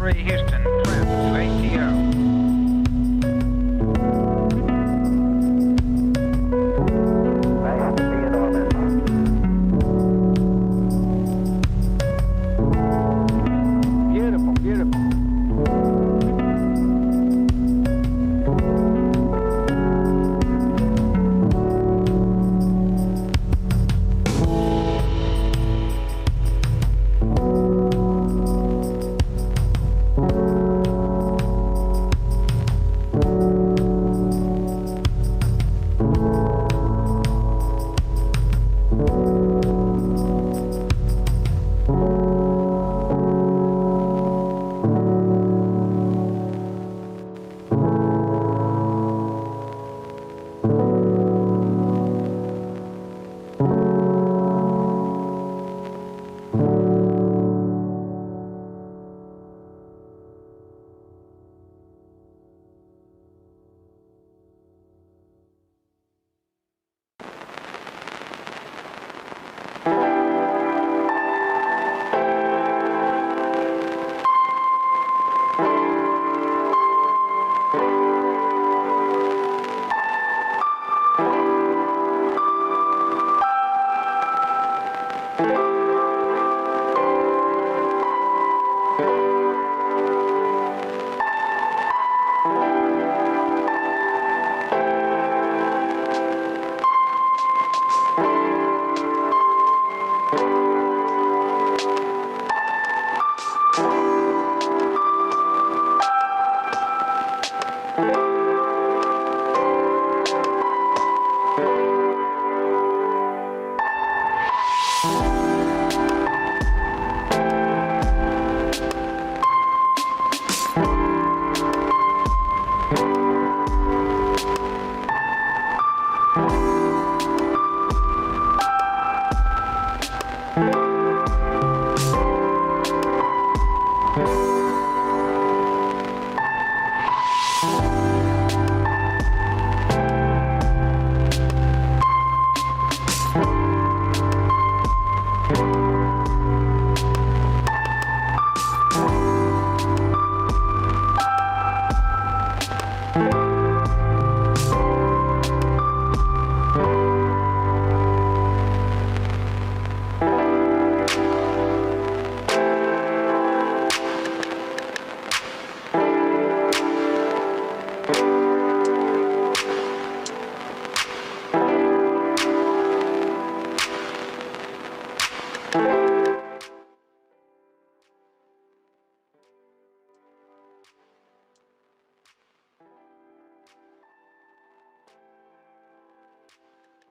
3 Houston, prep to ATO. Beautiful, beautiful.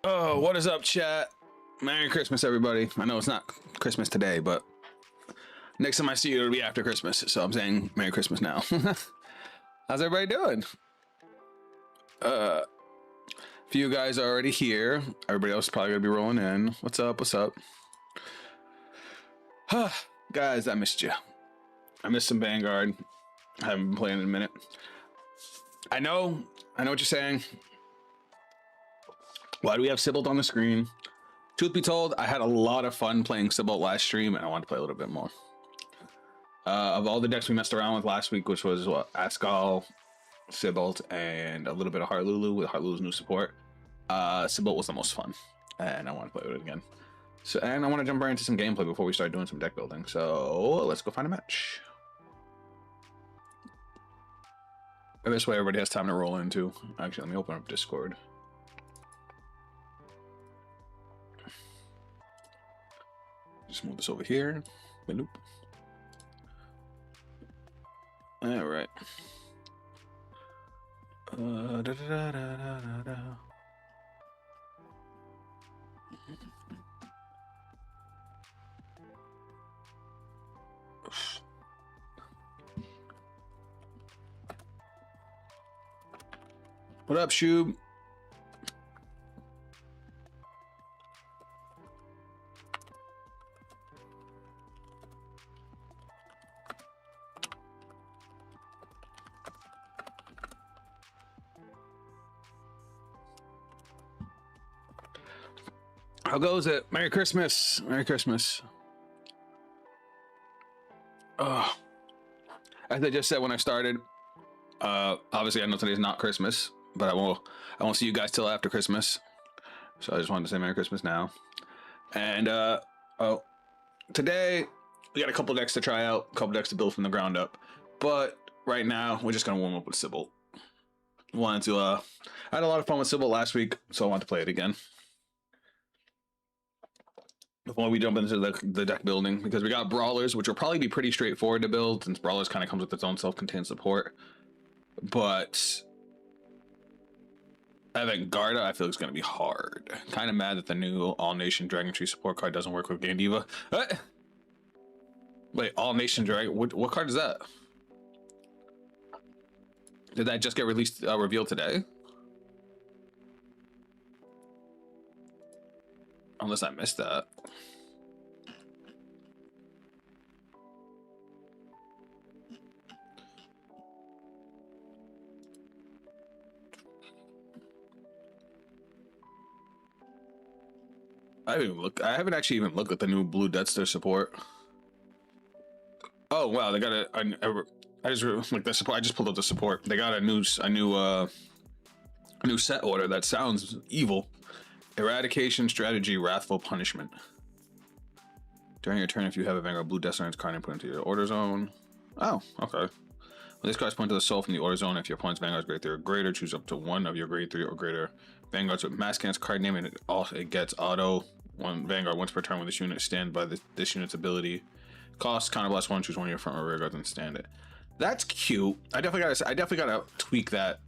Oh, what is up, chat? Merry Christmas, everybody. I know it's not Christmas today, but next time I see you, it'll be after Christmas. So I'm saying Merry Christmas now. How's everybody doing? A few guys are already here. Everybody else is probably gonna be rolling in. What's up? What's up? Guys, I missed you. I missed some Vanguard. I haven't been playing in a minute. I know what you're saying. Why do we have Sybilt on the screen? Truth be told, I had a lot of fun playing Sybilt last stream, and I want to play a little bit more. Of all the decks we messed around with last week, which was what, Ascal, Sybilt, and a little bit of Heartlulu with Heartlulu's new support, Sybilt was the most fun, and I want to play with it again. So, and I want to jump right into some gameplay before we start doing some deck building. So let's go find a match. And this way, everybody has time to roll into. Actually, let me open up Discord. Just move this over here. Nope. All right. What up, Shub? How goes it? Merry Christmas. Merry Christmas. Oh. as I just said when I started, obviously I know today's not Christmas, but I won't see you guys till after Christmas. So I just wanted to say Merry Christmas now. And oh, today we got a couple decks to try out, a couple decks to build from the ground up. But right now we're just gonna warm up with Sybil. Wanted to I had a lot of fun with Sybil last week, so I want to play it again. Before we jump into the deck building, because we got Brawlers, which will probably be pretty straightforward to build, since Brawlers kind of comes with its own self-contained support. But Vanguard, I feel is going to be hard. Kind of mad that the new All Nation Dragon Tree support card doesn't work with Game Diva. Wait, All Nation Dragon? What card is that? Did that just get released, revealed today? Unless I missed that. I haven't actually even looked at the new Blue Deathster support. Oh wow, they got I just like the support. I just pulled up the support. They got a new set order that sounds evil. Eradication strategy, wrathful punishment. During your turn, if you have a Vanguard Blue Deathster card and put into your order zone. Oh, okay. Well, this card's point to the soul from the order zone. If your opponent's Vanguard's grade 3 or greater, choose up to one of your grade 3 or greater Vanguards with mass can's card name, and it gets auto one Vanguard once per turn when this unit stand by this unit's ability. Cost counterblast one, choose one of your front or rear guards and stand it. That's cute. I definitely gotta tweak that.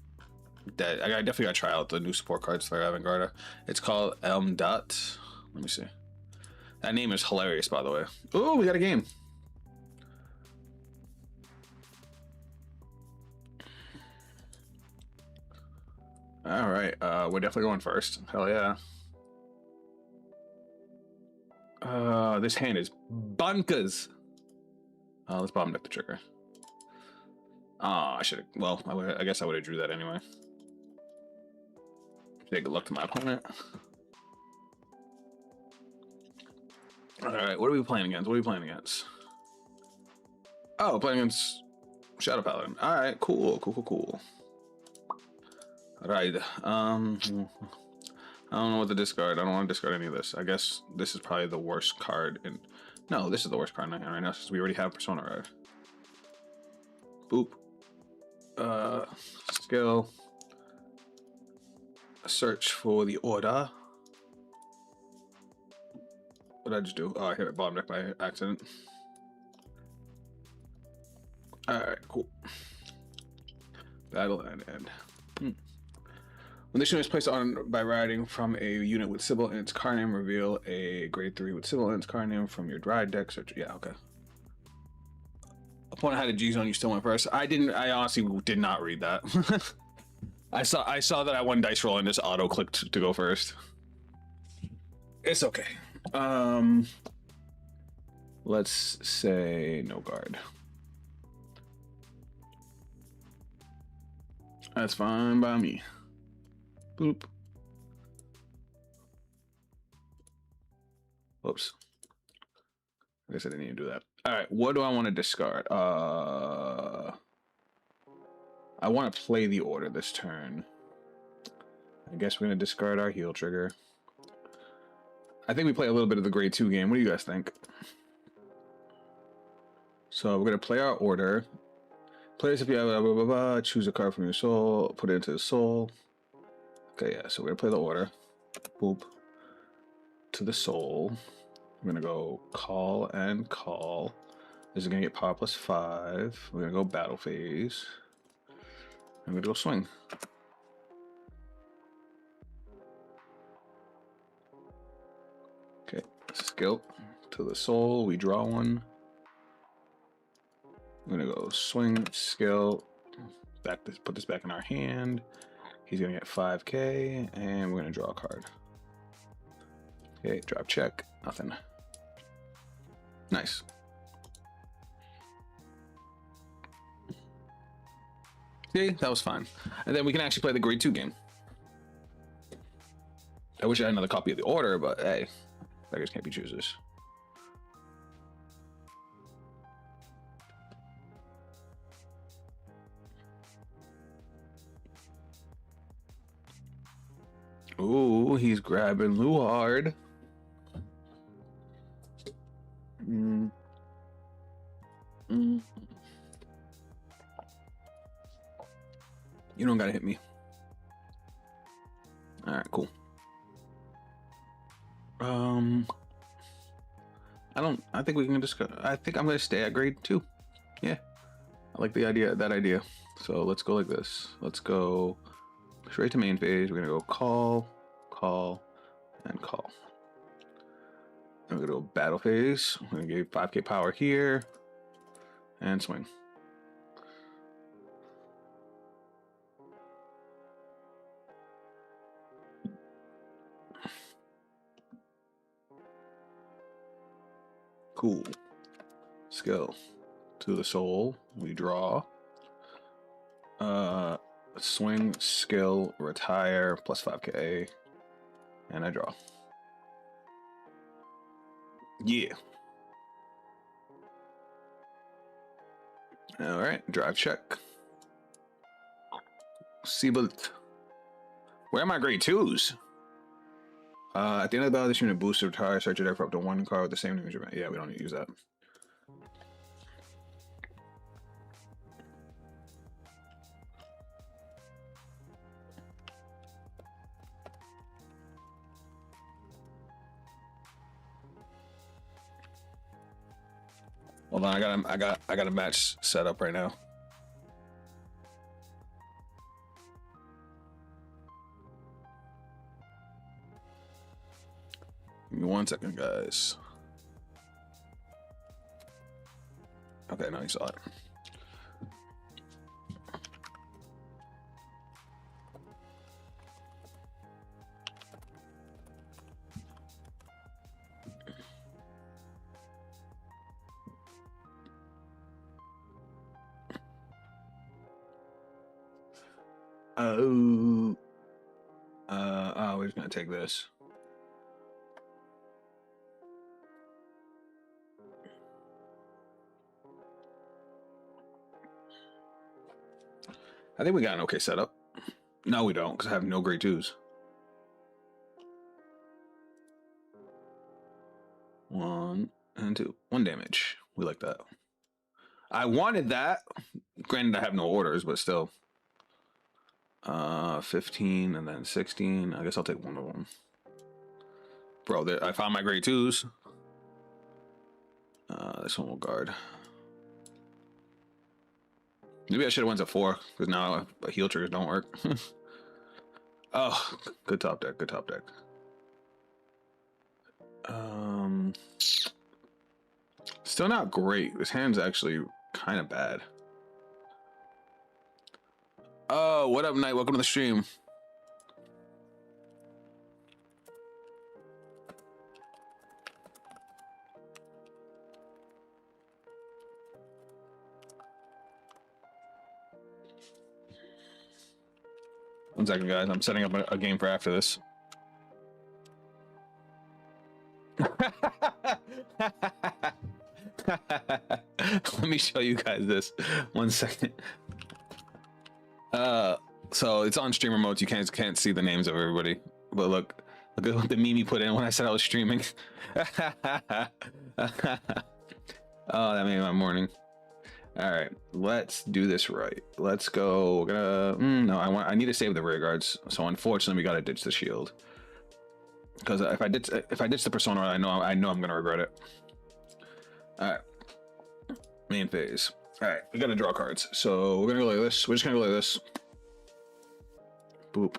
I definitely gotta try out the new support cards for Vanguard. It's called Dot. Let me see. That name is hilarious, by the way. Oh, we got a game. All right, we're definitely going first. Hell yeah. This hand is bonkers. Let's bottom deck the trigger. I should have. Well, I guess I would have drew that anyway. Say good luck to my opponent. All right, what are we playing against? Oh, playing against Shadow Paladin. All right, cool. All right. I don't know what to discard. I don't want to discard any of this. I guess this is probably the worst card. No, this is the worst card in right now since we already have Persona Red. Boop. Skill. Search for the order. What did I just do? Oh, I hit a bottom deck by accident. Alright, cool. Battle and end. When this unit is placed on by riding from a unit with Sybil in its card name, reveal a grade 3 with Sybil in its card name from your dry deck. Search. Yeah, okay. Opponent had a G zone, you still went first. I honestly did not read that. I saw that I won dice roll and just auto clicked to go first. It's okay. Let's say no guard. That's fine by me. Boop. Whoops. I guess I didn't even do that. All right, what do I want to discard? I want to play the order this turn. I guess we're going to discard our heal trigger. I think we play a little bit of the grade 2 game. What do you guys think? So we're going to play our order. Place if you have blah, blah, blah, blah, choose a card from your soul, put it into the soul. Okay, yeah, so we're going to play the order. Boop. To the soul. We're going to go call and call. This is going to get power plus 5. We're going to go battle phase. I'm going to go swing. Okay, skill to the soul. We draw one. I'm going to go swing, skill. Put this back in our hand. He's going to get 5k, and we're going to draw a card. Okay, drop check. Nothing. Nice. See, that was fine. And then we can actually play the grade 2 game. I wish I had another copy of the order, but hey, beggars can't be choosers. Ooh, he's grabbing Luard. Mm. Mm. You don't gotta hit me. All right, cool. I think we can just go. I think I'm gonna stay at grade 2. Yeah, I like the idea. That idea. So let's go like this. Let's go straight to main phase. We're gonna go call, call, and call. And we're gonna go battle phase. We're gonna give 5k power here, and swing. Cool. Skill to the soul. We draw. Swing, skill, retire, plus 5k, and I draw. Yeah. All right, drive check. Seabelt. Where are my grade 2s? At the end of the battle, this unit boosts or retire, search your deck for up to 1 card with the same name as your man. Yeah, we don't need to use that. Hold on, I got a match set up right now. Give me 1 second, guys. Okay, now you saw it. Oh, we're just gonna take this. I think we got an okay setup. No, we don't, because I have no grade 2s. 1 and 2. 1 damage. We like that. I wanted that. Granted, I have no orders, but still. 15 and then 16. I guess I'll take one of them. Bro, I found my grade 2s. This one will guard. Maybe I should have went to 4, because now heal triggers don't work. Oh, good top deck, good top deck. Still not great. This hand's actually kind of bad. Oh, what up, Knight? Welcome to the stream. One second, guys. I'm setting up a game for after this. Let me show you guys this. 1 second. So it's on streamer mode. You can't see the names of everybody. But look at what the meme he put in when I said I was streaming. Oh, that made my morning. All right, let's do this right. Let's go. We're gonna. No, I need to save the rear guards. So unfortunately, we gotta ditch the shield. Because if I ditch the persona, I know I'm gonna regret it. All right, main phase. All right, we gotta draw cards. So we're gonna go like this. We're just gonna go like this. Boop.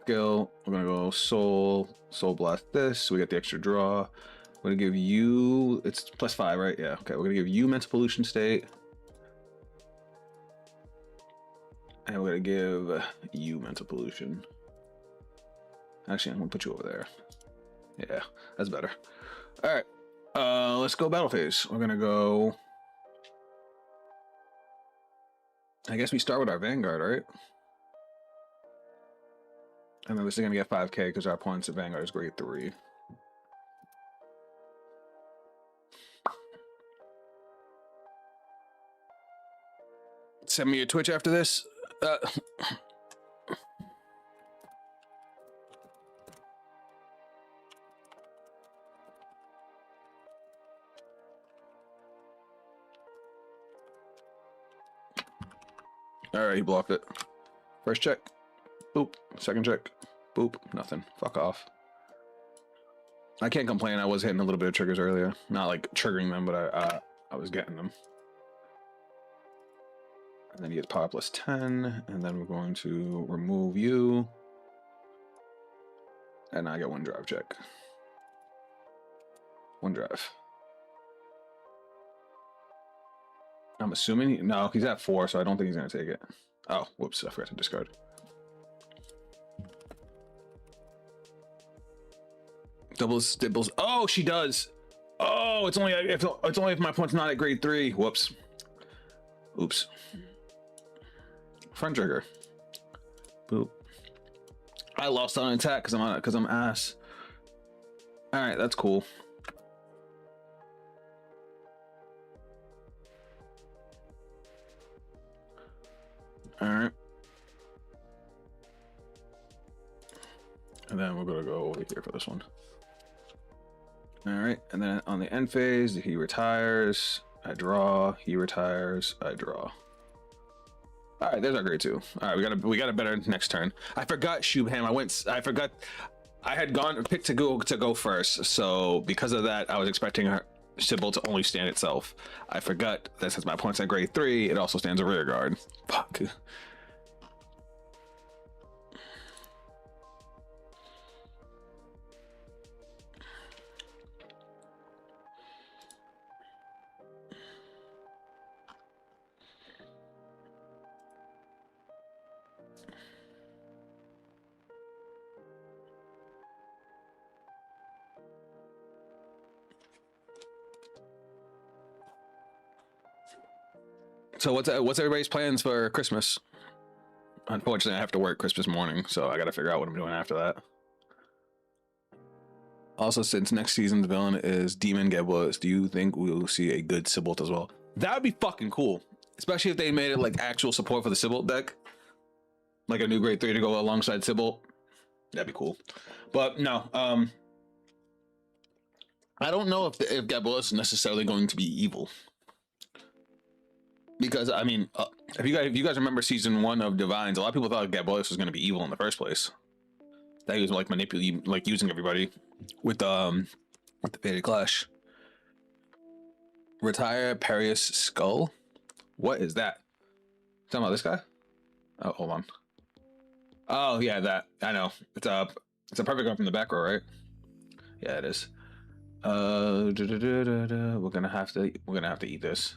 Skill. We're gonna go soul blast this. We get the extra draw. We're gonna give you, it's +5, right? Yeah, okay. We're gonna give you mental pollution state. And we're gonna give you mental pollution. Actually, I'm gonna put you over there. Yeah, that's better. All right, let's go battle phase. We're gonna go, I guess we start with our Vanguard, right? And then this is gonna get 5k because our opponent's Vanguard is grade 3. Send me your Twitch after this. All right, he blocked it. First check. Boop. Second check. Boop. Nothing. Fuck off. I can't complain. I was hitting a little bit of triggers earlier. Not like triggering them, but I was getting them. And then he gets power plus 10. And then we're going to remove you. And I get one drive check. One drive. I'm assuming no, he's at 4, so I don't think he's gonna take it. Oh, whoops! I forgot to discard. Doubles, dibbles. Oh, she does. Oh, it's only if my point's not at grade 3. Whoops. Oops. Front trigger. Boop. I lost on attack because I'm ass. All right, that's cool. All right. And then we're gonna go over here for this one. All right, and then on the end phase, he retires. I draw. He retires. I draw. All right, there's our grade 2. All right, we got a better next turn. I forgot Shubham. I forgot. I had picked to go first, so because of that, I was expecting her Sybil to only stand itself. I forgot that since my point's at grade 3, it also stands a rear guard. Fuck. So what's everybody's plans for Christmas? Unfortunately, I have to work Christmas morning, so I got to figure out what I'm doing after that. Also, since next season's villain is Demon Geblos, do you think we will see a good Sybil as well? That would be fucking cool, especially if they made it like actual support for the Sybil deck, like a new grade 3 to go alongside Sybil. That'd be cool. But no, I don't know if Geblos is necessarily going to be evil. Because I mean, if you guys remember season 1 of Divines, a lot of people thought Gabolis was going to be evil in the first place. That he was like manipulating, like using everybody with the Fated Clash. Retire Perius Skull. What is that? Talking about this guy? Oh, hold on. Oh yeah, that I know. It's a perfect one from the back row, right? Yeah, it is. We're gonna have to eat this.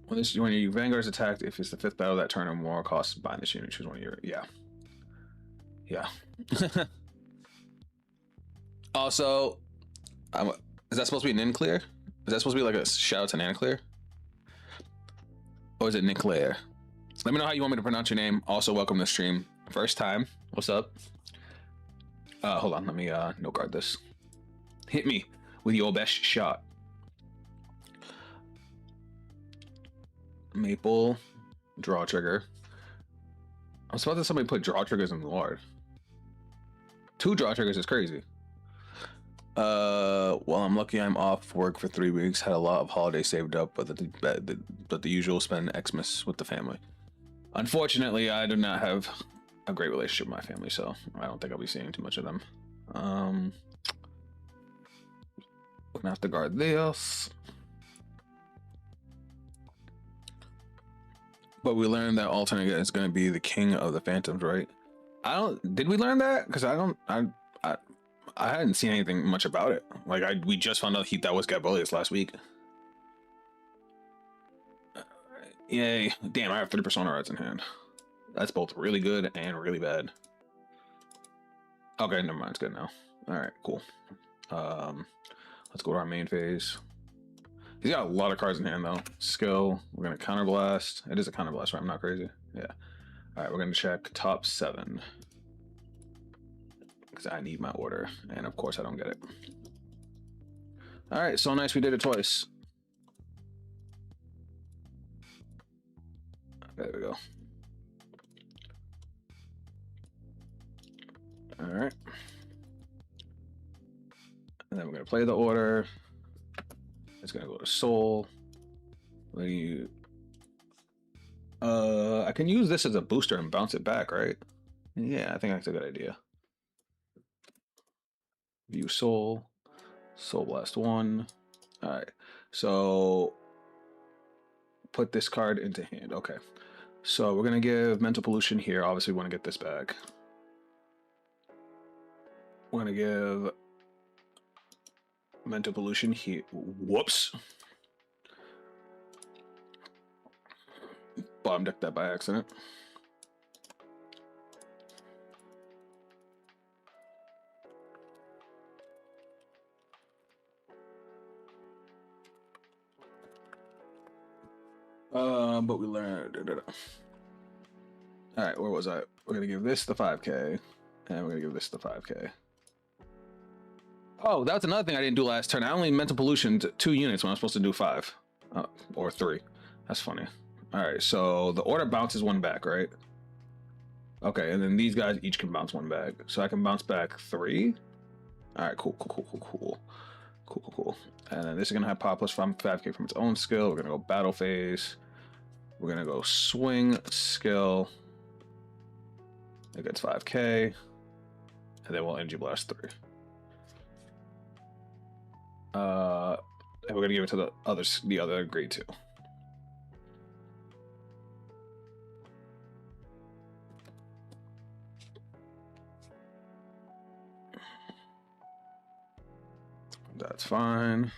When your Vanguard is attacked, if it's the 5th battle that turn or more, costs bind this unit. Choose one of your yeah. Also, is that supposed to be an Ninclear? Is that supposed to be like a shout out to Nanclear? Or is it Ninclear? Let me know how you want me to pronounce your name. Also, welcome to the stream. First time. What's up? Hold on. Let me no guard this. Hit me with your best shot. Maple, draw trigger. I'm surprised that somebody put draw triggers in Lord. 2 draw triggers is crazy. Well, I'm lucky I'm off work for 3 weeks. Had a lot of holidays saved up, but the usual spend Xmas with the family. Unfortunately, I do not have a great relationship with my family, so I don't think I'll be seeing too much of them. Gonna have to guard this. But we learned that alternate is going to be the king of the phantoms, right? Did we learn that? Because I hadn't seen anything much about it. Like we just found out that was Gabolius last week. Yay. Damn, I have 3 Persona Reds in hand. That's both really good and really bad. Okay, never mind, it's good now. Alright, cool. Let's go to our main phase. He's got a lot of cards in hand though. Skill, we're gonna counterblast. It is a counterblast, right? I'm not crazy. Yeah. Alright, we're gonna check top 7. Because I need my order. And of course I don't get it. Alright, so nice we did it twice. There we go. Alright. And then we're gonna play the order. It's gonna go to Soul. I can use this as a booster and bounce it back, right? Yeah, I think that's a good idea. View Soul. Soul Blast 1. Alright. So put this card into hand. Okay. So we're gonna give Mental Pollution here. Obviously we want to get this back. We're gonna give Mental Pollution here. Whoops. Bomb decked that by accident. But we learned. All right, where was I? We're gonna give this the 5K, and we're gonna give this the 5K. Oh, that's another thing I didn't do last turn. I only Mental Pollution 2 units when I was supposed to do 5, or 3. That's funny. All right, so the order bounces 1 back, right? Okay, and then these guys each can bounce 1 back, so I can bounce back 3. All right, cool. And then this is gonna have power plus 5K from its own skill. We're gonna go battle phase. We're gonna go swing skill. It gets 5K, and then we'll energy blast 3. And we're gonna give it to the other grade 2. That's fine.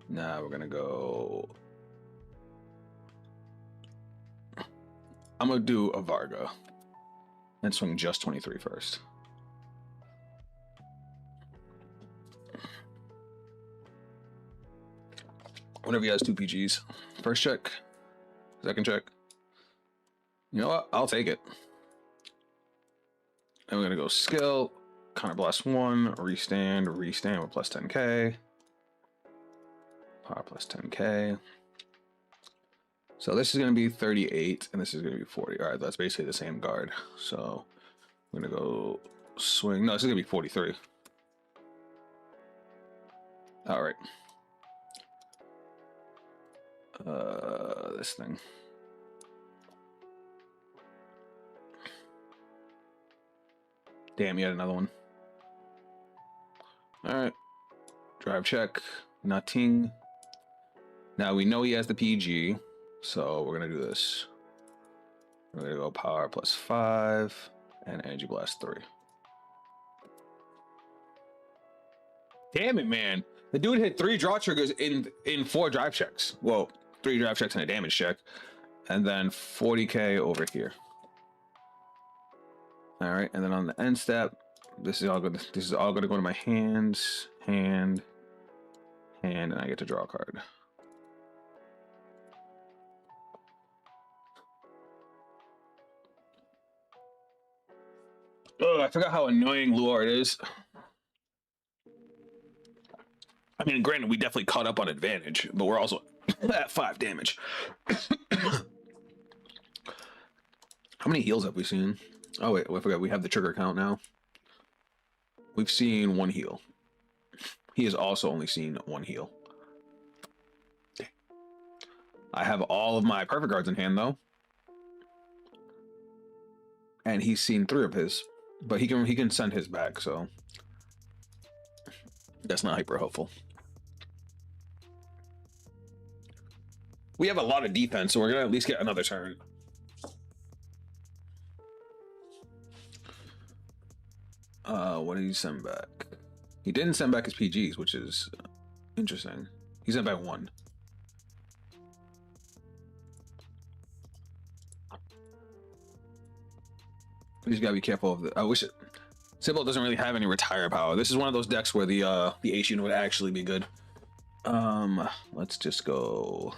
Now we're gonna go. I'm gonna do a Varga and swing just 23 first. Whenever he has 2 PGs. First check, second check. You know what? I'll take it. And we're gonna go skill, counter blast 1, restand with plus 10K. Power plus 10K. So this is gonna be 38, and this is gonna be 40. All right, that's basically the same guard. So I'm gonna go swing. No, this is gonna be 43. All right. This thing. Damn, you had another one. All right. Drive check. Nothing. Now we know he has the PG, so we're gonna do this. We're gonna go power plus 5 and energy blast 3. Damn it, man! The dude hit 3 draw triggers in 4 drive checks. Well, 3 drive checks and a damage check, and then 40K over here. All right, and then on the end step, this is all good. This is all going to go to my hands, hand, and I get to draw a card. Oh, I forgot how annoying Luard is. I mean, granted, we definitely caught up on advantage, but we're also at 5 damage. How many heals have we seen? Oh, wait, I forgot. We have the trigger count now. We've seen 1 heal. He has also only seen 1 heal. I have all of my perfect cards in hand, though. And he's seen 3 of his. But he can send his back, so that's not hyper helpful. We have a lot of defense, so we're gonna at least get another turn. What did he send back? He didn't send back his PGs, which is interesting. He sent back 1. We just gotta be careful of the. I wish Sybil doesn't really have any retire power. This is one of those decks where the Ace unit would actually be good. Let's just go.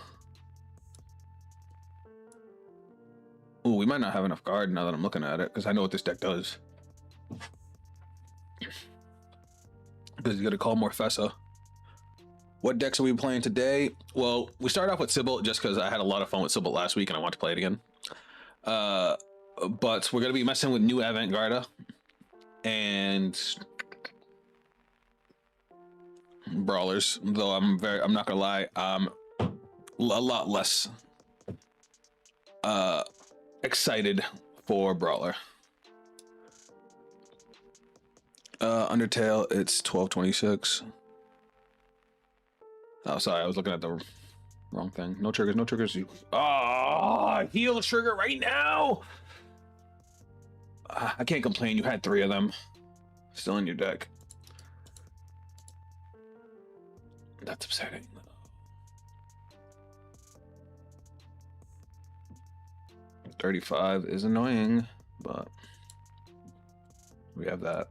Ooh, we might not have enough guard now that I'm looking at it, because I know what this deck does. Because he's gonna call more Fessa. What decks are we playing today? Well, we started off with Sybil just because I had a lot of fun with Sybil last week and I want to play it again. But we're gonna be messing with new Avant-Garde and brawlers. Though I'm not gonna lie, a lot less uh excited for Brawler. Undertale, it's 1226. Oh, sorry, I was looking at the wrong thing. No triggers, no triggers. Heal trigger right now. I can't complain. You had 3 of them still in your deck. That's upsetting. 35 is annoying, but we have that.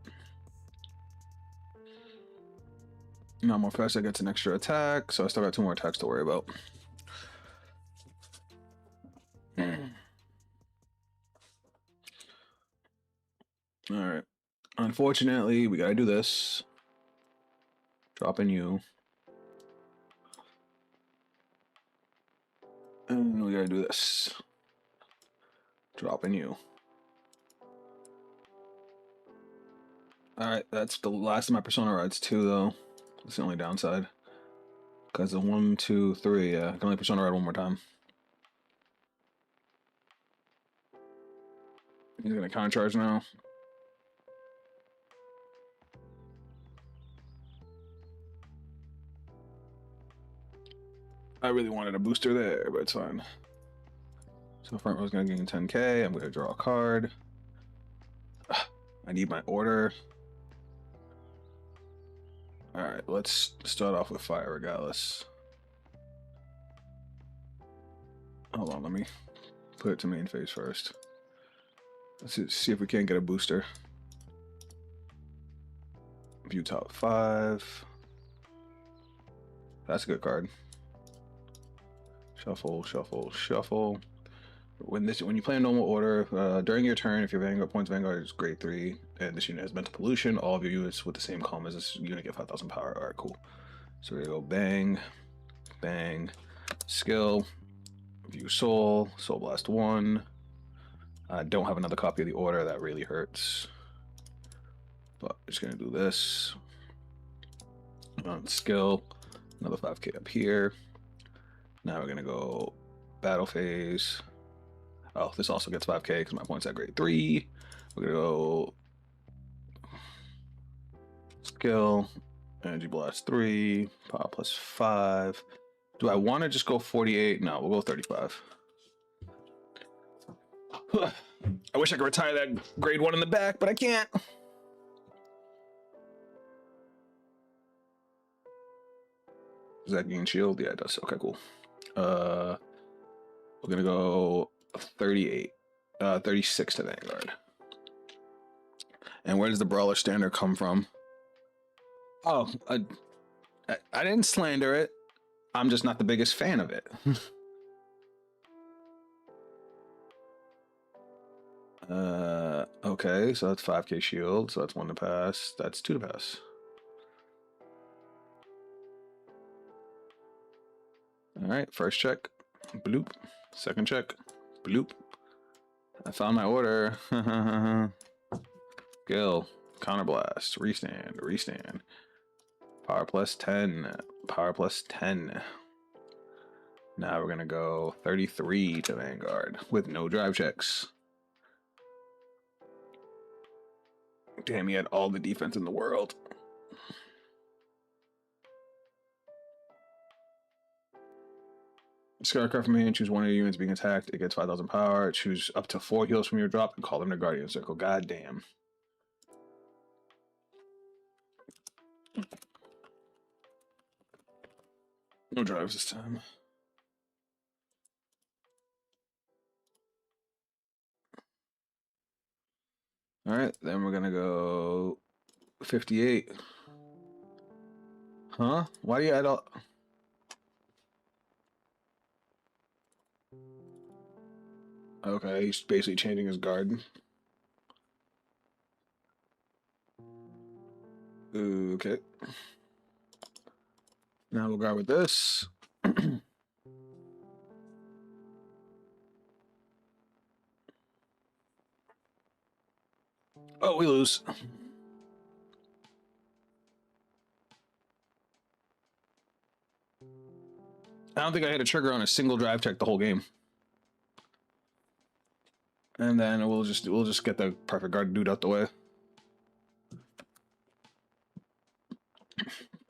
Now more fast, I get an extra attack, so I still got 2 more attacks to worry about. All right. Unfortunately, we gotta do this. Dropping you. And we gotta do this. Dropping you. Alright, that's the last of my Persona rides too, though. That's the only downside. Because the 1, 2, 3, yeah. I can only Persona ride one more time. He's gonna counter charge now. I really wanted a booster there, but it's fine. So front row's gonna gain 10k. I'm gonna draw a card. I need my order. Alright, let's start off with fire regardless. Hold on, let me put it to main phase first. Let's see if we can't get a booster. View top 5. That's a good card. Shuffle, shuffle, shuffle. When you play a normal order, during your turn, if your Vanguard points Vanguard is grade 3 and this unit has mental pollution, all of your units with the same column as this unit get 5,000 power. Alright, cool. So we're gonna go bang, bang, skill, view soul, soul blast 1. I don't have another copy of the order, that really hurts. But I'm just gonna do this. Skill, another 5k up here. Now we're gonna go battle phase. Oh, this also gets 5k because my point's at grade 3. We're gonna go skill, energy blast 3, power plus 5. Do I want to just go 48? No, we'll go 35. I wish I could retire that grade 1 in the back, but I can't. Does that gain shield? Yeah, it does. Okay, cool. We're gonna go 38, 36 to Vanguard. And where does the Brawler standard come from? Oh, I didn't slander it. I'm just not the biggest fan of it. Okay, so that's 5k shield, so that's 1 to pass. That's 2 to pass. All right, first check, bloop. Second check, bloop. I found my order. Skill, counterblast, restand, restand. Power plus 10, power plus 10. Now we're gonna go 33 to Vanguard with no drive checks. Damn, he had all the defense in the world. Discard a card from hand, choose one of your units being attacked. It gets 5,000 power. Choose up to 4 heals from your drop and call them to Guardian Circle. God damn. No drives this time. All right, then we're gonna go 58. Huh? Why do you add all? Okay, he's basically changing his guard. Okay. Now we'll guard with this. Oh, we lose. I don't think I hit a trigger on a single drive check the whole game. And then we'll just get the perfect guard dude out the way.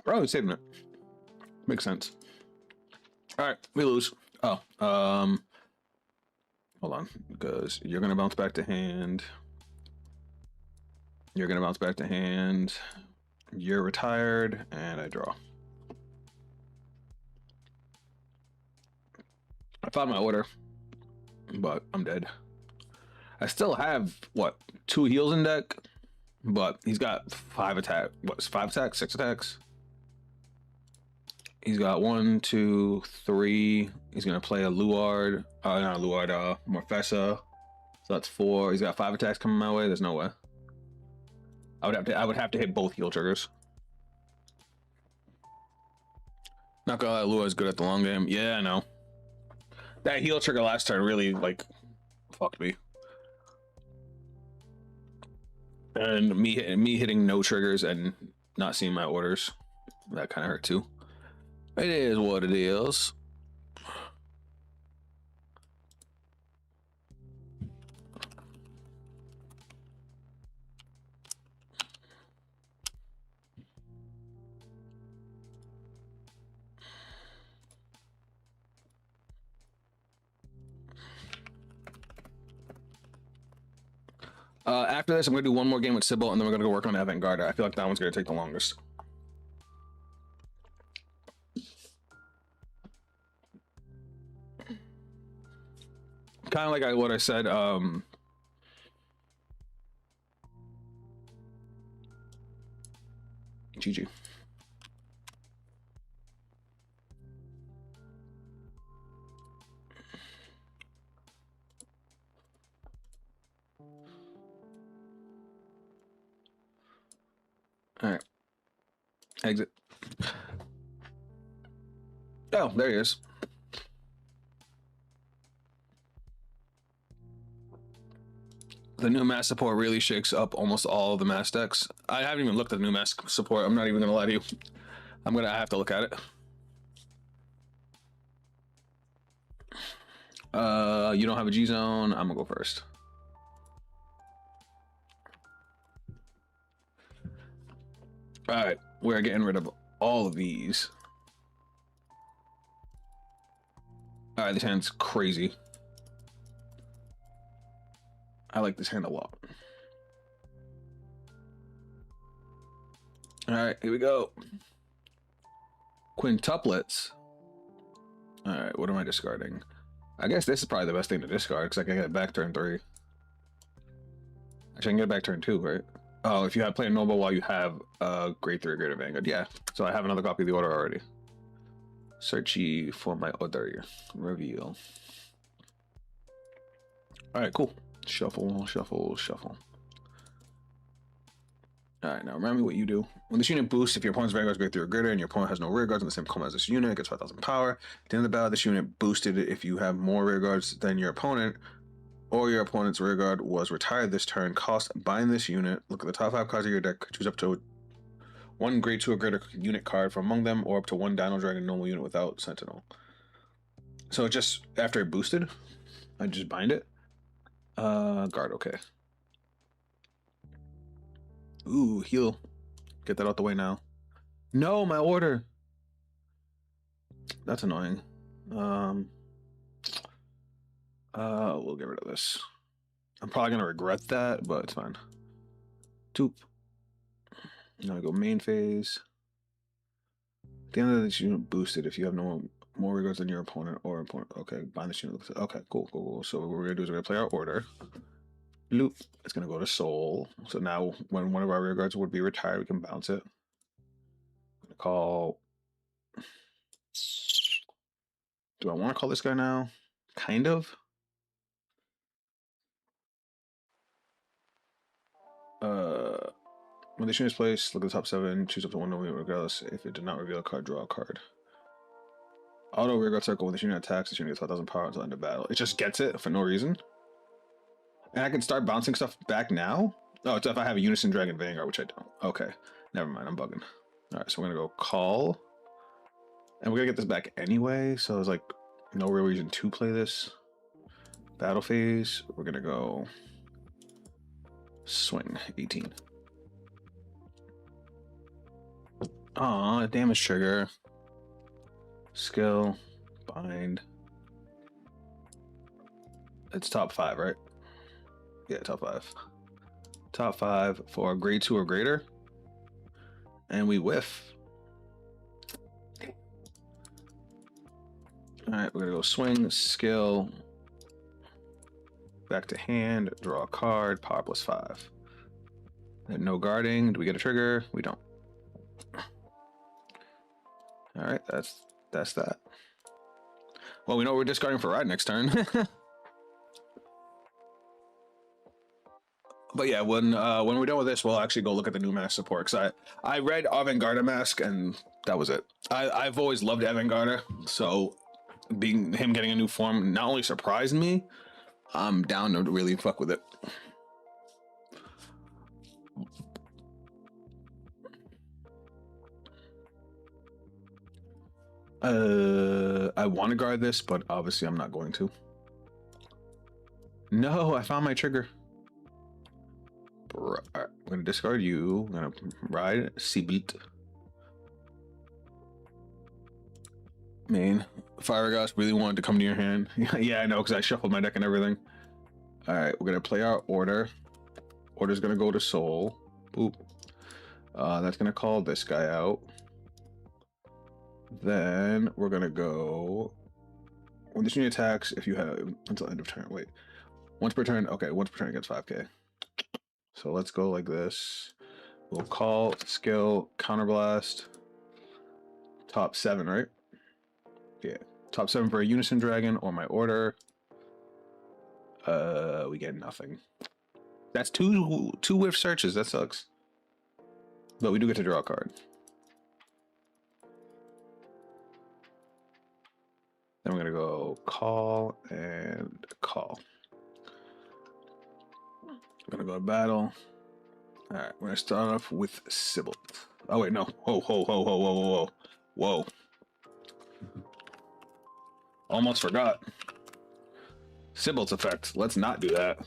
Probably saving it. Makes sense. All right, we lose. Oh, hold on, because you're gonna bounce back to hand. You're gonna bounce back to hand. You're retired, and I draw. I found my order, but I'm dead. I still have what 2 heals in deck, but he's got 5 attack. What's 5 attacks? 6 attacks. He's got 1, 2, 3. He's gonna play a Luard. Not a Luard. Morfessa. So that's 4. He's got 5 attacks coming my way. There's no way. I would have to hit both heal triggers. Not gonna lie, Luard's good at the long game. Yeah, I know. That heal trigger last turn really like fucked me. And me hitting no triggers and not seeing my orders, that kind of hurt too. It is what it is. After this, I'm gonna do one more game with Sybil, and then we're gonna go work on that Vanguard. I feel like that one's gonna take the longest. Kind of like what I said. GG. All right. Exit. Oh, there he is. The new mass support really shakes up almost all of the mass decks. I haven't even looked at the new mass support. I'm not even gonna lie to you. I have to look at it. You don't have a G zone. I'm gonna go first. All right, we're getting rid of all of these. All right, this hand's crazy. I like this hand a lot. All right, here we go. Quintuplets. All right, what am I discarding? I guess this is probably the best thing to discard because I can get it back turn 3. Actually, I can get it back turn 2, right? Oh, if you have played Noble while you have grade 3 or greater Vanguard. Yeah, so I have another copy of the order already. Searchy for my order. Reveal. All right, cool. Shuffle, shuffle, shuffle. All right, now remember what you do. When this unit boosts, if your opponent's Vanguard's grade 3 or greater and your opponent has no rear guards on the same combat as this unit, it gets 5,000 power. At the end of the battle, this unit boosted if you have more rear guards than your opponent, or your opponent's rear guard was retired this turn. Cost bind this unit. Look at the top 5 cards of your deck. Choose up to 1 grade 2 or greater unit card from among them, or up to 1 Dino Dragon normal unit without Sentinel. So just after it boosted, I just bind it. Guard, okay. Ooh, heal. Get that out the way now. No, my order. That's annoying. We'll get rid of this. I'm probably gonna regret that, but it's fine. Toop. Now I go main phase. At the end of this unit boosted if you have no more regards than your opponent or opponent. Okay, bind this unit. Okay, cool, cool, cool. So what we're gonna do is we're gonna play our order. Loop. It's gonna go to Soul. So now when one of our rear guards would be retired, we can bounce it. I'm gonna call. Do I want to call this guy now? Kind of. When the unit is placed, look at the top 7, choose up to 1 unit regardless. If it did not reveal a card, draw a card. Auto rear guard circle. When this unit attacks, this unit gets 5,000 power until end of battle. It just gets it for no reason. And I can start bouncing stuff back now? Oh, it's if I have a Unison Dragon Vanguard, which I don't. Okay. Never mind, I'm bugging. Alright, so we're gonna go call. And we're gonna get this back anyway, so there's like no real reason to play this. Battle phase, we're gonna go swing 18. Aw, damage trigger. Skill, bind. It's top 5, right? Yeah, top 5. Top 5 for grade 2 or greater. And we whiff. Alright, we're gonna go swing, skill, back to hand, draw a card, power plus 5. And no guarding. Do we get a trigger? We don't. Alright, that's that. Well, we know we're discarding for ride next turn. But yeah, when we're done with this, we'll actually go look at the new mask support. Because I read Avant-Garde mask, and that was it. I've always loved Avant-Garde, so him getting a new form not only surprised me, I'm down to really fuck with it. I want to guard this, but obviously I'm not going to. No, I found my trigger. Alright, I'm gonna discard you. I'm gonna ride Seabeat. Man, Fire Ghost really wanted to come to your hand. Yeah, I know, because I shuffled my deck and everything. Alright, we're gonna play our order. Order's gonna go to Soul. Boop. That's gonna call this guy out. Then we're gonna go. When this unit attacks, if you have until end of turn. Wait, once per turn. Okay, once per turn against 5k. So let's go like this. We'll call, skill, counterblast. Top 7, right? Yeah, top 7 for a Unison Dragon or my order. We get nothing. That's two whiff searches. That sucks. But we do get to draw a card. Then we're gonna go call and call. I'm gonna go to battle. All right, we're gonna start off with Sybil. Oh wait, no. Whoa, whoa, whoa, whoa, whoa, whoa, whoa. Almost forgot. Sybil's effect. Let's not do that.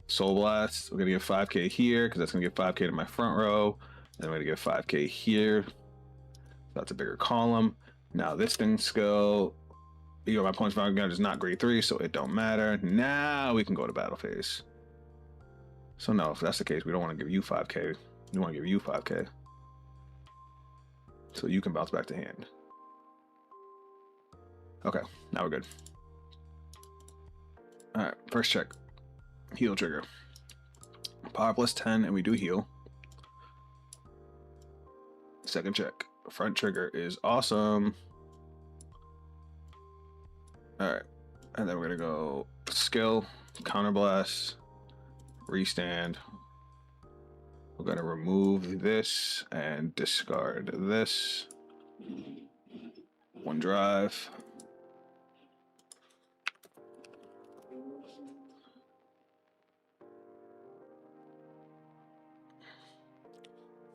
Soul Blast. We're gonna get 5k here because that's gonna get 5k to my front row. Then we're gonna get 5k here. That's a bigger column. Now this thing skill. You know, my opponent's Vanguard is not grade 3, so it don't matter. Now we can go to battle phase. So no, if that's the case, we don't want to give you 5k. We want to give you 5k. So you can bounce back to hand. Okay, now we're good. Alright, first check. Heal trigger. Power plus 10, and we do heal. Second check. Front trigger is awesome. Alright, and then we're gonna go skill, counterblast, restand. We're gonna remove this and discard this. One drive.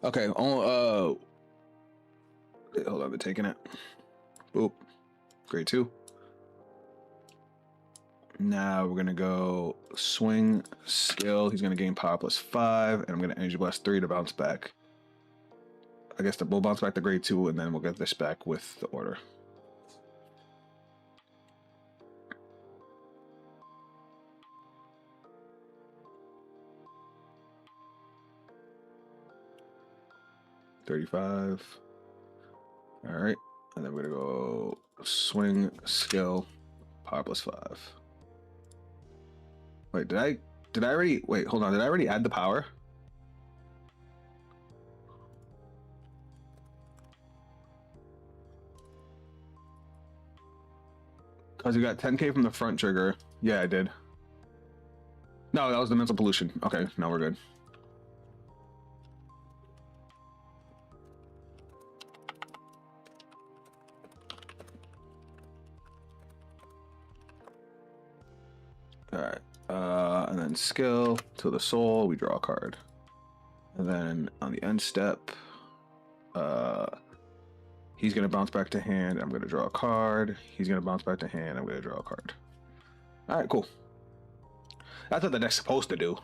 Okay, hold on, they're taking it. Boop. Grade 2. Now we're gonna go swing, skill. He's gonna gain power plus 5, and I'm gonna energy blast 3 to bounce back. I guess we'll bounce back to grade 2, and then we'll get this back with the order. $35. All right, and then we're gonna go swing, skill, power plus 5. Wait, did I already, wait, hold on, did I already add the power? Because you got 10k from the front trigger. Yeah, I did. No, that was the mental pollution. Okay, now we're good. All right. And then skill to the soul, we draw a card. And then on the end step, he's gonna bounce back to hand. I'm gonna draw a card. He's gonna bounce back to hand. I'm gonna draw a card. All right, cool. That's what the deck's supposed to do.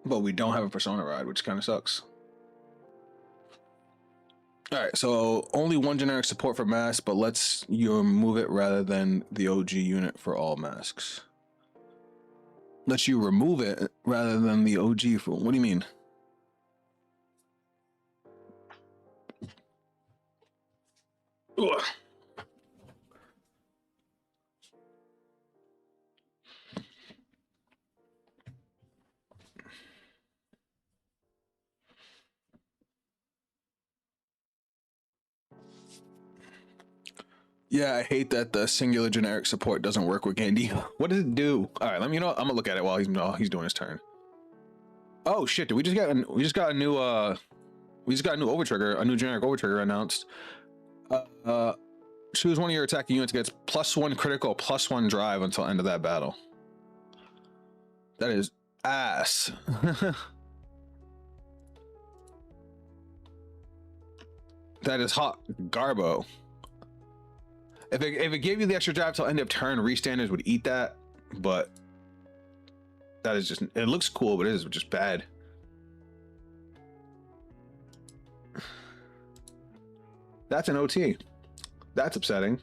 But we don't have a Persona ride, which kind of sucks. All right, so only one generic support for masks, but let's you remove it rather than the OG unit for all masks. Lets you remove it rather than the OG for. What do you mean? Ugh. Yeah, I hate that the singular generic support doesn't work with Candy. What does it do? All right, let me know. I'm gonna look at it while he's doing his turn. Oh shit! Did we just get we just got a new over trigger, a new generic over trigger announced. Choose one of your attacking units gets +1 critical, +1 drive until end of that battle. That is ass. That is hot garbo. If it gave you the extra drive till end of turn, restanders would eat that, but that is just, it looks cool, but it is just bad. That's an OT. That's upsetting.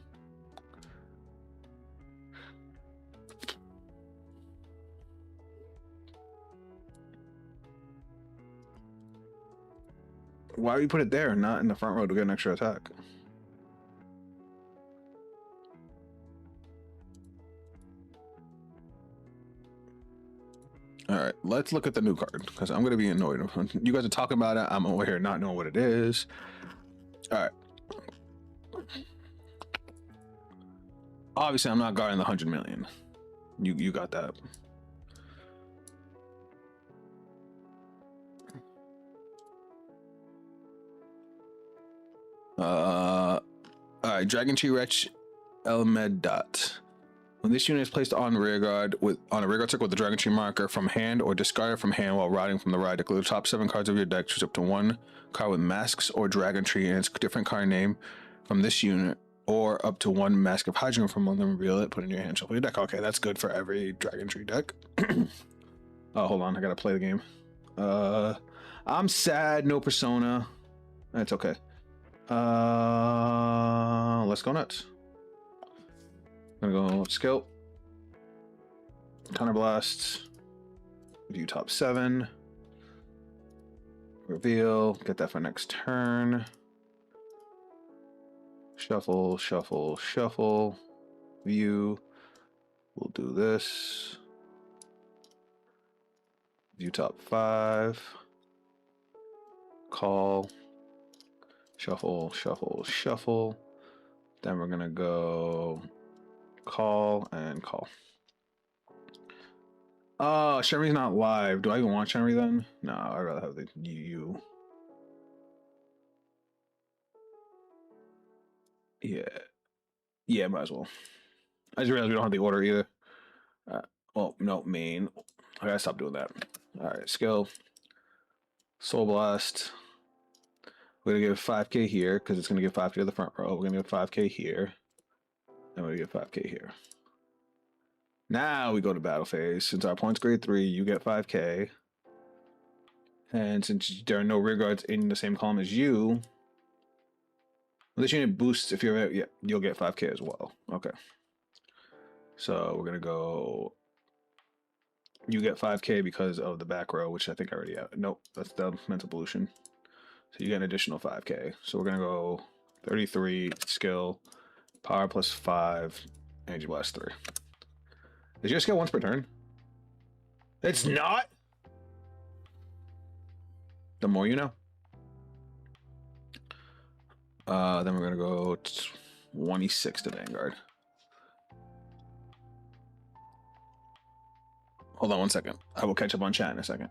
Why would you put it there, not in the front row to get an extra attack? All right, let's look at the new card because I'm gonna be annoyed. You guys are talking about it. I'm over here not knowing what it is. All right. Obviously, I'm not guarding the 100 million. You got that. All right, Dragon Tree Wretch Elmedat. When this unit is placed on a rearguard circle with the Dragon Tree marker from hand or discarded from hand while riding from the ride, declare the top 7 cards of your deck. Choose up to 1 card with masks or Dragon Tree and its different card name from this unit, or up to 1 mask of Hydrogen from one of them. Reveal it, put it in your hand, shuffle your deck. Okay, that's good for every Dragon Tree deck. Oh, hold on, I gotta play the game. I'm sad, no Persona. That's okay. Let's go nuts. I'm gonna go skill, counterblast, view top 7, reveal, get that for next turn, shuffle, shuffle, shuffle, view, we'll do this, view top 5, call, shuffle, shuffle, shuffle, then we're gonna go call and call. Oh, Shenri's not live. Do I even want Shenri then? No, I'd rather have the you. Yeah, might as well. I just realized we don't have the order either. Well, no, main. I gotta stop doing that. All right, skill, Soul Blast. We're gonna give 5k here because it's gonna give 5k to the front row. We're gonna give 5k here, and we're gonna give 5k here. Now we go to battle phase. Since our point's grade 3, you get 5k. And since there are no rear guards in the same column as you, this unit boosts if you're, yeah, you'll get 5k as well. Okay. So we're gonna go, you get 5k because of the back row, which I think I already have. Nope, that's the mental pollution. So you get an additional 5k. So we're gonna go 33, skill, power plus 5, energy blast 3. Is your skill once per turn? It's not? The more you know. Then we're gonna go 26 to Vanguard. Hold on 1 second. I will catch up on chat in a second.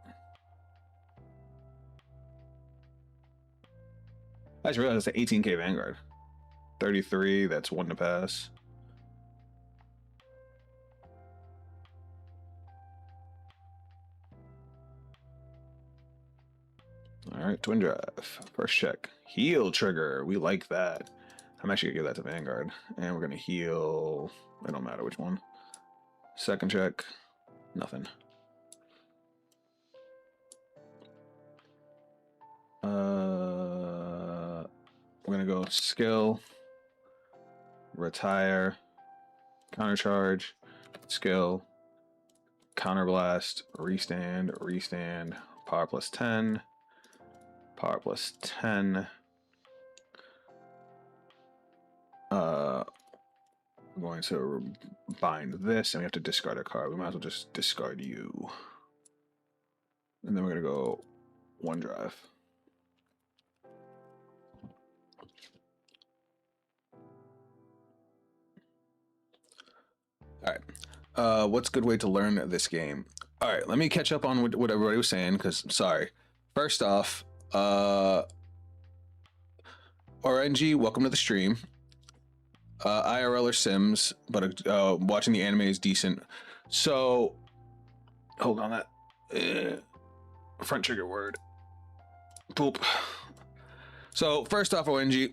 I just realized it's an 18k Vanguard. 33, that's 1 to pass. All right, twin drive. First check. Heal trigger. We like that. I'm actually gonna give that to Vanguard, and we're gonna heal. It don't matter which one. Second check, nothing. We're gonna go skill, retire, countercharge, skill, counterblast, restand, power plus 10, power plus 10. I'm going to bind this, and we have to discard a card. We might as well just discard you. And then we're gonna go one drive. All right. What's a good way to learn this game? All right, let me catch up on what everybody was saying, because sorry. First off, RNG, welcome to the stream. IRL or Sims, but watching the anime is decent. So, hold on that. Front trigger word. Poop. So first off, ONG,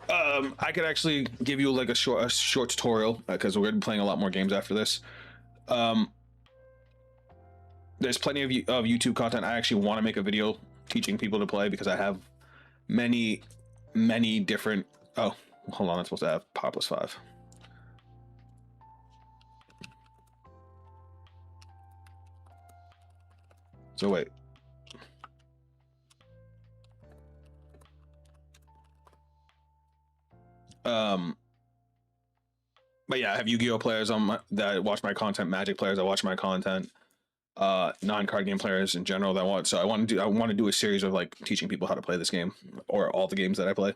I could actually give you like a short tutorial because we're gonna be playing a lot more games after this. There's plenty of YouTube content. I actually want to make a video teaching people to play because I have many different. Oh, hold on, I'm supposed to have power plus 5. So wait. But yeah, I have Yu-Gi-Oh players on that watch my content, Magic players that watch my content, non-card game players in general that want. So I want to do a series of like teaching people how to play this game or all the games that I play.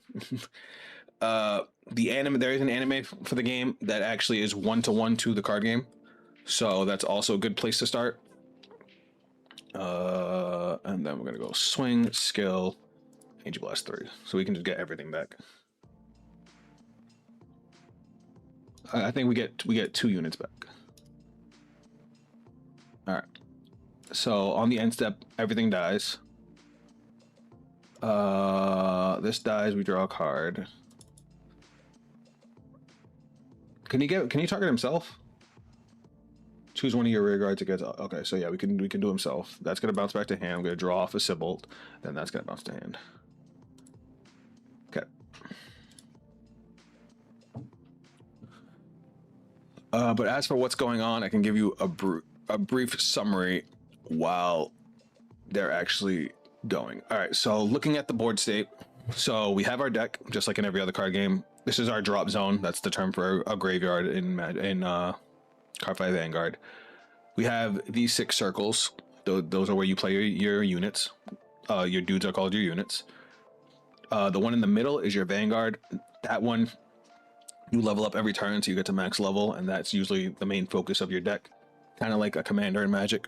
The anime, there is an anime for the game that actually is 1-to-1 to the card game, so that's also a good place to start. And then we're gonna go swing, skill, Angel Blast 3, so we can just get everything back. I think we get 2 units back. All right. So on the end step, everything dies. This dies. We draw a card. Can he target himself? Choose one of your rear guards against. Okay, so yeah, we can do himself. That's gonna bounce back to hand. I'm gonna draw off a Sybil, then that's gonna bounce to hand. Okay. But as for what's going on, I can give you a brief summary while they're actually going. All right, so looking at the board state, so we have our deck just like in every other card game. This is our drop zone. That's the term for a graveyard in Cardfight Vanguard. We have these 6 circles. Those are where you play your units. Your dudes are called your units. The one in the middle is your Vanguard. That one you level up every turn so you get to max level, and that's usually the main focus of your deck, kind of like a commander in Magic.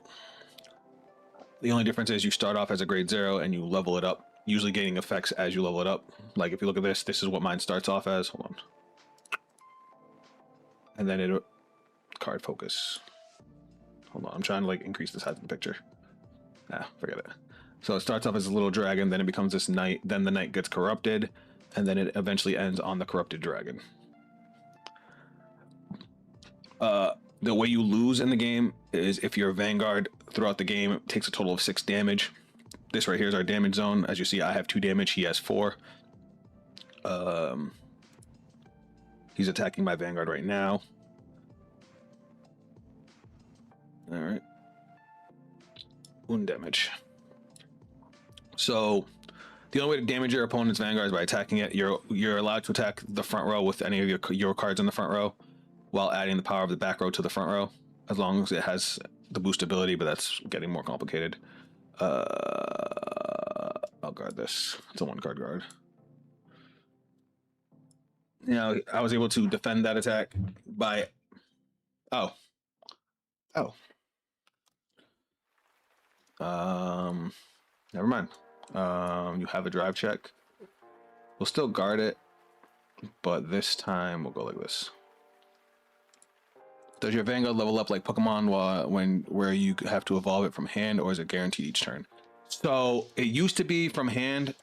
The only difference is you start off as a grade 0 and you level it up, usually gaining effects as you level it up. Like if you look at this is what mine starts off as. Hold on. And then it card focus. Hold on, I'm trying to like increase the size of the picture. Nah, forget it. So it starts off as a little dragon, then it becomes this knight, then the knight gets corrupted, and then it eventually ends on the corrupted dragon. The way you lose in the game is if your Vanguard throughout the game takes a total of 6 damage. This right here is our damage zone. As you see, I have 2 damage, he has 4. He's attacking my Vanguard right now. All right. 1 damage. So the only way to damage your opponent's Vanguard is by attacking it. You're allowed to attack the front row with any of your cards in the front row, while adding the power of the back row to the front row, as long as it has the boost ability, but that's getting more complicated. I'll guard this. It's a 1 card guard. Now, I was able to defend that attack by... Oh. Never mind. You have a drive check. We'll still guard it, but this time we'll go like this. Does your Vanguard level up like Pokemon where you have to evolve it from hand, or is it guaranteed each turn? So it used to be from hand,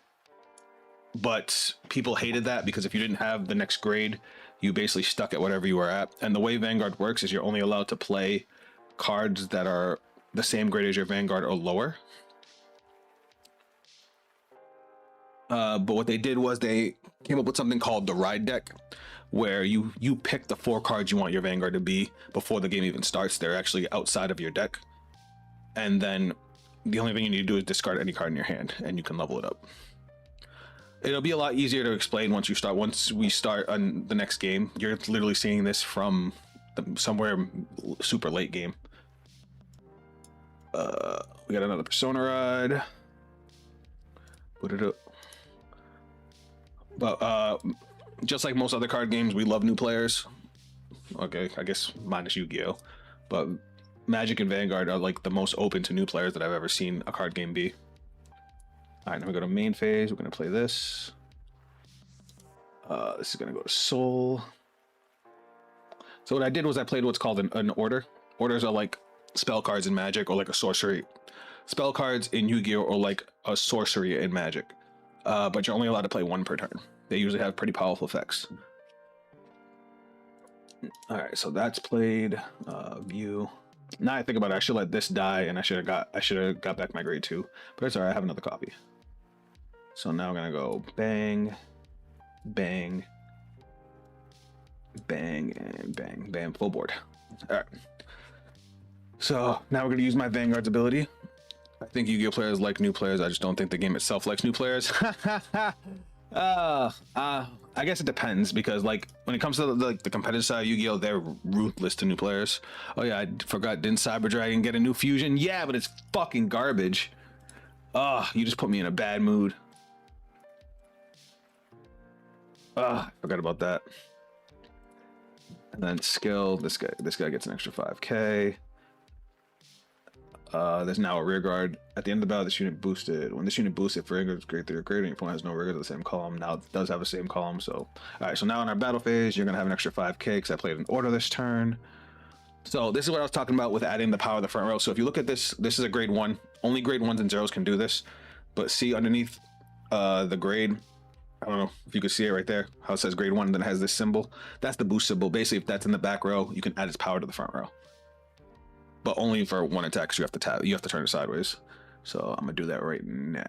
but people hated that because if you didn't have the next grade, you basically stuck at whatever you were at. And the way Vanguard works is you're only allowed to play cards that are the same grade as your Vanguard or lower. But what they did was they came up with something called the ride deck, where you pick the 4 cards you want your Vanguard to be before the game even starts. They're actually outside of your deck, and then the only thing you need to do is discard any card in your hand, and you can level it up. It'll be a lot easier to explain once we start on the next game. You're literally seeing this from somewhere super late game. We got another Persona ride. Put it up. But just like most other card games, we love new players. Okay, I guess minus Yu-Gi-Oh! But Magic and Vanguard are like the most open to new players that I've ever seen a card game be. All right, now we go to main phase. We're gonna play this. This is gonna go to Soul. So what I did was I played what's called an order. Orders are like spell cards in Magic, or like a sorcery. Spell cards in Yu-Gi-Oh! Or like a sorcery in Magic. But you're only allowed to play 1 per turn. They usually have pretty powerful effects. All right, so that's played. View. Now I think about it, I should let this die, and I should have got back my grade 2. But it's alright, I have another copy. So now I'm gonna go bang, bang, bang, and bang, bam, full board. All right. So now we're gonna use my Vanguard's ability. I think Yu-Gi-Oh players like new players. I just don't think the game itself likes new players. I guess it depends, because like when it comes to the competitive side of Yu-Gi-Oh, they're ruthless to new players. Oh yeah, I forgot. Didn't Cyber Dragon get a new fusion? Yeah, but it's fucking garbage. You just put me in a bad mood. I forgot about that. And then skill. This guy gets an extra 5k. There's now a rear guard. At the end of the battle, this unit boosted. When this unit boosted for Vanguard's grade 3 or greater, your opponent has no rear guard to the same column. Now it does have the same column. So, alright, so now in our battle phase, you're going to have an extra 5k because I played an order this turn. So this is what I was talking about with adding the power of the front row. So if you look at this, this is a grade 1. Only grade 1s and 0s can do this. But see underneath the grade, I don't know if you could see it right there, how it says grade 1, then it has this symbol. That's the boost symbol. Basically, if that's in the back row, you can add its power to the front row. But only for 1 attack, so you have to turn it sideways. So I'm gonna do that right now.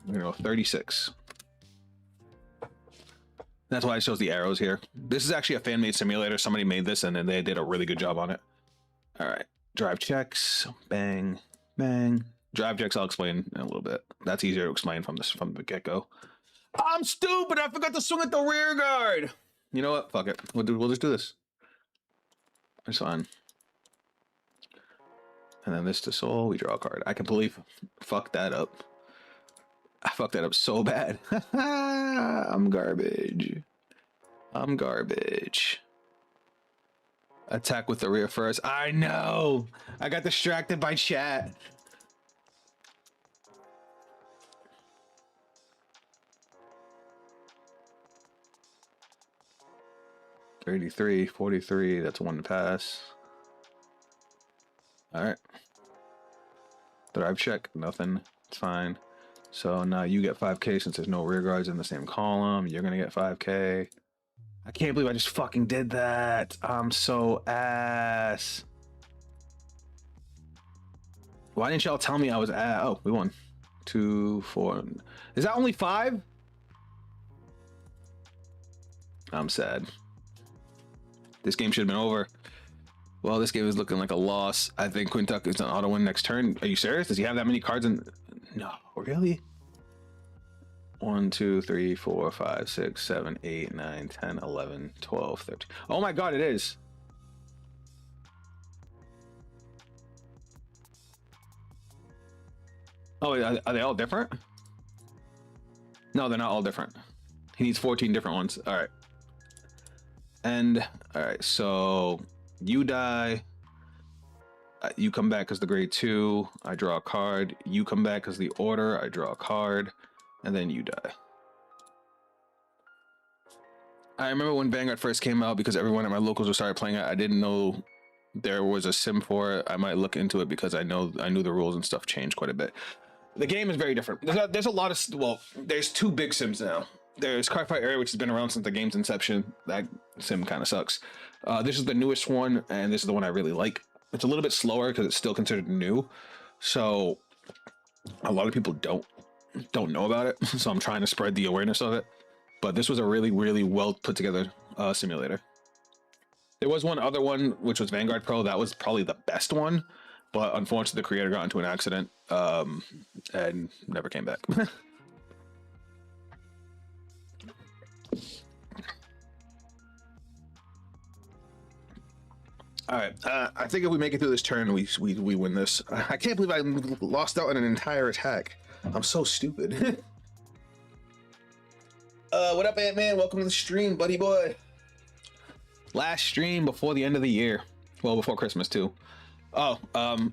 I'm gonna go 36. That's why it shows the arrows here. This is actually a fan-made simulator. Somebody made this, and then they did a really good job on it. All right, drive checks, bang, bang. Drive checks I'll explain in a little bit. That's easier to explain from the get-go. I'm stupid. I forgot to swing at the rear guard. You know what? Fuck it. We'll just do this. It's fine. And then this to Soul, we draw a card. I completely fucked that up. I fucked that up so bad. I'm garbage. I'm garbage. Attack with the rear first. I know. I got distracted by chat. $33, $43. That's 1 to pass. All right. Drive check. Nothing. It's fine. So now you get 5k since there's no rear guards in the same column. You're gonna get 5k. I can't believe I just fucking did that. I'm so ass. Why didn't y'all tell me I was ass? Oh, we won. 2, 4. Is that only 5? I'm sad. This game should have been over. Well, this game is looking like a loss. I think Quintuck is an auto win next turn. Are you serious? Does he have that many cards in? No, really? 1, 2, 3, 4, 5, 6, 7, 8, 9, 10, 11, 12, 13. Oh my god, it is. Oh, are they all different? No, they're not all different. He needs 14 different ones. All right. And all right, so you die. You come back as the grade 2. I draw a card. You come back as the order. I draw a card, and then you die. I remember when Vanguard first came out, because everyone at my locals started playing it. I didn't know there was a sim for it. I might look into it because I knew the rules and stuff changed quite a bit. The game is very different. There's a lot of, well, there's two big sims now. There's Cardfight Area, which has been around since the game's inception. That sim kind of sucks. This is the newest one, and this is the one I really like. It's a little bit slower because it's still considered new, so a lot of people don't know about it. So I'm trying to spread the awareness of it. But this was a really, really well put together simulator. There was one other one, which was Vanguard Pro. That was probably the best one, but unfortunately, the creator got into an accident and never came back. All right, I think if we make it through this turn, we win this. I can't believe I lost out on an entire attack. I'm so stupid. What up, Ant-Man? Welcome to the stream, buddy boy. Last stream before the end of the year. Well, before Christmas too. Oh,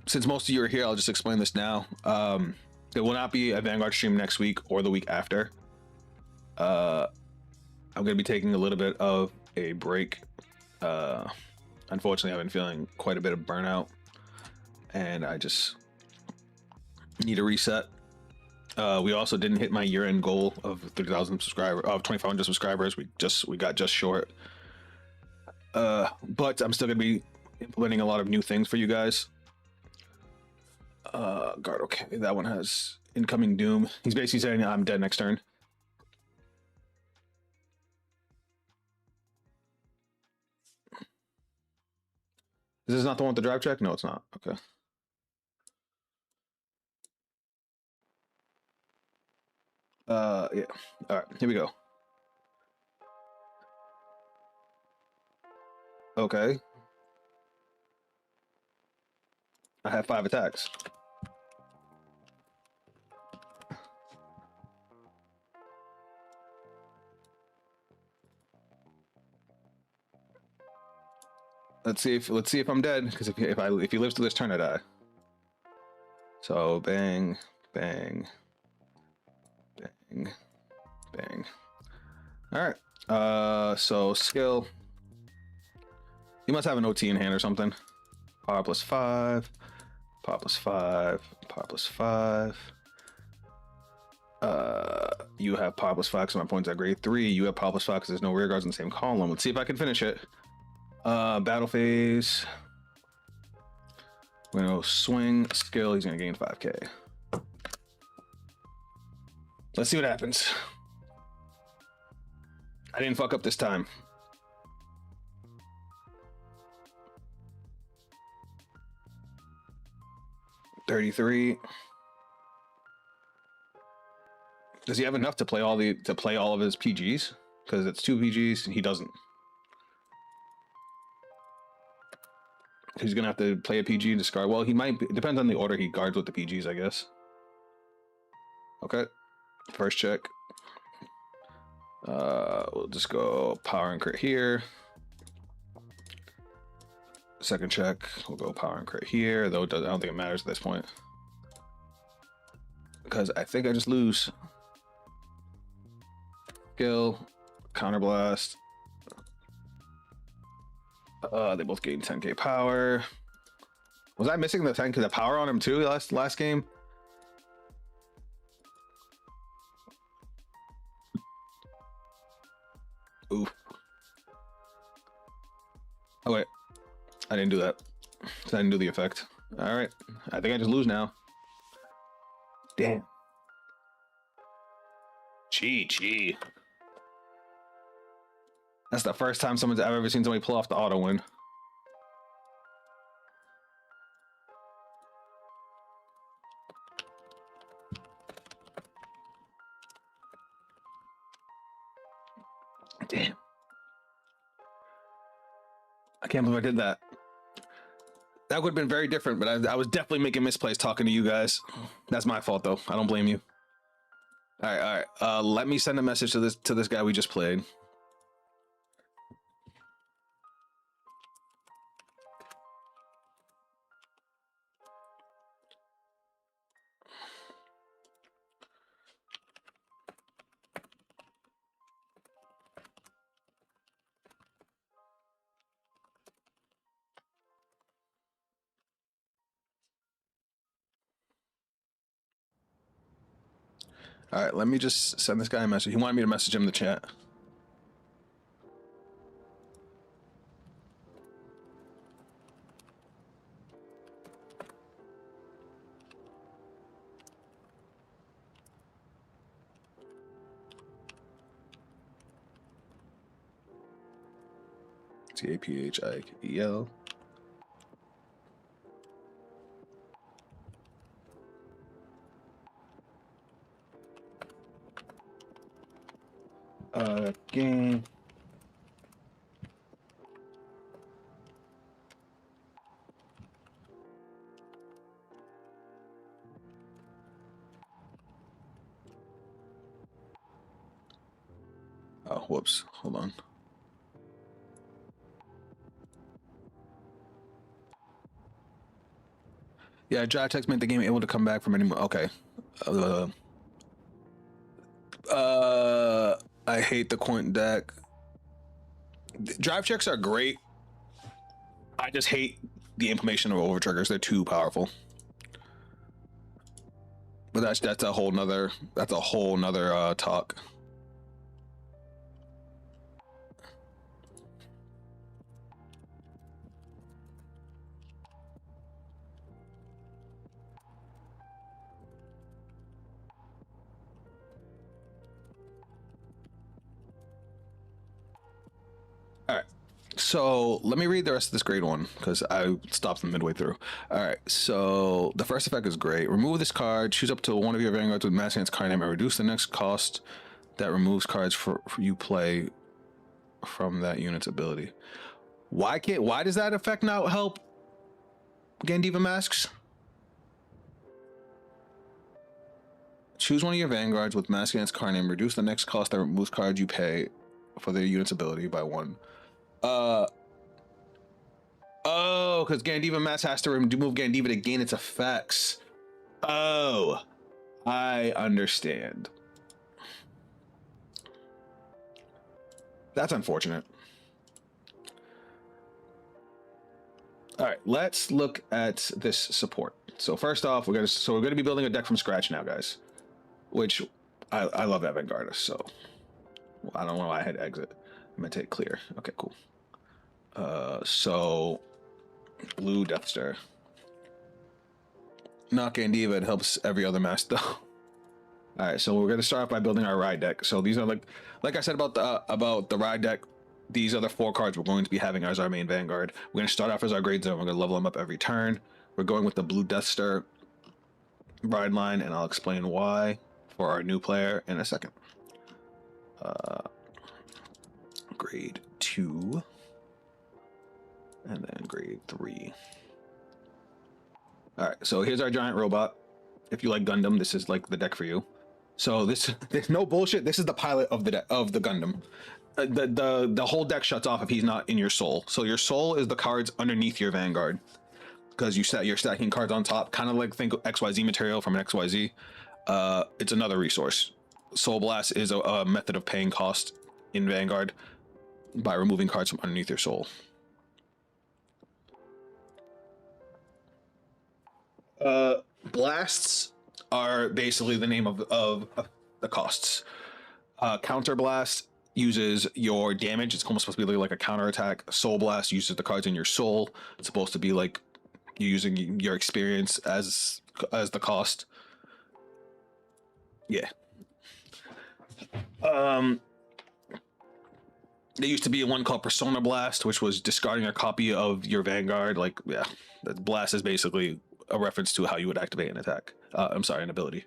since most of you are here, I'll just explain this now. There will not be a Vanguard stream next week or the week after. I'm gonna be taking a little bit of a break. Unfortunately, I've been feeling quite a bit of burnout, and I just need a reset. We also didn't hit my year-end goal of 30,000 subscribers, of 2,500 subscribers. We got just short. But I'm still gonna be implementing a lot of new things for you guys. Guard, okay, that one has incoming doom. He's basically saying I'm dead next turn. This is not the one with the drive check? No, it's not. Okay. Yeah. All right, here we go. Okay. I have 5 attacks. Let's see if I'm dead, because if he lives to this turn, I die. So bang, bang, bang, bang. All right. So skill. He must have an OT in hand or something. Power plus 5. Power plus 5. Power plus 5. You have power plus 5 because my points are grade 3. You have power plus 5 because there's no rear guards in the same column. Let's see if I can finish it. Battle phase. We're gonna go swing skill. He's gonna gain 5k. Let's see what happens. I didn't fuck up this time. $33. Does he have enough to play all of his PGs? Because it's 2 PGs and he doesn't. He's gonna have to play a PG and discard. Well, he might. It depends on the order he guards with the PGs, I guess. Okay, first check. We'll just go power and crit here. Second check, we'll go power and crit here. Though I don't think it matters at this point because I think I just lose. Skill, counterblast. They both gain 10k power. Was I missing the 10k power on him too last game? Ooh. Oh wait, I didn't do that. I didn't do the effect. All right, I think I just lose now. Damn. Gee. That's the first time I've ever seen somebody pull off the auto win. Damn. I can't believe I did that. That would have been very different, but I was definitely making misplays talking to you guys. That's my fault though. I don't blame you. All right. Let me send a message to this guy we just played. All right, let me just send this guy a message. He wanted me to message him in the chat. TAPHIEL. Game. Oh, whoops. Hold on. Yeah, draft text made the game able to come back from any. Okay. I hate the coin deck. Drive checks are great. I just hate the implementation of over triggers. They're too powerful. But that's a whole nother talk. All right. So let me read the rest of this grade one because I stopped them midway through. All right. So the first effect is great. Remove this card. Choose up to one of your vanguards with mass against card name and reduce the next cost that removes cards for you play from that unit's ability. Why does that effect not help Gandiva masks? Choose one of your vanguards with mass against card name. Reduce the next cost that removes cards you pay for their unit's ability by 1. Oh, because Gandiva Mask has to remove Gandiva to gain its effects. Oh, I understand. That's unfortunate. All right, let's look at this support. So first off, we're gonna be building a deck from scratch now, guys. Which I love that Vanguard. So I don't know why I had exit. I'm gonna take clear. Okay, cool. So blue Death Star. Not Gandiva, it helps every other mask though. All right, so we're gonna start off by building our ride deck. So these are like I said about the ride deck. These are the 4 cards we're going to be having as our main Vanguard. We're gonna start off as our grade 0. We're gonna level them up every turn. We're going with the blue Death Star ride line, and I'll explain why for our new player in a second. Grade 2. And then grade 3. All right, so here's our giant robot. If you like Gundam, this is like the deck for you. So there's no bullshit. This is the pilot of the Gundam. The whole deck shuts off if he's not in your soul. So your soul is the cards underneath your Vanguard, because you're stacking cards on top, kind of like think XYZ material from an XYZ. It's another resource. Soul Blast is a method of paying cost in Vanguard by removing cards from underneath your soul. Blasts are basically the name of the costs. Counter Blast uses your damage. It's almost supposed to be like a counter attack. Soul Blast uses the cards in your soul. It's supposed to be like you're using your experience as the cost. Yeah. There used to be one called Persona Blast, which was discarding a copy of your Vanguard. Like, yeah, the blast is basically a reference to how you would activate an attack. I'm sorry, an ability.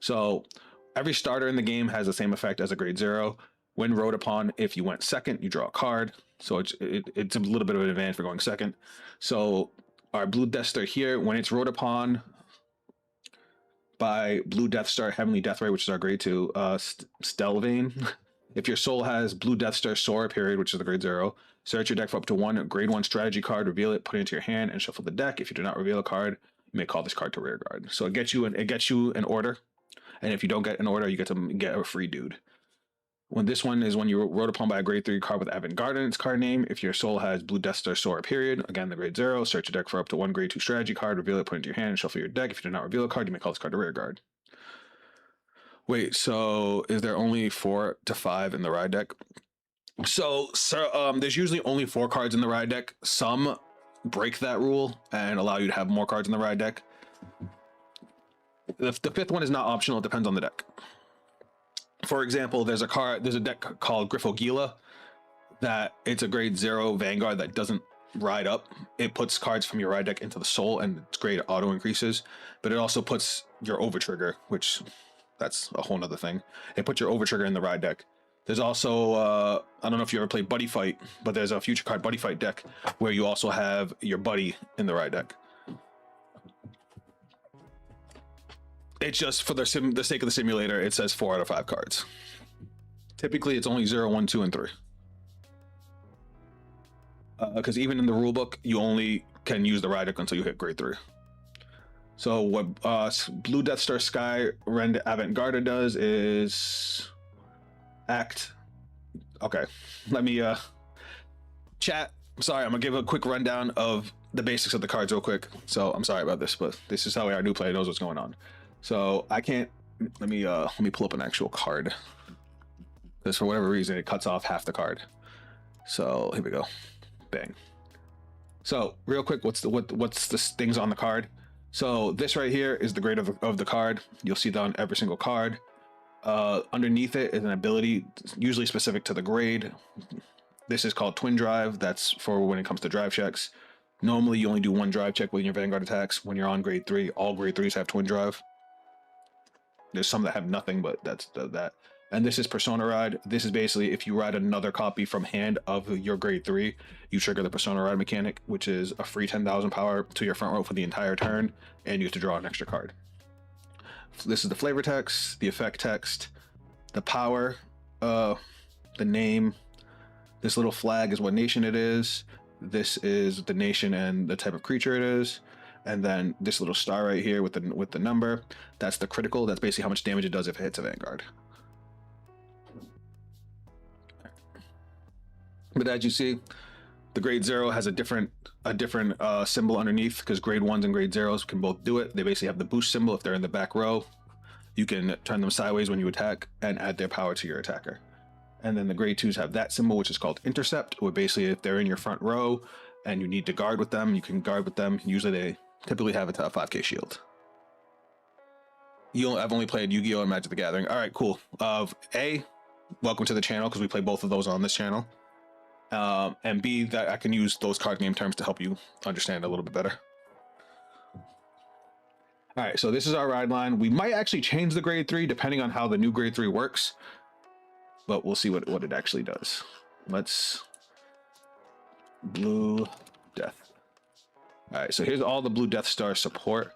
So every starter in the game has the same effect as a grade 0. When rode upon, if you went second, you draw a card. So it's a little bit of an advantage for going second. So our blue Death Star here, when it's rode upon by blue Death Star, Heavenly Death Ray, which is our grade 2, Stelvane. If your soul has blue Death Star Sora period, which is the grade 0, search your deck for up to 1 grade 1 strategy card, reveal it, put it into your hand, and shuffle the deck. If you do not reveal a card, you may call this card to rear guard. So it gets you an order, and if you don't get an order, you get to get a free dude. When this one is when you rode upon by a grade 3 card with Avant-Garde in its card name. If your soul has blue Death Star Sora period, again the grade 0, search your deck for up to 1 grade 2 strategy card, reveal it, put it into your hand, and shuffle your deck. If you do not reveal a card, you may call this card to rear guard. Wait, so is there only 4 to 5 in the ride deck? So, there's usually only 4 cards in the ride deck. Some break that rule and allow you to have more cards in the ride deck. The 5th one is not optional. It depends on the deck. For example, there's a deck called Griffogila that it's a grade 0 Vanguard that doesn't ride up. It puts cards from your ride deck into the soul, and its grade auto increases, but it also puts your over trigger, which that's a whole nother thing. It puts your over trigger in the ride deck. There's also I don't know if you ever played Buddy Fight, but there's a future card Buddy Fight deck where you also have your buddy in the ride deck. It's just for the sake of the simulator, it says 4 out of 5 cards. Typically, it's only 0, 1, 2, and 3. Because even in the rulebook, you only can use the ride deck until you hit grade 3. So what Blue Death Star Sky Rend Avant-Garde does is act. Okay, let me chat. Sorry, I'm gonna give a quick rundown of the basics of the cards real quick. So I'm sorry about this, but this is how our new player knows what's going on. So I can't. Let me pull up an actual card, because for whatever reason it cuts off half the card. So here we go. Bang. So real quick, what's the things on the card? So this right here is the grade of the card. You'll see that on every single card. Underneath it is an ability usually specific to the grade. This is called Twin Drive. That's for when it comes to drive checks. Normally you only do 1 drive check with your Vanguard attacks. When you're on grade 3, all grade 3s have Twin Drive. There's some that have nothing, but that's that. And this is Persona Ride. This is basically if you ride another copy from hand of your grade 3, you trigger the Persona Ride mechanic, which is a free 10,000 power to your front row for the entire turn, and you have to draw an extra card. So this is the flavor text, the effect text, the power, the name. This little flag is what nation it is. This is the nation and the type of creature it is. And then this little star right here with the number, that's the critical. That's basically how much damage it does if it hits a Vanguard. But as you see, the grade 0 has a different symbol underneath, because grade 1s and grade 0s can both do it. They basically have the boost symbol if they're in the back row. You can turn them sideways when you attack and add their power to your attacker. And then the grade 2s have that symbol, which is called intercept, where basically if they're in your front row and you need to guard with them, you can guard with them. Usually they typically have a 5k shield. I've only played Yu-Gi-Oh! And Magic the Gathering. All right, cool. Welcome to the channel, because we play both of those on this channel. And B, that I can use those card game terms to help you understand a little bit better. All right, so this is our ride line. We might actually change the grade 3 depending on how the new grade 3 works, but we'll see what it actually does. Let's Blue Death. All right, so here's all the Blue Death Star support.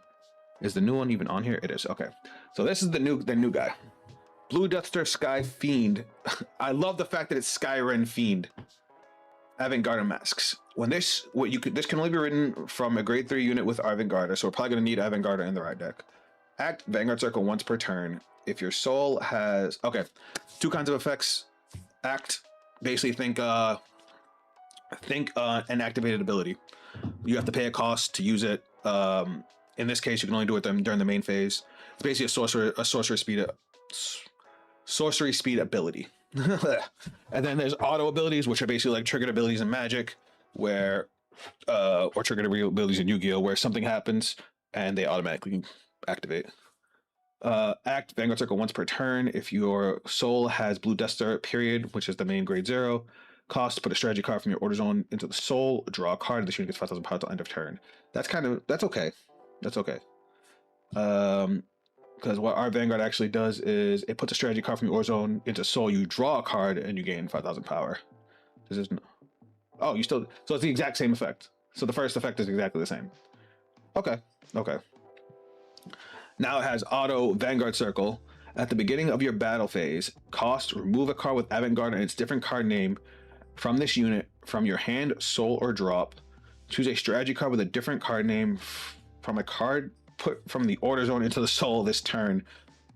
Is the new one even on here? It is. Okay, so this is the new guy, Blue Death Star Sky Fiend. I love the fact that it's Skyren Fiend. Avant-Garde masks. This can only be written from a grade 3 unit with Avant-Garde, so we're probably going to need Avant-Garde in the ride deck. Act Vanguard Circle once per turn. If your soul has 2 kinds of effects. Act, basically think an activated ability. You have to pay a cost to use it. In this case, you can only do it during the main phase. It's basically a sorcery speed ability. And then there's auto abilities, which are basically like triggered abilities in Magic, where or triggered abilities in Yu-Gi-Oh, where something happens and they automatically activate. Act Vanguard Circle once per turn. If your soul has Blue Death Star period, which is the main grade 0 cost, put a strategy card from your order zone into the soul, draw a card. This unit gets 5,000 power till end of turn. That's okay. That's okay. Because what our Vanguard actually does is it puts a strategy card from your order zone into soul. You draw a card and you gain 5,000 power. This is so it's the exact same effect. So the first effect is exactly the same. Okay. Now it has auto Vanguard Circle. At the beginning of your battle phase, remove a card with Avant-Garde and its different card name from this unit from your hand, soul, or drop. Choose a strategy card with a different card name from a card put from the order zone into the soul this turn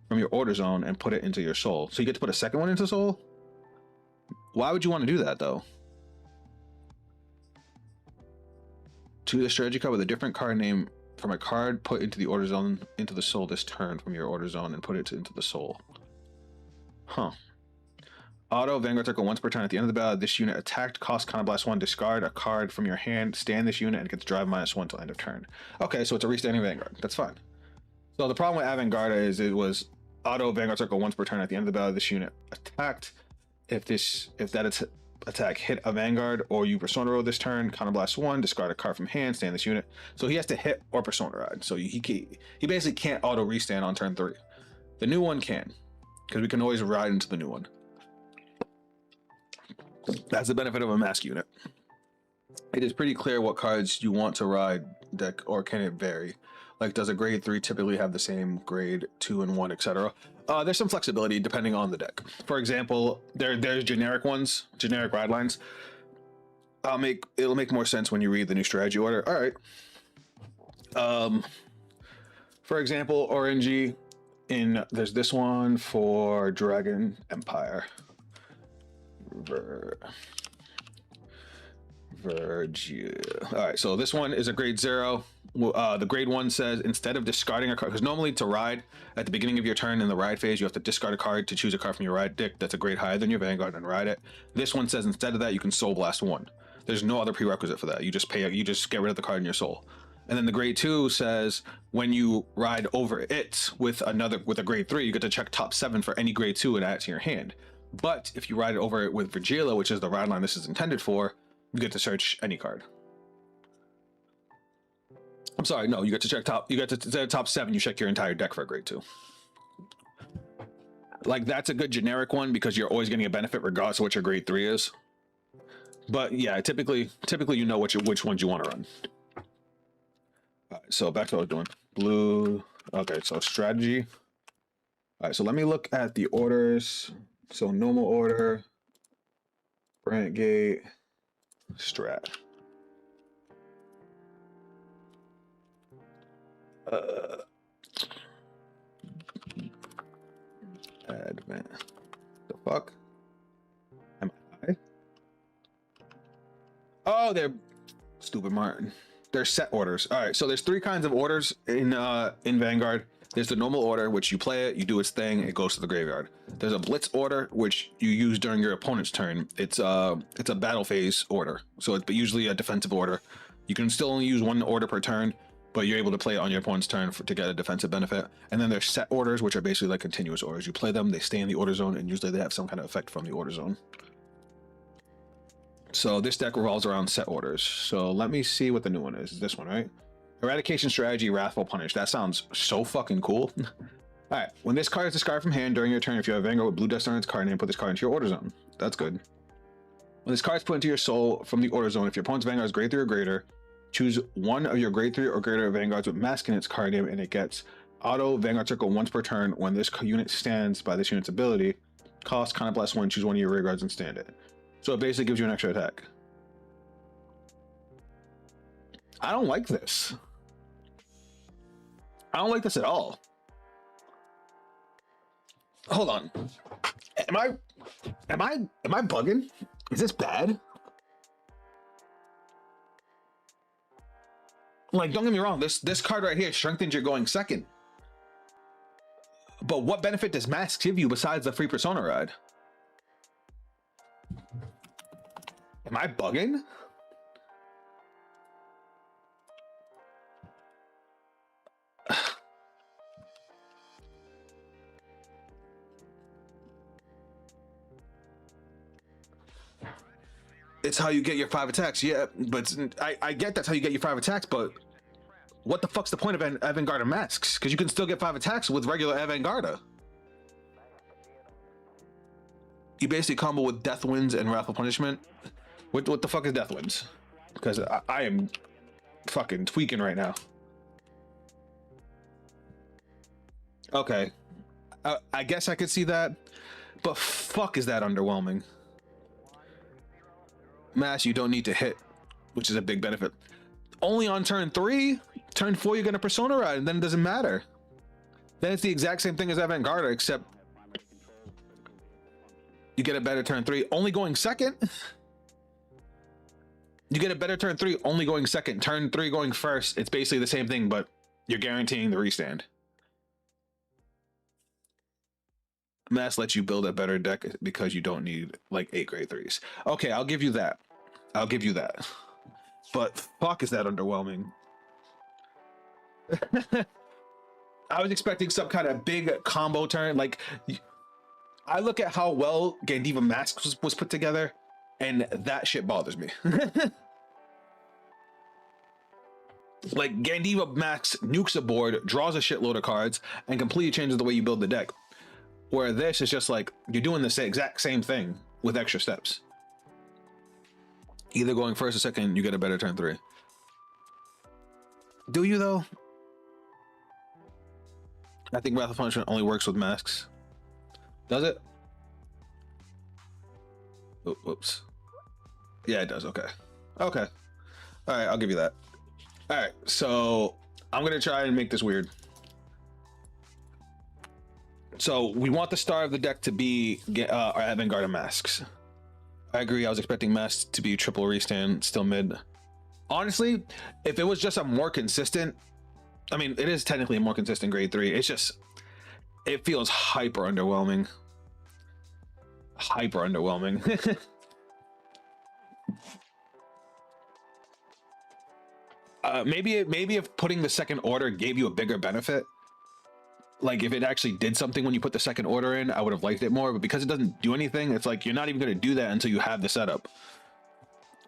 from your order zone and put it into your soul. So you get to put a second one into soul? Why would you want to do that though? Choose a strategy card with a different card name from a card put into the order zone into the soul this turn from your order zone and put it into the soul. Huh. Auto Vanguard circle once per turn. At the end of the battle, this unit attacked, cost Counterblast 1, discard a card from your hand, stand this unit, and it gets drive -1 till end of turn. Okay, so it's a restanding Vanguard. That's fine. So the problem with Avantgarda is it was auto Vanguard circle once per turn. At the end of the battle, this unit attacked. If that attack hit a Vanguard or you Persona Roll this turn, Counterblast 1, discard a card from hand, stand this unit. So he has to hit or Persona Ride. So he basically can't auto restand on turn 3. The new one can, because we can always ride into the new one. That's the benefit of a mask unit. It is pretty clear what cards you want to ride deck, or can it vary? Like, does a grade 3 typically have the same grade 2 and 1, etc.? There's some flexibility depending on the deck. For example, there's generic ones, generic ride lines. It'll make more sense when you read the new strategy order. All right. For example, RNG there's this one for Dragon Empire. Virgia. All right, so this one is a grade 0. The grade 1 says instead of discarding a card, because normally to ride at the beginning of your turn in the ride phase, you have to discard a card to choose a card from your ride deck that's a grade higher than your Vanguard and ride it. This one says instead of that, you can Soul Blast 1. There's no other prerequisite for that. You just get rid of the card in your soul. And then the grade 2 says when you ride over it with a grade 3, you get to check top 7 for any grade 2 and add it to your hand. But if you ride it over it with Virgila, which is the ride line this is intended for, you get to search any card. I'm sorry, no, you get to check top 7, you check your entire deck for a grade 2. Like, that's a good generic one because you're always getting a benefit regardless of what your grade 3 is. But yeah, typically you know which ones you want to run. All right, so back to what I was doing. Blue. Okay, so strategy. All right, so let me look at the orders. So normal order, Brent Gate, strat. Advent. The fuck? Am I high? Oh, they're stupid Martin. They're set orders. All right, so there's 3 kinds of orders in Vanguard. There's the normal order, which you play it, you do its thing, it goes to the graveyard. There's a blitz order, which you use during your opponent's turn. It's a battle phase order, so it's usually a defensive order. You can still only use 1 order per turn, but you're able to play it on your opponent's turn to get a defensive benefit. And then there's set orders, which are basically like continuous orders. You play them, they stay in the order zone, and usually they have some kind of effect from the order zone. So this deck revolves around set orders. So let me see what the new one is. This one, right? Eradication strategy, Wrathful Punish. That sounds so fucking cool. All right, when this card is discarded from hand during your turn, if you have a Vanguard with blue dust on its card name, put this card into your order zone. That's good. When this card is put into your soul from the order zone, if your opponent's Vanguard is grade 3 or greater, choose one of your grade 3 or greater Vanguards with mask in its card name, and it gets auto Vanguard circle once per turn. When this unit stands by this unit's ability, cost Counterblast 1, choose one of your Vanguards and stand it. So it basically gives you an extra attack. I don't like this. I don't like this at all. Hold on. Am I bugging? Is this bad? Like, don't get me wrong, this card right here strengthens your going second. But what benefit does Mask give you besides the free Persona ride? Am I bugging? It's how you get your 5 attacks, yeah, but I get that's how you get your 5 attacks, but what the fuck's the point of Avantgarda masks? Because you can still get 5 attacks with regular Avantgarda. You basically combo with Death Winds and Wrathful Punishment. What the fuck is Death Winds? Because I am fucking tweaking right now. Okay, I guess I could see that, but fuck is that underwhelming. Mass, you don't need to hit, which is a big benefit. Only on turn 3, turn 4 you're gonna Persona Ride, and then it doesn't matter. Then it's the exact same thing as Avantgarda, except you get a better turn 3, only going second. You get a better turn 3, only going second. Turn 3 going first. It's basically the same thing, but you're guaranteeing the restand. Mass lets you build a better deck because you don't need like 8 grade 3s. Okay, I'll give you that. I'll give you that. But fuck, is that underwhelming? I was expecting some kind of big combo turn. Like, I look at how well Gandiva Mask was put together, and that shit bothers me. Like, Gandiva Max nukes a board, draws a shitload of cards, and completely changes the way you build the deck. Where this is just like, you're doing the exact same thing with extra steps. Either going first or second, you get a better turn 3. Do you, though? I think Wrath of Punishment only works with masks. Does it? Oh, whoops. Yeah, it does. Okay. Okay. All right, I'll give you that. All right, so I'm going to try and make this weird. So we want the star of the deck to be our Vanguard of Masks. I agree. I was expecting Masks to be triple restand, still mid. Honestly, if it was just a more consistent, I mean, it is technically a more consistent grade 3. It's just, it feels hyper underwhelming. Hyper underwhelming. Maybe if putting the second order gave you a bigger benefit, like if it actually did something when you put the second order in, I would have liked it more. But because it doesn't do anything, it's like you're not even going to do that until you have the setup.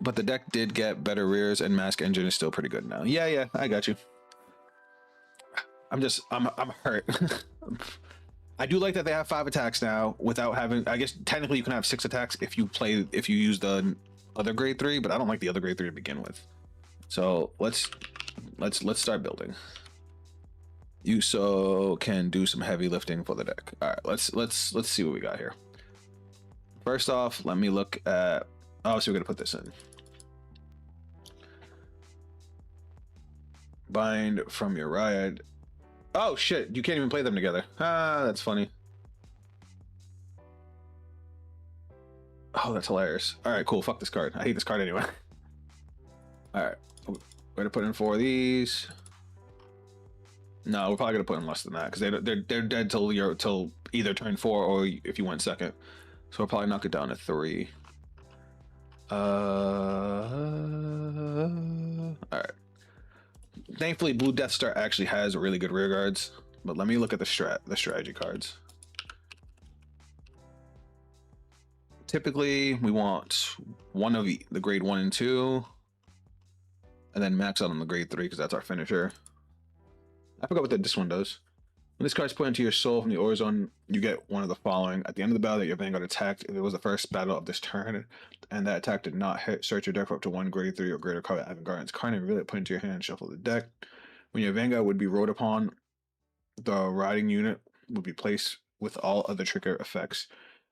But the deck did get better rears, and Mask Engine is still pretty good now. Yeah, I got you. I'm hurt. I do like that they have 5 attacks now without having. I guess technically you can have 6 attacks if you use the other grade 3, but I don't like the other grade 3 to begin with. So let's start building. Yuso can do some heavy lifting for the deck. All right, let's see what we got here. First off, let me look at. Oh, so we're gonna put this in. Bind from your riot. Oh shit, you can't even play them together. Ah, that's funny. Oh, that's hilarious. All right, cool. Fuck this card. I hate this card anyway. All right, we're gonna put in 4 of these. No, we're probably gonna put in less than that because they're dead till either turn 4 or if you went second. So we'll probably knock it down to 3. All right. Thankfully, Blue Death Star actually has really good rear guards. But let me look at the strategy cards. Typically, we want one of the grade 1 and 2, and then max out on the grade 3 because that's our finisher. I forgot what this one does. When this card's put into your soul from the Ore Zone, you get one of the following. At the end of the battle that your Vanguard attacked, if it was the first battle of this turn, and that attack did not hit, search your deck for up to 1 grade 3 or greater card at Vanguard. It's kind of really put into your hand and shuffle the deck. When your Vanguard would be rode upon, the riding unit would be placed with all other trigger effects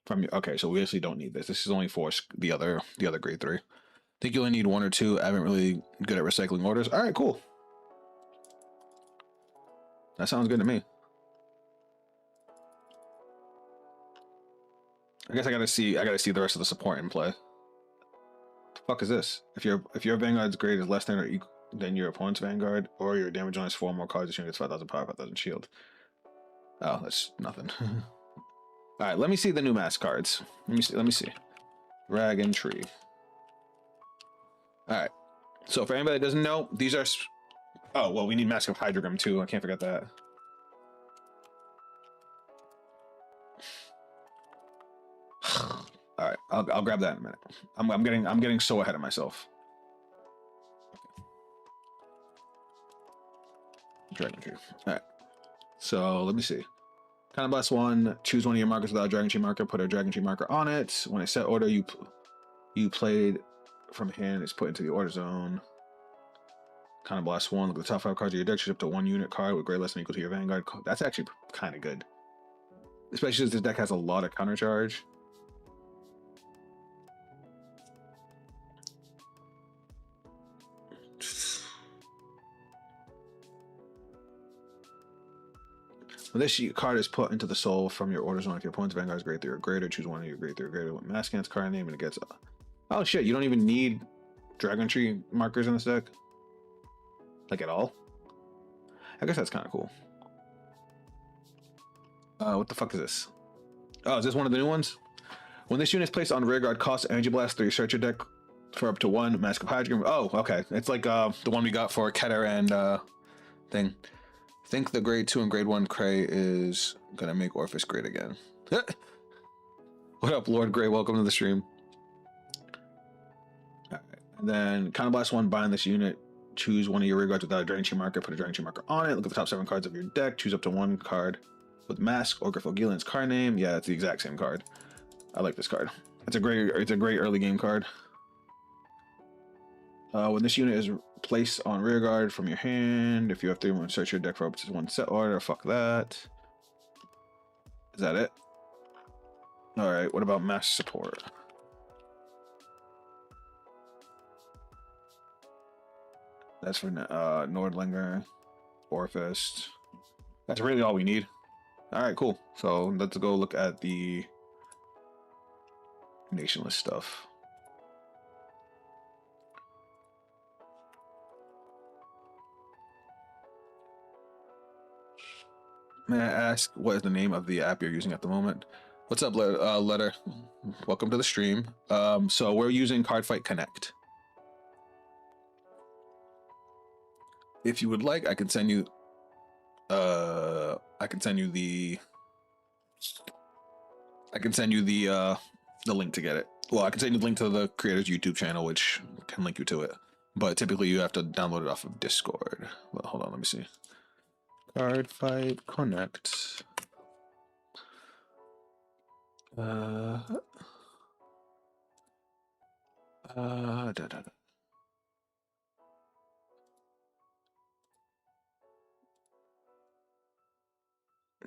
from your. Okay, so we actually don't need this. This is only for the other grade 3. I think you only need 1 or 2. I haven't really good at recycling orders. All right, cool. That sounds good to me. I guess I gotta see the rest of the support in play. The fuck is this? If your Vanguard's grade is less than or equal than your opponent's Vanguard, or your damage on has 4 more cards, this unit gets 5,000 power, 5,000 shield. Oh, that's nothing. All right, let me see the new mask cards. Let me see. Dragon Tree. All right. So for anybody that doesn't know, these are. Oh well, we need Mask of Hydrogram too. I can't forget that. All right, I'll grab that in a minute. I'm getting so ahead of myself. Dragon Tree. All right. So let me see. Kind of bless 1. Choose one of your markers without a Dragon Tree marker. Put a Dragon Tree marker on it. When a set order you played from hand is put into the order zone. Kind of blast 1. Look at the top 5 cards of your deck. Choose up to 1 unit card with grade less than equal to your Vanguard. That's actually kind of good, especially as this deck has a lot of counter charge. When this card is put into the soul from your order zone, if your opponent's Vanguard is grade 3 or greater, choose one of your grade 3 or greater with mask against card name, and it gets. Oh shit! You don't even need Dragon Tree markers in this deck, like at all. I guess that's kind of cool. What the fuck is this? Oh, is this one of the new ones? When this unit is placed on rear guard, cost energy blast 3. Search your deck for up to 1. Mask of Hydrogen. Oh, okay. It's like the one we got for Keter and thing. I think the grade 2 and grade 1 Cray is gonna make Orphis great again. What up, Lord Gray? Welcome to the stream. All right. And then Counterblast 1, bind this unit. Choose one of your rear guards without a Dragon Tree marker. Put a Dragon Tree marker on it. Look at the top 7 cards of your deck. Choose up to 1 card with Mask or Griffogillian's card name. Yeah, it's the exact same card. I like this card. It's a great early game card. When this unit is placed on rear guard from your hand, if you have 3 search your deck for up to 1 set order. Fuck that. Is that it? All right. What about mass support? That's for Nordlinger, Orphist. That's really all we need. All right, cool. So let's go look at the nationless stuff. May I ask what is the name of the app you're using at the moment? What's up, Letter? Welcome to the stream. So we're using Cardfight Connect. If you would like, I can send you the link to get it. Well, I can send you the link to the creator's YouTube channel, which can link you to it. But typically you have to download it off of Discord. Well, hold on, let me see. Cardfight Connect.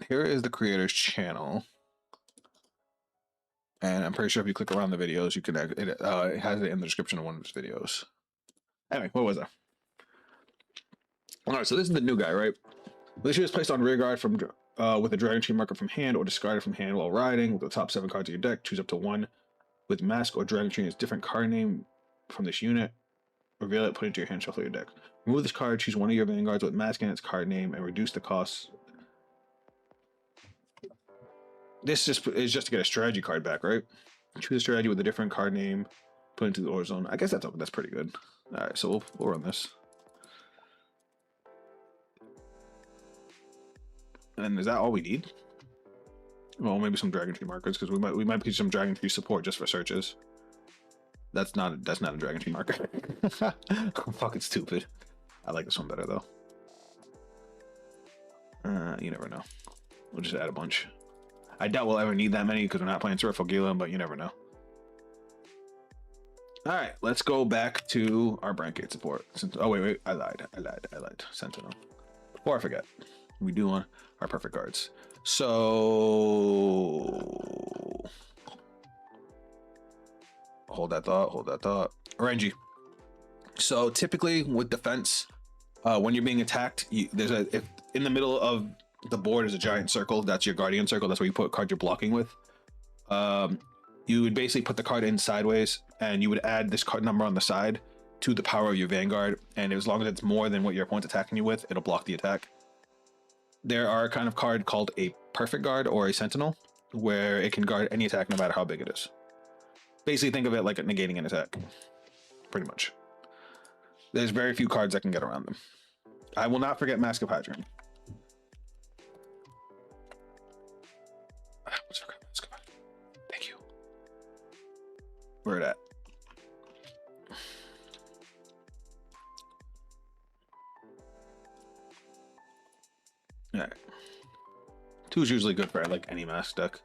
Here is the creator's channel, and I'm pretty sure if you click around the videos, you can it has it in the description of one of his videos. Anyway, what was that? All right, so this is the new guy, right? This unit is placed on rear guard from with a Dragon Tree marker from hand or discarded from hand while riding. With the top 7 cards of your deck, choose up to 1 with Mask or Dragon Tree as different card name from this unit. Reveal it, put it into your hand, shuffle your deck. Remove this card, choose one of your vanguards with Mask in its card name, and reduce the cost. This is just to get a strategy card back, right? Choose a strategy with a different card name, put it into the order zone. I guess that's pretty good. All right, so we'll run this. And is that all we need? Well, maybe some Dragon Tree markers, because we might need some Dragon Tree support just for searches. That's not a Dragon Tree marker. I'm fucking stupid. I like this one better though. You never know. We'll just add a bunch. I doubt we'll ever need that many because we're not playing Surfogila, but you never know. All right, let's go back to our Brandgate support. Oh wait, I lied. Sentinel. Before I forget, we do want our perfect guards. So hold that thought. Renji. So typically with defense, when you're being attacked, if in the middle of the board is a giant circle. That's your guardian circle. That's where you put card you're blocking with. You would basically put the card in sideways, and you would add this card number on the side to the power of your vanguard. And as long as it's more than what your opponent's attacking you with, it'll block the attack. There are a kind of card called a perfect guard or a sentinel, where it can guard any attack no matter how big it is. Basically, think of it like negating an attack, pretty much. There's very few cards that can get around them. I will not forget Mask of Hydrogen. Thank you. Where it at? Alright. 2 is usually good for like any mask deck.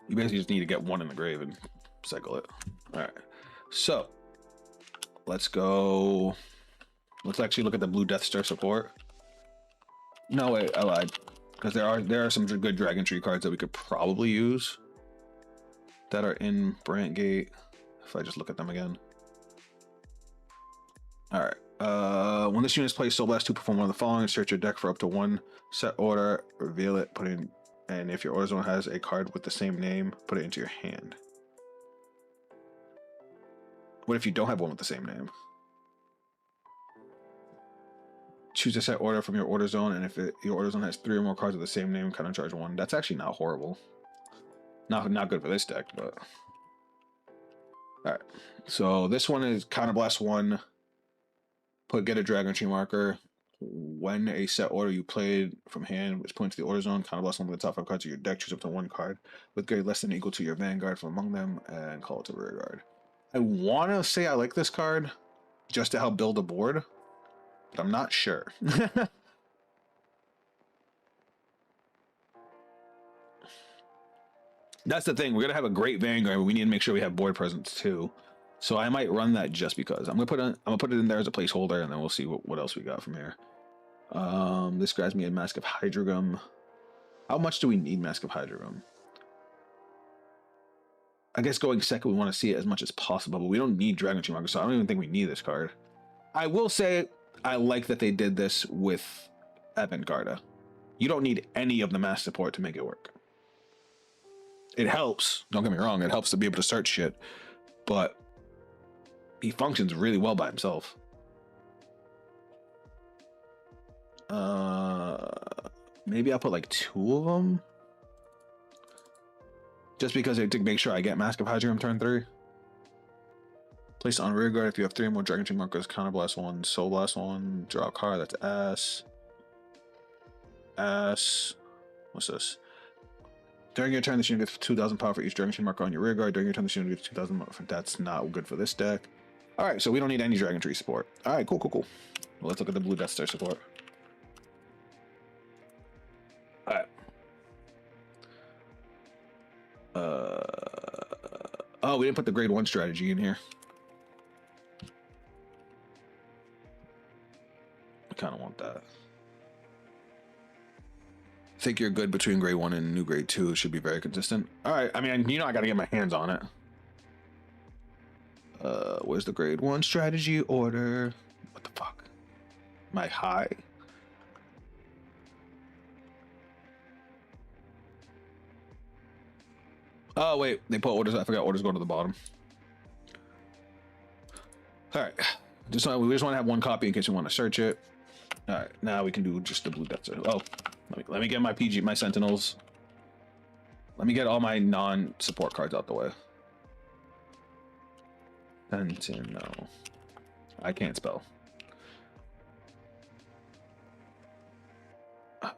You basically just need to get 1 in the grave and cycle it. Alright. So let's go. Let's actually look at the Blue Death Star support. No, wait, I lied. Because there are some good Dragon Tree cards that we could probably use that are in Brandgate. If I just look at them again. All right. When this unit is placed, Soul Blast 2, perform one of the following: search your deck for up to 1 set order, reveal it, put in, and if your order zone has a card with the same name, put it into your hand. What if you don't have one with the same name? Choose a set order from your order zone, and if your order zone has 3 or more cards with the same name, counter charge 1. That's actually not horrible. Not good for this deck, but all right. So this one is Counterblast 1. Get a Dragon Tree marker. When a set order you played from hand is pointed to the order zone, Counterblast 1 of the top 5 cards of your deck. Choose up to 1 card with grade less than or equal to your Vanguard from among them and call it to rear guard. I want to say I like this card just to help build a board, but I'm not sure. That's the thing. We're gonna have a great Vanguard, but we need to make sure we have board presence too. So I might run that just because. I'm gonna put it in there as a placeholder, and then we'll see what else we got from here. This grabs me a Mask of Hydrogum. How much do we need Mask of Hydrogum? I guess going second, we want to see it as much as possible, but we don't need Dragon Tree Marker, so I don't even think we need this card. I will say I like that they did this with Avantgarda. You don't need any of the mass support to make it work. It helps, don't get me wrong, it helps to be able to search shit, but he functions really well by himself. Maybe I'll put like 2 of them. Just because to make sure I get Mask of Hydrogum turn 3. Place on rear guard if you have 3 or more Dragon Tree markers, Counterblast 1, Soul Blast 1, draw a card, that's ass. Ass. What's this? During your turn, this unit gets 2,000 power for each Dragon Tree marker on your rear guard. During your turn, this unit gets 2,000 power. That's not good for this deck. Alright, so we don't need any Dragon Tree support. Alright, cool. Well, let's look at the Blue Death Star support. Alright. Oh, we didn't put the grade 1 strategy in here. I kind of want that. I think you're good between grade 1 and new grade 2. It should be very consistent. All right. I mean, I got to get my hands on it. Where's the grade 1 strategy order? What the fuck? My high. Oh, wait. They put orders. I forgot orders go to the bottom. All right. We just want to have 1 copy in case you want to search it. All right. Now we can do just the Blue Death Star. Oh. Let me get my Sentinels. Let me get all my non-support cards out the way. Sentinel. I can't spell.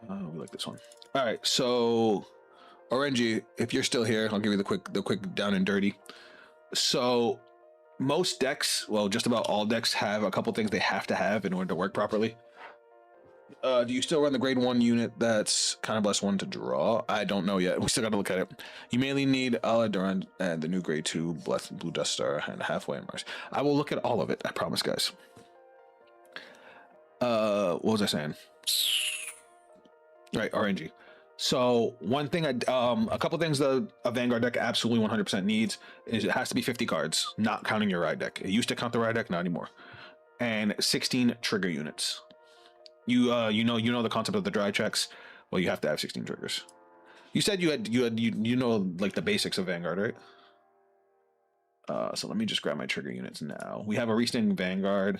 We like this one. All right, so Orangy, if you're still here, I'll give you the quick down and dirty. So most decks, well, just about all decks have a couple things they have to have in order to work properly. Do you still run the grade 1 unit that's kind of +1 to draw? I don't know yet. We still got to look at it. You mainly need Aladuran and the new grade 2 Blue Death Star and halfway in Mars. I will look at all of it. I promise, guys. What was I saying? Right, RNG. So one thing, a couple things a Vanguard deck absolutely 100% needs is it has to be 50 cards, not counting your ride deck. It used to count the ride deck, not anymore. And 16 trigger units. You know the concept of the dry checks. Well, you have to have 16 triggers. You said you know like the basics of Vanguard, right? So let me just grab my trigger units now. We have a Resting Vanguard.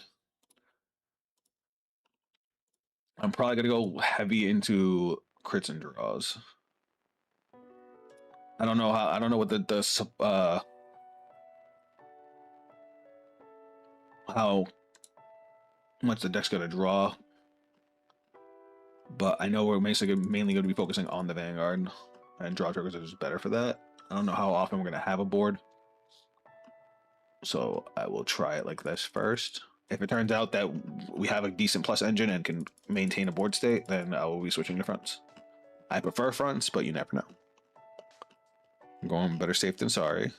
I'm probably gonna go heavy into crits and draws. I don't know what how much the deck's gonna draw. But I know we're mainly going to be focusing on the Vanguard, and draw triggers are just better for that. I don't know how often we're going to have a board, so I will try it like this first. If it turns out that we have a decent plus engine and can maintain a board state, then I will be switching to fronts. I prefer fronts, but you never know. I'm going better safe than sorry. And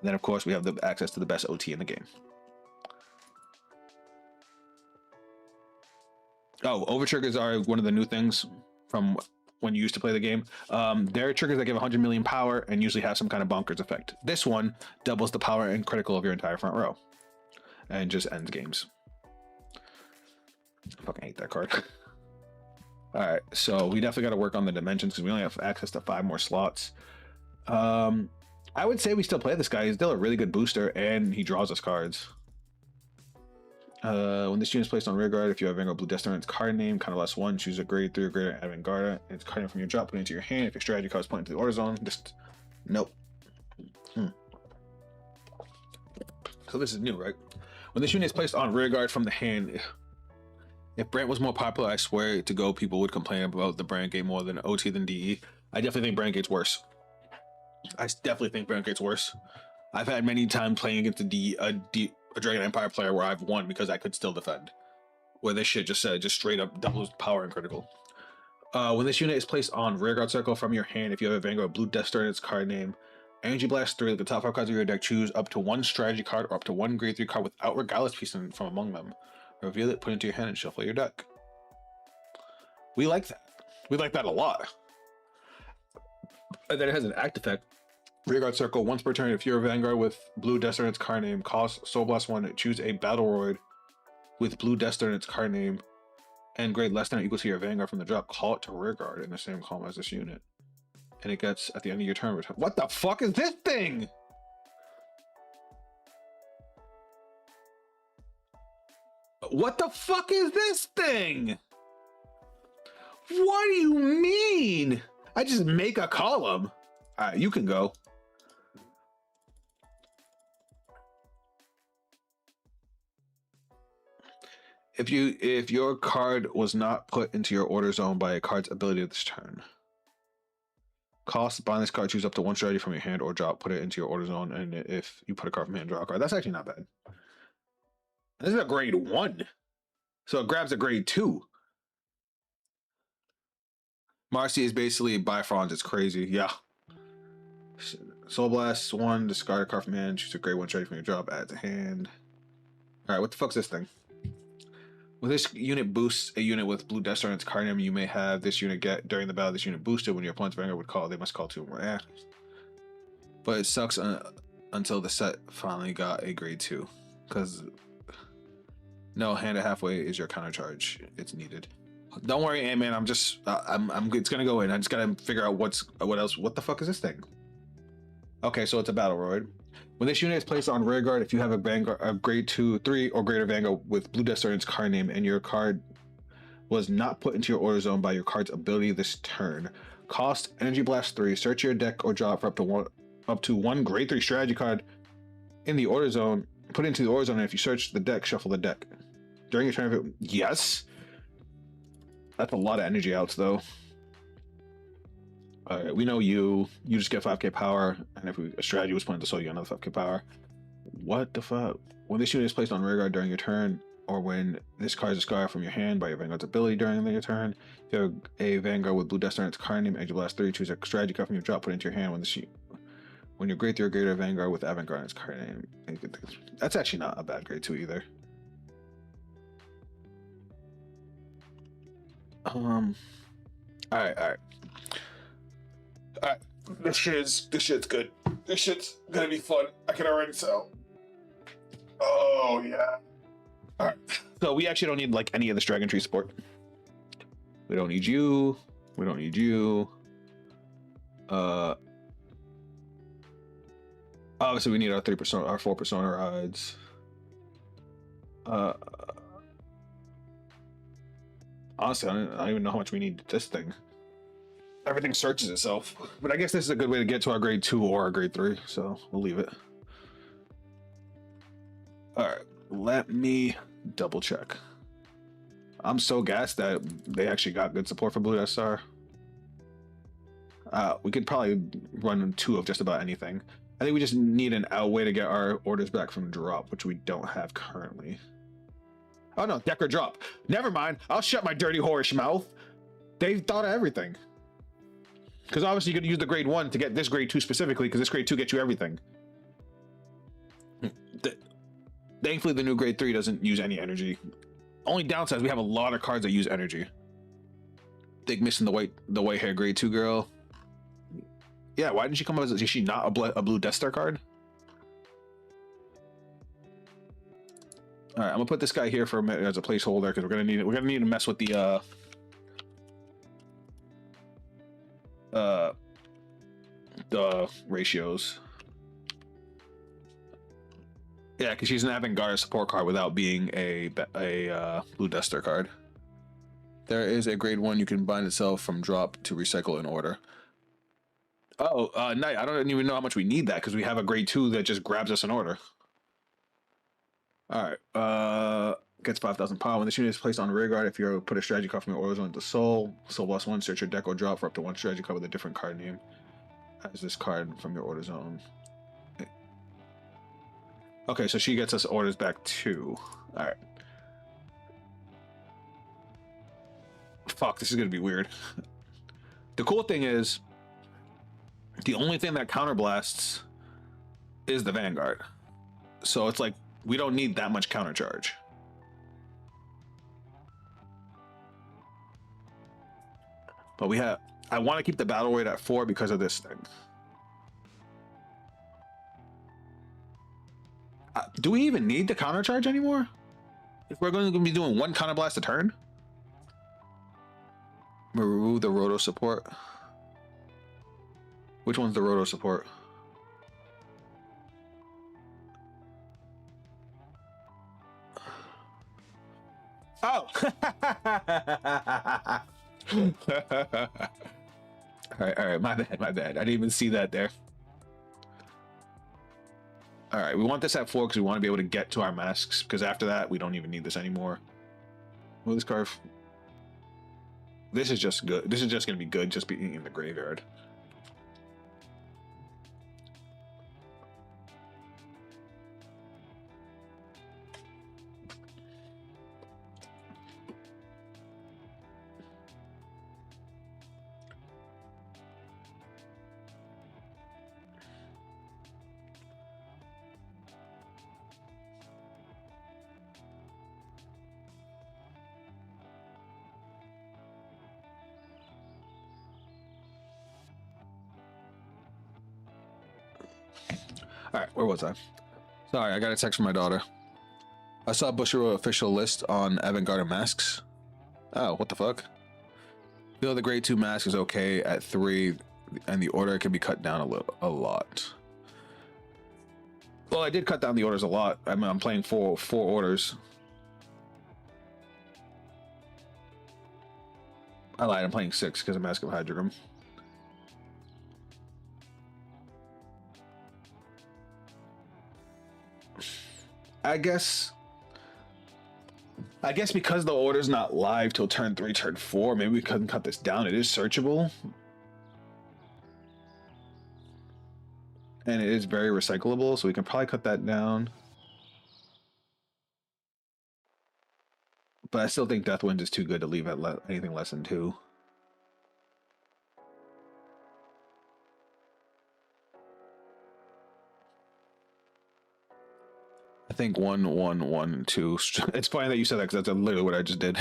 then, of course, we have the access to the best OT in the game. Oh, over triggers are one of the new things from when you used to play the game. There are triggers that give 100 million power and usually have some kind of bonkers effect. This one doubles the power and critical of your entire front row and just ends games. I fucking hate that card. All right, so we definitely got to work on the dimensions because we only have access to 5 more slots. I would say we still play this guy. He's still a really good booster and he draws us cards. When this unit is placed on rear guard, if you have Vanguard Blue Death Star in its card name, kind of less one, choose a grade 3 or greater Vanguard. It's card name from your drop, put it into your hand. If your strategy card is pointed to the order zone, just nope. So this is new, right? When this unit is placed on rear guard from the hand, if Brand was more popular, I swear to go, people would complain about the Brand Gate more than OT than DE. I definitely think Brand Gate's worse. I definitely think Brand Gate's worse. I've had many times playing against a Dragon Empire player where I've won because I could still defend. Where this shit just straight up doubles power and critical. When this unit is placed on rear guard circle from your hand, if you have a Vanguard Blue Death Star in its card name, Energy Blast 3, the top 5 cards of your deck, choose up to 1 strategy card or up to 1 grade 3 card without Regardless piece from among them. Reveal it, put it into your hand, and shuffle your deck. We like that. We like that a lot. And then it has an act effect. Rear guard circle, once per turn, if you're a Vanguard with Blue Death Star in its card name, cost Soul Blast 1, choose a Battleroid with Blue Death Star in its card name, and grade less than or equal to your Vanguard from the drop, call it to rear guard in the same column as this unit. And it gets, at the end of your turn, return. What the fuck is this thing? What the fuck is this thing? What do you mean? I just make a column. All right, you can go. If your card was not put into your order zone by a card's ability this turn, cost bind this card, choose up to 1 strategy from your hand or drop, put it into your order zone, and if you put a card from hand, draw a card. That's actually not bad. This is a grade 1, so it grabs a grade 2. Marcy is basically Bifrons. It's crazy. Yeah. Soul Blast 1, discard a card from hand, choose a grade 1 strategy from your drop, add to hand. All right, what the fuck's this thing? When this unit boosts a unit with Blue Death Star in its card name, you may have this unit get during the battle. This unit boosted when your opponent's Vanguard would call. They must call 2 more. Eh. But it sucks until the set finally got a grade 2, because no, hand it halfway is your counter charge. It's needed. Don't worry, Ant-Man. I'm just it's gonna go in. I just gotta figure out what else. What the fuck is this thing? Okay, so it's a Battleroid. When this unit is placed on rear guard, if you have a Vanguard, a grade 2, 3, or greater Vanguard with Blue Death Star in its card name, and your card was not put into your order zone by your card's ability this turn, cost Energy Blast 3, search your deck or draw it for up to one grade 3 strategy card in the order zone, put it into the order zone, and if you search the deck, shuffle the deck. During your turn, yes. That's a lot of energy outs though. All right, we know you just get 5k power, and if a strategy was pointed to soul, you get another 5k power. What the fuck? When this unit is placed on rear guard during your turn, or when this card is discarded from your hand by your Vanguard's ability during your turn, if you have a Vanguard with Blue Death Star in its card name, Energy Blast 3, choose a strategy card from your drop, put it into your hand. When your grade 3 or greater Vanguard with Vanguard in its card name, that's actually not a bad grade 2 either. All right. This shit's good. This shit's gonna be fun. I can already tell. Oh yeah. All right. So we actually don't need like any of this Dragon Tree support. We don't need you. We don't need you. Obviously we need our 3%, our 4% rides. Honestly, I don't even know how much we need this thing. Everything searches itself, but I guess this is a good way to get to our grade 2 or our grade 3, so we'll leave it. All right, let me double check. I'm so gassed that they actually got good support for Blue Death Star. We could probably run 2 of just about anything. I think we just need an out way to get our orders back from drop, which we don't have currently. Oh no, deck or drop. Never mind. I'll shut my dirty whorish mouth. They thought of everything. Because obviously you're going to use the grade 1 to get this grade 2 specifically, because this grade 2 gets you everything. Thankfully, the new grade 3 doesn't use any energy. Only downside is we have a lot of cards that use energy. Think missing the white hair grade 2 girl. Yeah, why didn't she come up as? Is she not a blue Death Star card? All right, I'm gonna put this guy here for a minute as a placeholder because we're gonna need to mess with the ratios. Yeah, because she's an Vanguard support card without being a Blue Duster card. There is a grade 1 you can bind itself from drop to recycle in order. Oh, Knight, I don't even know how much we need that because we have a grade 2 that just grabs us an order. All right, gets 5,000 power. When this unit is placed on rear guard, if you put a strategy card from your orders onto Soul +1, search your deck or drop for up to 1 strategy card with a different card name as this card from your order zone. Okay, so she gets us orders back too. All right. Fuck, this is gonna be weird. The cool thing is, the only thing that counterblasts is the Vanguard. So it's like, we don't need that much counter charge. But we have, I want to keep the battle rate at 4 because of this thing. Do we even need the counter charge anymore? If we're going to be doing 1 counter blast a turn? Remove the roto support. Which one's the roto support? Oh! all right, my bad. I didn't even see that there. All right, we want this at 4 because we want to be able to get to our masks, because after that, we don't even need this anymore. Move this card. This is just good. This is just going to be good just being in the graveyard. All right, where was I? Sorry, I got a text from my daughter. I saw Bushiroad official list on Avant-Garde masks. Oh, what the fuck? Feel the grade 2 mask is okay at 3, and the order can be cut down a lot. Well, I did cut down the orders a lot. I mean, I'm playing four orders. I lied, I'm playing 6 because of Mask of Hydrogram. I guess because the order's not live till turn 3, turn 4, maybe we couldn't cut this down. It is searchable. And it is very recyclable, so we can probably cut that down. But I still think Deathwind is too good to leave at anything less than 2. I think 1, 1, 1, 2. It's funny that you said that because that's literally what I just did.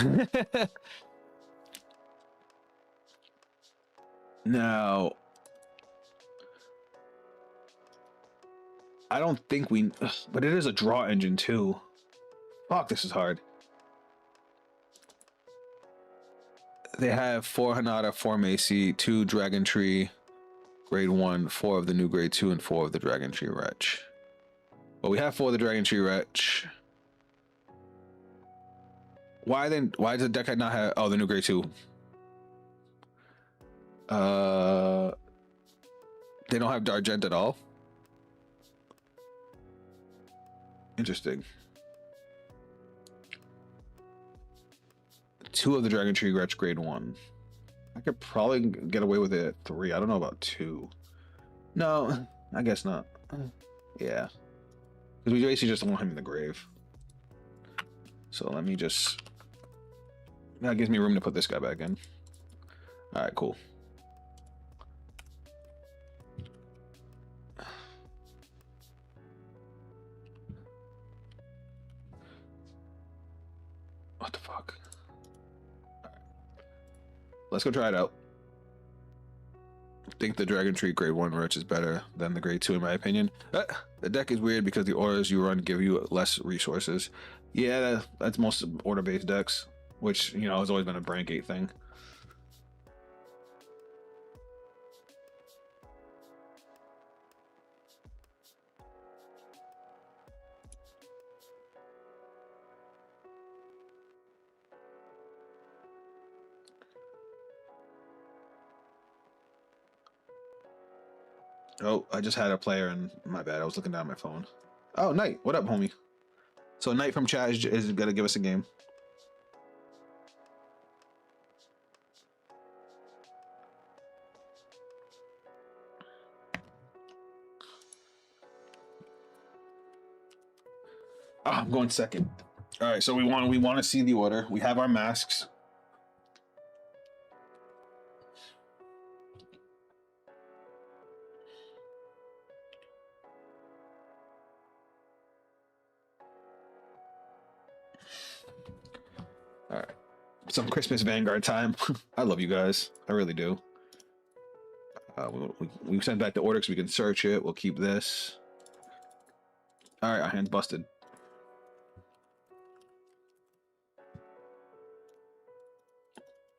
Now, I don't think we, but it is a draw engine too. Fuck, this is hard. They have 4 Hanada, 4 Macy, 2 Dragon Tree, grade 1, 4 of the new grade 2, and 4 of the Dragon Tree Wretch. Well, we have 4 of the Dragon Tree Wretch. Why then? Why does the deck not have? Oh, the new grade 2. They don't have Dargent at all. Interesting. 2 of the Dragon Tree Wretch grade 1. I could probably get away with it at 3. I don't know about 2. No, I guess not. Yeah. Because we basically just want him in the grave. So let me just... That gives me room to put this guy back in. Alright, cool. What the fuck? Alright. Let's go try it out. I think the Dragon Tree grade 1 Wretch is better than the grade 2 in my opinion. The deck is weird because the orders you run give you less resources. Yeah, that's most order-based decks, which, you know, has always been a Brain Gate thing. Oh, I just had a player and my bad. I was looking down at my phone. Oh, Knight. What up, homie? So Knight from chat is gonna give us a game. Oh, I'm going second. All right, so we want to see the order. We have our masks. All right, some Christmas Vanguard time. I love you guys. I really do. We send back the order so we can search it. We'll keep this. All right, our hand's busted.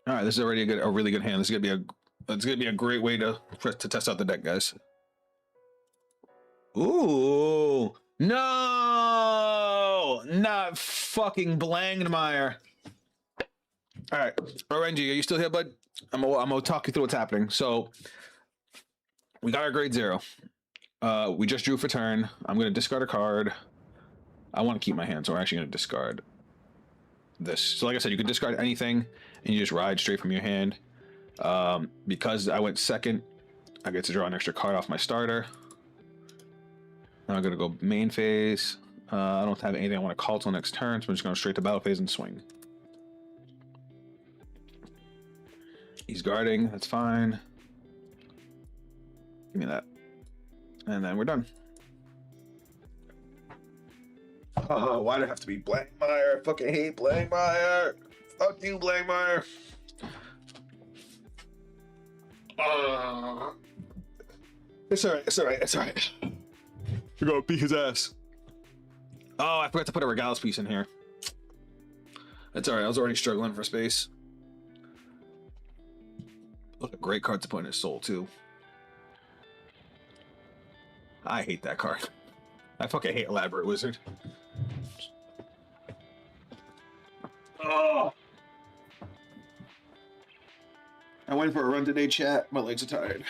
All right, this is already a really good hand. This is gonna be a great way to test out the deck, guys. Ooh, no, not fucking Blangmeyer. All right, RNG, are you still here, bud? I'm gonna talk you through what's happening. So we got our grade 0. We just drew for turn. I'm gonna discard a card. I want to keep my hand, so we're actually gonna discard this. So like I said, you can discard anything and you just ride straight from your hand. Because I went second, I get to draw an extra card off my starter. Now I'm gonna go main phase. I don't have anything I want to call till next turn, so I'm just going straight to battle phase and swing. He's guarding, that's fine. Give me that. And then we're done. Oh, why did it have to be Blangmeyer? I fucking hate Blangmeyer. Fuck you, Blangmeyer. It's alright, it's alright, it's alright. We're gonna beat his ass. Oh, I forgot to put a Regalis piece in here. That's alright, I was already struggling for space. Look, a great card to put in his soul, too. I hate that card. I fucking hate Elaborate Wizard. Oh! I went for a run today, chat. My legs are tired.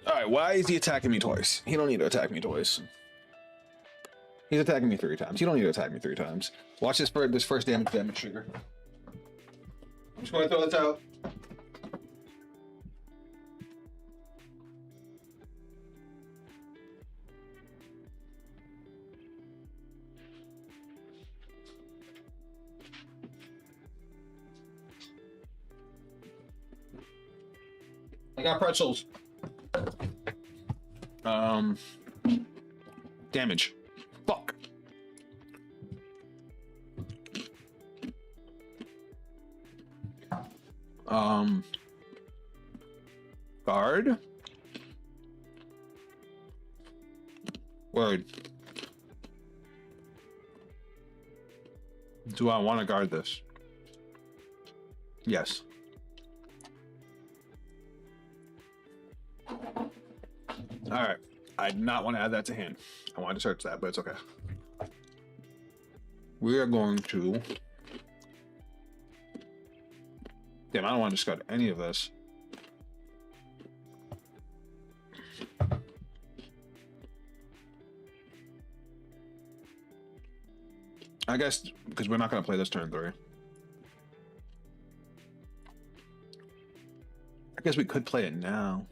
Alright, why is he attacking me twice? He don't need to attack me twice. He's attacking me 3 times. You don't need to attack me 3 times. Watch this first damage trigger. I'm just going to throw this out. I got pretzels. Damage. Fuck. Guard. Word. Do I want to guard this? Yes. Alright. I did not want to add that to hand. I wanted to search that, but it's okay. We are going to... Damn, I don't want to discard any of this. I guess, because we're not going to play this turn 3. I guess we could play it now.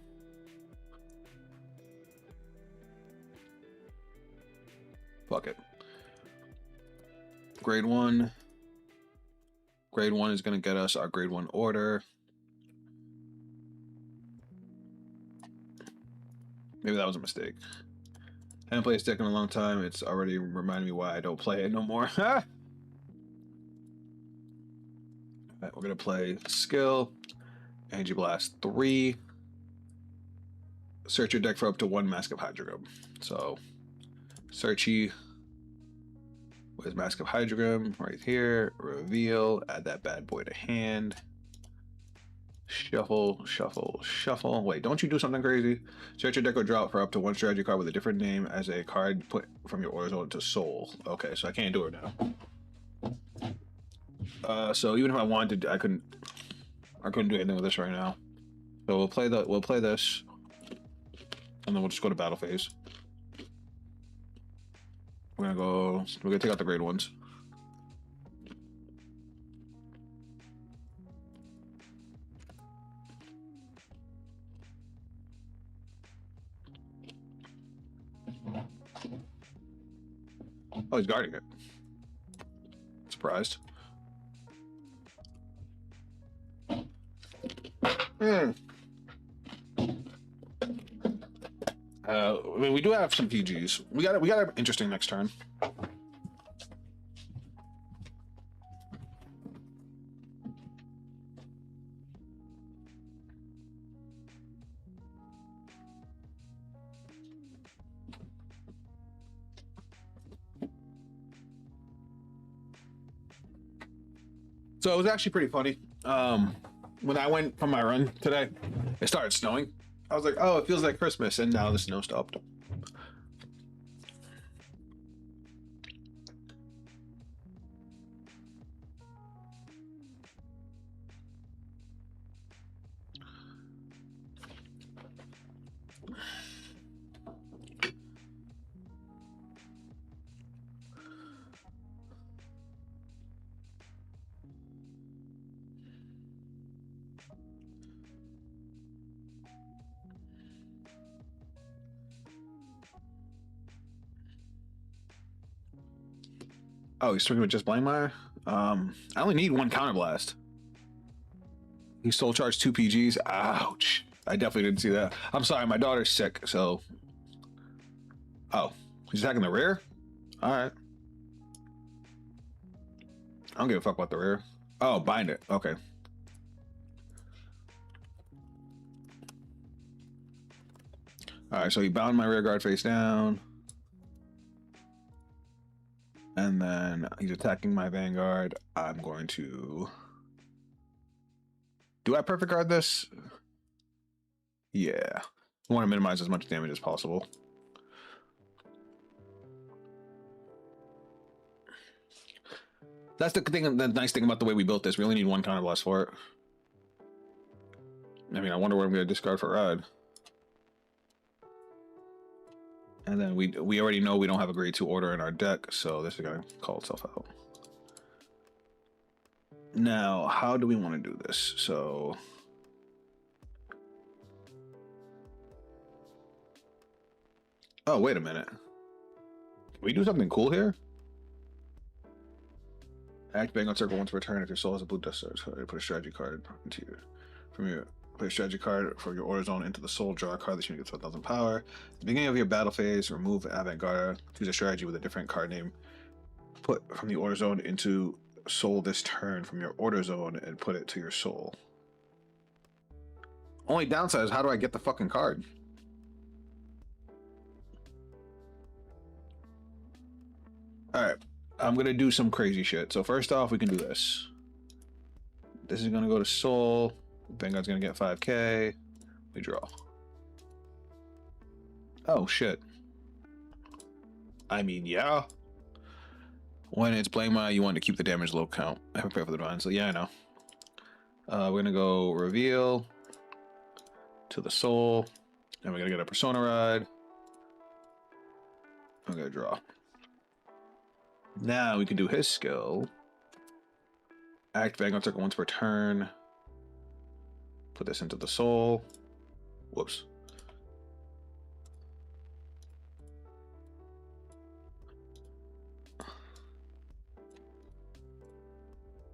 Fuck it. Grade 1. Grade 1 is going to get us our grade 1 order. Maybe that was a mistake. I haven't played this deck in a long time. It's already reminding me why I don't play it no more. Alright, we're going to play Skill. Energy Blast 3. Search your deck for up to 1 Mask of Hydrogum. So, Searchy. Where's Mask of Hydrogum? Right here. Reveal. Add that bad boy to hand. Shuffle, shuffle, shuffle. Wait, don't you do something crazy? Search your deck or draw it for up to 1 strategy card with a different name as a card put from your orders order to Soul. Okay, so I can't do it now. So even if I wanted to, I couldn't do anything with this right now. So we'll play this, and then we'll just go to battle phase. We're gonna take out the grade ones. Oh, he's guarding it. Surprised. I mean, we do have some PGs. We got an interesting next turn. So it was actually pretty funny. When I went from my run today, it started snowing. I was like, oh, it feels like Christmas, and now the snow stopped. Oh, he's swinging with just Blankmire? I only need one counterblast. He soul charged 2 PGs. Ouch. I definitely didn't see that. I'm sorry, my daughter's sick, so... Oh, he's attacking the rear? Alright. I don't give a fuck about the rear. Oh, bind it. Okay. Alright, so he bound my rear guard face down. And then he's attacking my Vanguard. I'm going to... Do I perfect guard this? Yeah. I want to minimize as much damage as possible. That's the thing. The nice thing about the way we built this. We only need one counterblast for it. I mean, I wonder what I'm going to discard for Ride. And then we already know we don't have a grade 2 order in our deck, so this is going to call itself out. Now, how do we want to do this? So... Oh, wait a minute. Can we do something cool here? Act Vanguard Circle once per turn if your soul has a blue dust card. Put a strategy card into put a strategy card for your order zone into the soul. Draw a card that gets 1,000 power. At the beginning of your battle phase, remove Avant-Garde. Choose a strategy with a different card name. Put from the order zone into soul this turn from your order zone and put it to your soul. Only downside is how do I get the fucking card? Alright, I'm gonna do some crazy shit. So first off, we can do this. This is gonna go to soul. Vanguard's gonna get 5k. We draw. Oh shit. I mean, yeah. When it's Blankmire, you want to keep the damage low count. I prepare for the divine, so yeah, I know. We're gonna go reveal to the soul, and we're gonna get a persona ride. I'm gonna draw. Now we can do his skill. Act Vanguard Circle once per turn. Put this into the soul. Whoops.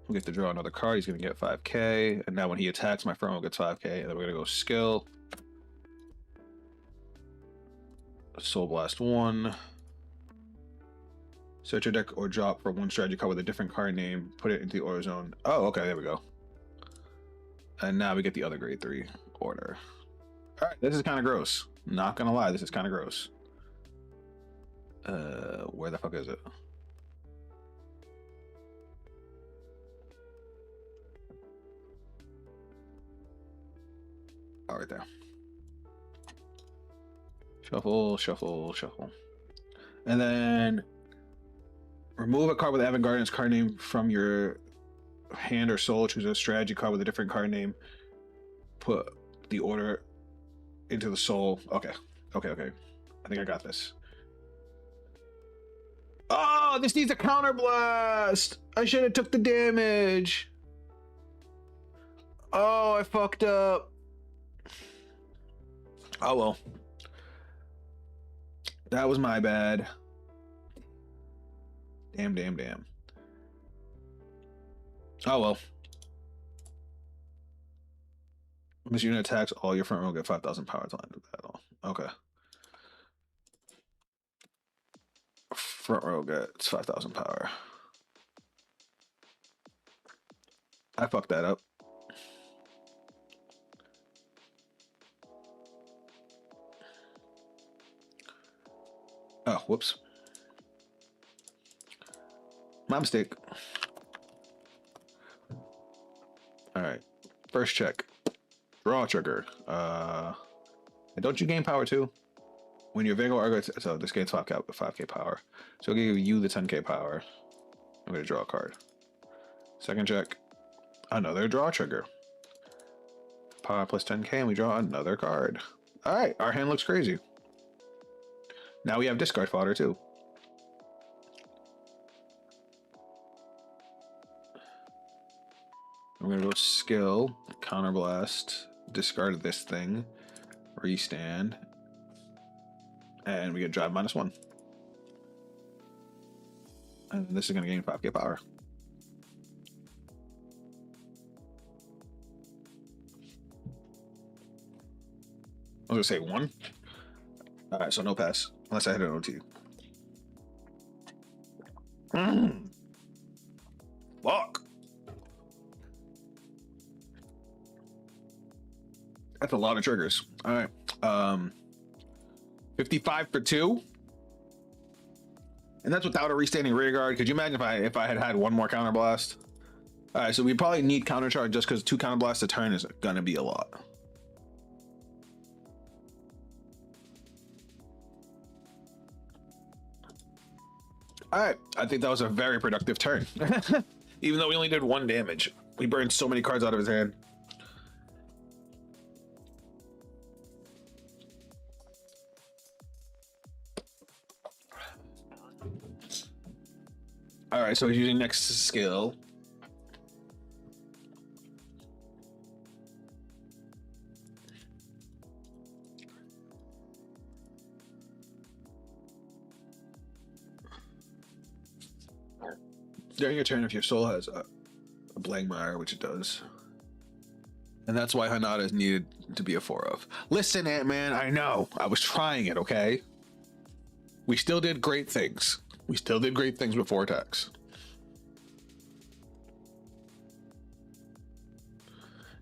We get to draw another card. He's going to get 5k. And now when he attacks, my firm gets 5k. And then we're going to go skill. Soul Blast 1. Search your deck or drop for one strategy card with a different card name. Put it into the order zone. Oh, okay. There we go. And now we get the other grade 3 order. All right. This is kind of gross. Not going to lie. This is kind of gross. Where the fuck is it? Oh, right there. Shuffle, shuffle, shuffle. And then remove a card with Avant-Garde's card name from your hand or soul. Choose a strategy card with a different card name. Put the order into the soul. Okay. Okay, okay. I think I got this. Oh, this needs a counter blast. I should have took the damage. Oh, I fucked up. Oh well. That was my bad. Damn, damn, damn. Oh well. This unit attacks, all your front row get 5,000 power to end the battle. Okay. Front row gets 5,000 power. I fucked that up. Oh, whoops. My mistake. All right. First check. Draw trigger. And don't you gain power too? When your Vanguard Argo, so this gains 5k power. So I'll give you the 10k power. I'm gonna draw a card. Second check. Another draw trigger. Power plus 10k, and we draw another card. All right, our hand looks crazy. Now we have discard fodder too. I'm gonna go skill, counterblast, discard this thing, restand, and we get drive -1. And this is gonna gain 5k power. I was gonna say 1. All right, so no pass unless I hit an OT. Fuck. That's a lot of triggers. All right. 55 for 2. And that's without a restanding rear guard. Could you imagine if I had one more counter blast? All right, so we probably need counter charge just because 2 counter blasts a turn is gonna be a lot. All right, I think that was a very productive turn. Even though we only did 1 damage, we burned so many cards out of his hand. All right, so he's using next skill. During your turn, if your soul has a Blangmire, which it does. And that's why Hanada is needed to be a 4 of. Listen, Ant-Man, I know. I was trying it, okay? We still did great things. We still did great things before attacks.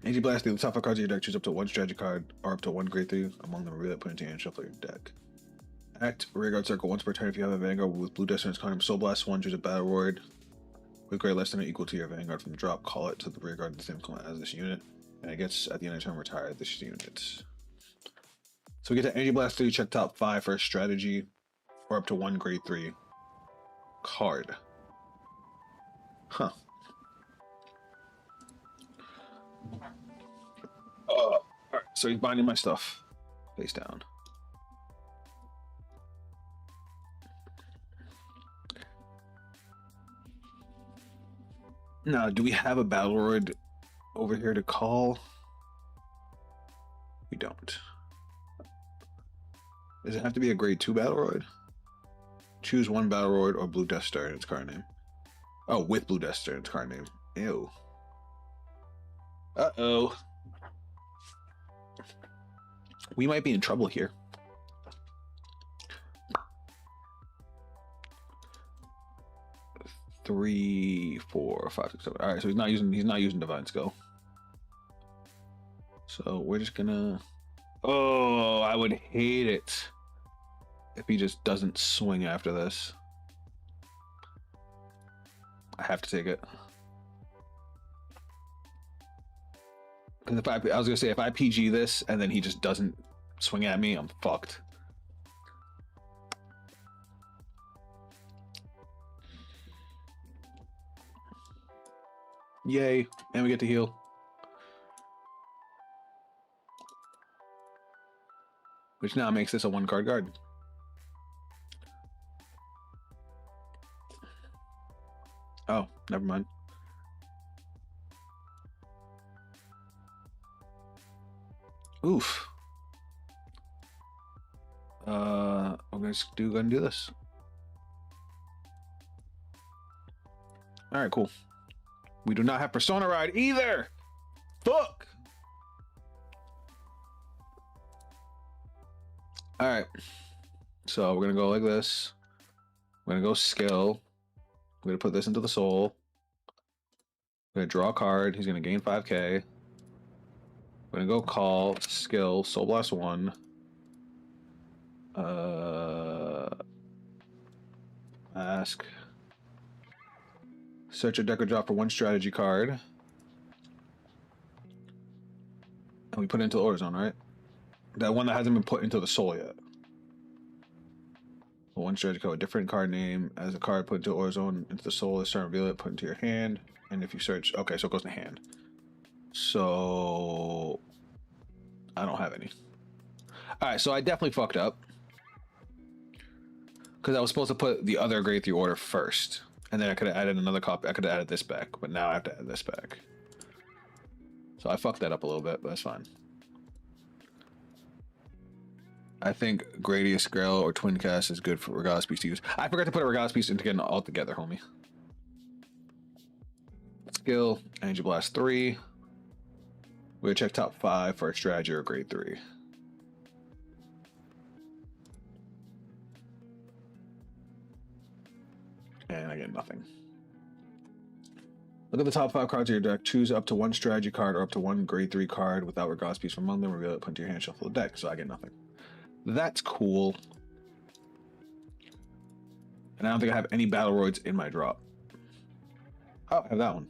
Anti-Blast, the top 5 cards of your deck, choose up to 1 strategy card or up to 1 grade 3 among them, reveal it, put into your hand, shuffle your deck. Act Rearguard Circle once per turn. If you have a Vanguard with blue dust in its card, Soul Blast 1, choose a Battle Ward with grade less than or equal to your Vanguard from the drop, call it to the Rearguard the same color as this unit, and it gets at the end of the turn retire this unit. So we get to Energy Blast 3, check top 5 for a strategy or up to 1 grade 3 card. Huh. Alright, so he's binding my stuff face down. Now, do we have a Battle Lord over here to call? We don't. Does it have to be a grade 2 Battle Lord? Choose 1 Battle Lord or Blue Death Star in its card name. Oh, with Blue Death Star in its card name. Ew. Uh-oh. We might be in trouble here. Three, 4, 5, 6, 7. All right, so he's not using Divine Skill. So we're just gonna. Oh, I would hate it if he just doesn't swing after this. I have to take it. Because if I was gonna say if I PG this and then he just doesn't swing at me, I'm fucked. Yay, and we get to heal. which now makes this a 1-card guard. Oh, never mind. Oof. I'm gonna do this. All right, cool. We do not have Persona Ride either. Fuck. All right. So we're gonna go like this. We're gonna go skill. We're gonna put this into the soul. We're gonna draw a card. He's gonna gain 5k. We're gonna go call skill soul blast 1. Ask. Search a deck or drop for 1 strategy card. And we put it into the order zone, right? That one that hasn't been put into the soul yet. 1 strategy card, a different card name as a card put into order zone into the soul. This turn, reveal it, put into your hand. And if you search, okay, so it goes to hand. So I don't have any. All right, so I definitely fucked up because I was supposed to put the other grade 3 order first, and then I could have added another copy. I could have added this back, but now I have to add this back. So I fucked that up a little bit, but that's fine. I think Gradius Grail or Twin Cast is good for Regalis Piece to use. I forgot to put a Regalis Piece into getting it all together, homie. Skill, Energy Blast 3. We're gonna check top 5 for a strategy or grade 3. And I get nothing. Look at the top 5 cards of your deck. Choose up to 1 strategy card or up to 1 grade 3 card without Regalis Piece from among them. Reveal it, put into your hand, shuffle the deck. So I get nothing. That's cool. And I don't think I have any Battleroids in my drop. Oh, I have that one.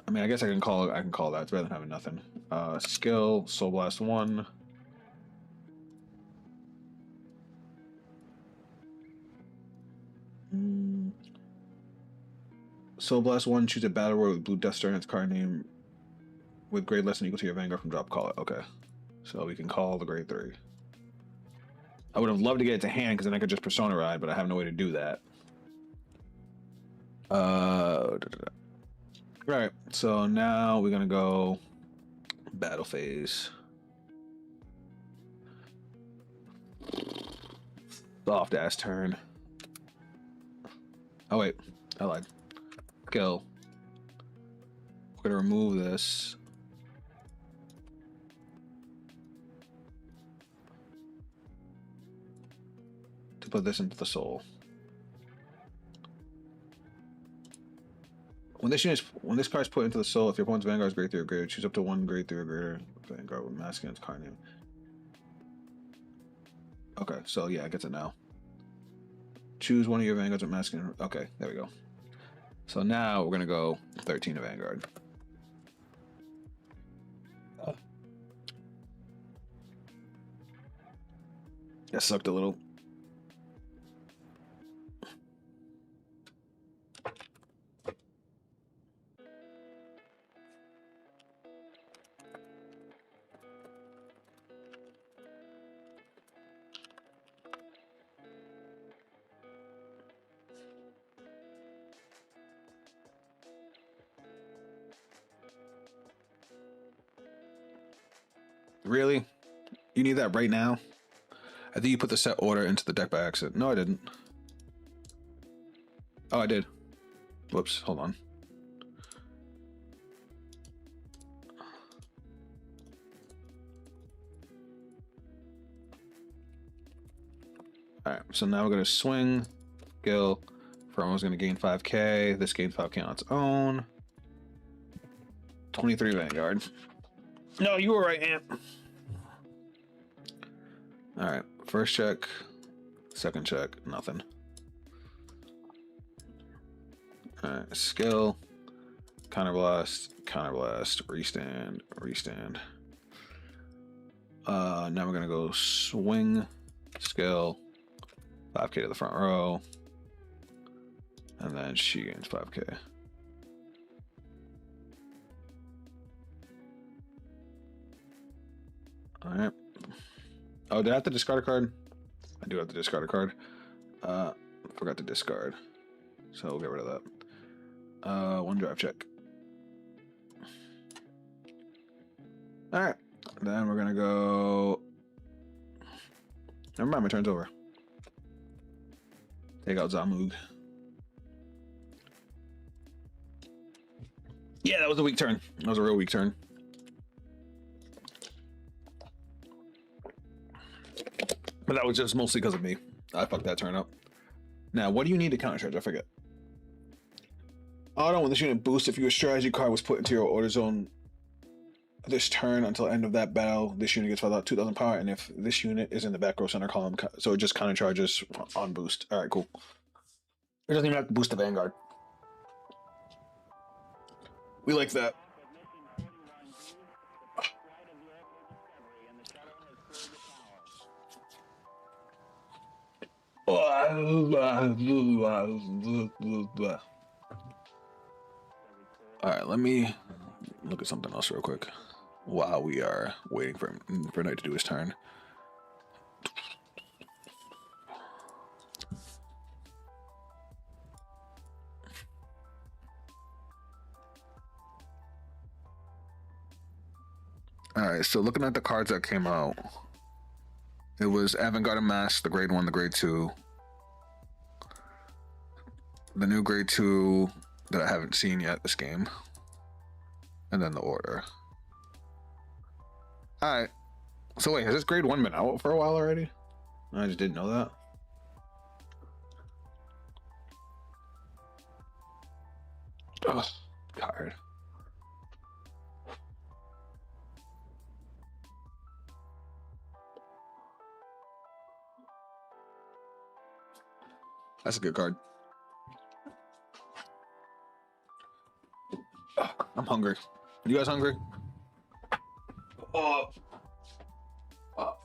I mean, I guess I can call that. It's better than having nothing. Skill, Soul Blast 1. Soul Blast 1, choose a Battleroid with blue Death Star in its card name with grade less than equal to your Vanguard from drop, call it. Okay. So we can call the grade 3. I would have loved to get it to hand because then I could just Persona Ride, but I have no way to do that. Right, so now we're gonna go battle phase. Soft ass turn. Oh wait, I lied. Skill. We're gonna remove this. To put this into the soul. When this card is put into the soul, if your opponent's Vanguard is grade 3 or greater, choose up to 1 grade 3 or greater Vanguard with masculine card name. Okay, so yeah, I get it now. Choose one of your Vanguards with masculine. Okay, there we go. So now we're gonna go 13 to Vanguard. That sucked a little. Really? You need that right now? I think you put the set order into the deck by accident. No, I didn't. Oh, I did. Whoops, hold on. Alright, so now we're going to swing. Skill. Firmo's going to gain 5k. This gains 5k on its own. 23 Vanguard. No, you were right, Amp. Alright, first check. Second check. Nothing. Alright, skill. Counterblast. Counterblast. Restand. Restand. Now we're going to go swing. Skill. 5k to the front row. And then she gains 5k. All right. Oh, did I have to discard a card? I do have to discard a card. Forgot to discard, so we'll get rid of that. One drive check. All right. Then we're gonna go. Never mind, my turn's over. Take out Zamug. Yeah, that was a weak turn. That was a real weak turn. But that was just mostly because of me. I fucked that turn up. Now, what do you need to countercharge? I forget. Auto, when this unit boosts, if your strategy card was put into your order zone this turn until end of that battle, this unit gets 2,000 power, and if this unit is in the back row center column, so it just countercharges on boost. All right, cool. It doesn't even have to boost the Vanguard. We like that. Alright, let me look at something else real quick while we are waiting for Knight to do his turn. Alright, so looking at the cards that came out, it was Avant-Garde Unmasked, the grade 1, the grade 2. The new grade 2 that I haven't seen yet this game. And then the order. Alright. So wait, has this grade 1 been out for a while already? I just didn't know that. Ugh, tired. That's a good card. Ugh, I'm hungry. Are you guys hungry? Oh. Oh.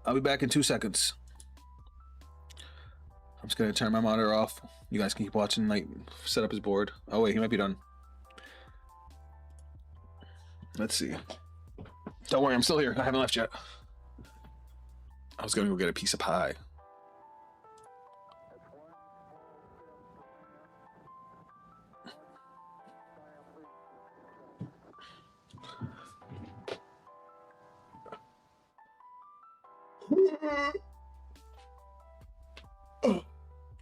I'll be back in 2 seconds. I'm just gonna turn my monitor off. You guys can keep watching. Like, set up his board. Oh wait, he might be done. Let's see. Don't worry, I'm still here. I haven't left yet. I was gonna go get a piece of pie.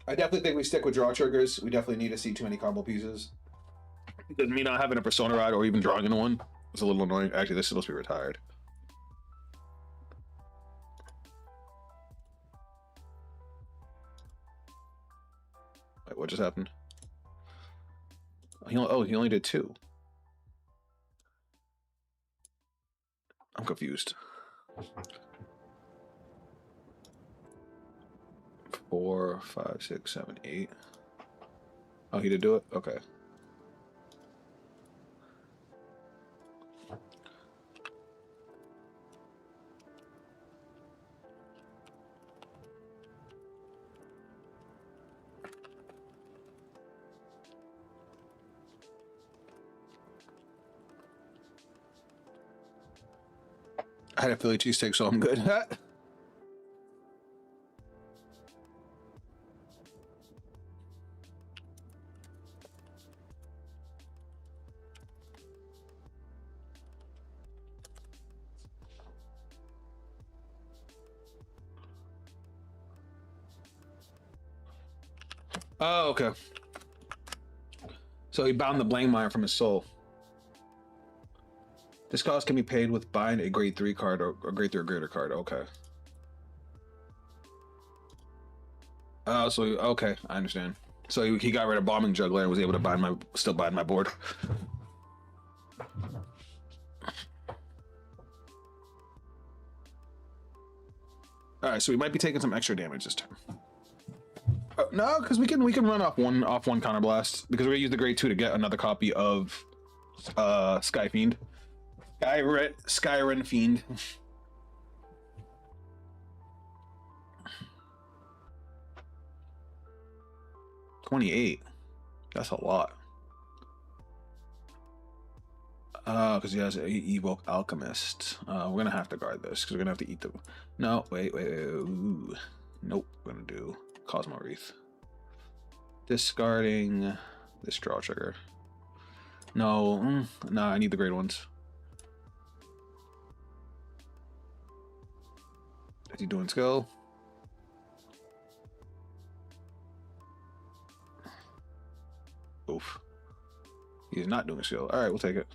I definitely think we stick with draw triggers. We definitely need to see too many combo pieces. Because me not having a Persona ride or even drawing into one is a little annoying. Actually, this is supposed to be retired. Wait, what just happened? He only did 2. I'm confused. 4, 5, 6, 7, 8. Oh, he did do it? Okay. I had a Philly cheesesteak, so I'm good. Oh, okay. So he bound the blame mine from his soul. This cost can be paid with buying a grade 3 card or a grade 3 or greater card. Okay. Oh, so okay, I understand. So he got rid of bombing juggler and was able to still bind my board. All right, so we might be taking some extra damage this turn. No, because we can run off one counterblast because we're gonna use the grade 2 to get another copy of Sky Fiend. Skyren Fiend. 28. That's a lot. Because he has a Evoke Alchemist. We're gonna have to guard this because we're gonna have to eat the. No, wait. Ooh. Nope. We're gonna do Cosmo Wreath. Discarding this draw trigger. No, nah, I need the great ones. Is he doing skill? Oof. He's not doing skill. All right, we'll take it.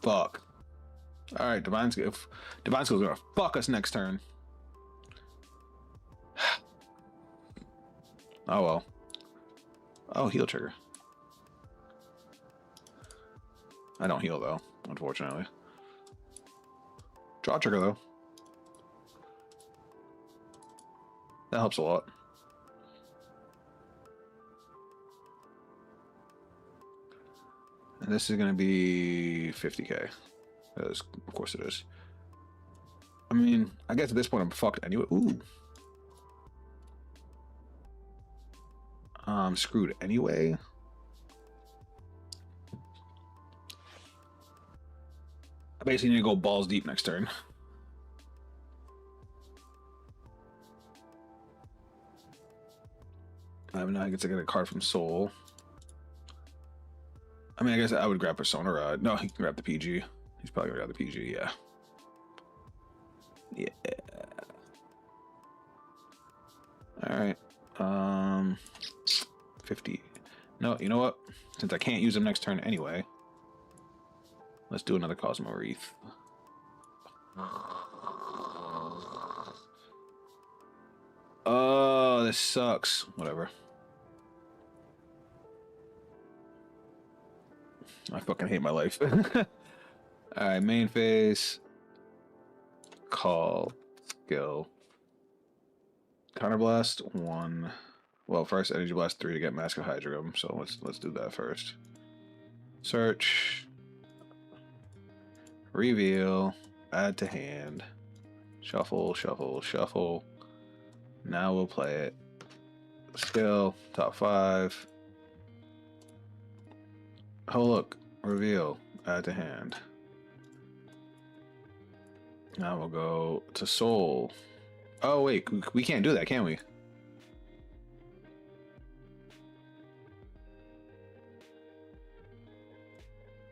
Fuck. All right, Divine Skill. Divine Skill's gonna fuck us next turn. Oh well. Oh, heal trigger. I don't heal though, unfortunately. Draw trigger though. That helps a lot. And this is gonna be 50k. Because of course it is. I mean, I guess at this point I'm fucked anyway. Ooh. I'm screwed anyway. I basically need to go balls deep next turn. Now I get to get a card from Soul. I mean, I guess I would grab Persona Rod. No, he can grab the PG. He's probably gonna grab the PG, yeah. Yeah. Alright. 50. No, you know what? Since I can't use him next turn anyway, let's do another Cosmo Wreath. Oh, this sucks. Whatever. I fucking hate my life. Alright, main phase. Call. Skill. Counterblast 1. Well, first Energy Blast 3 to get Mask of Hydrium, so let's do that first. Search. Reveal. Add to hand. Shuffle, shuffle, shuffle. Now we'll play it. Skill. Top 5. Oh look, reveal, add to hand. Now we'll go to Soul. Oh wait, we can't do that, can we?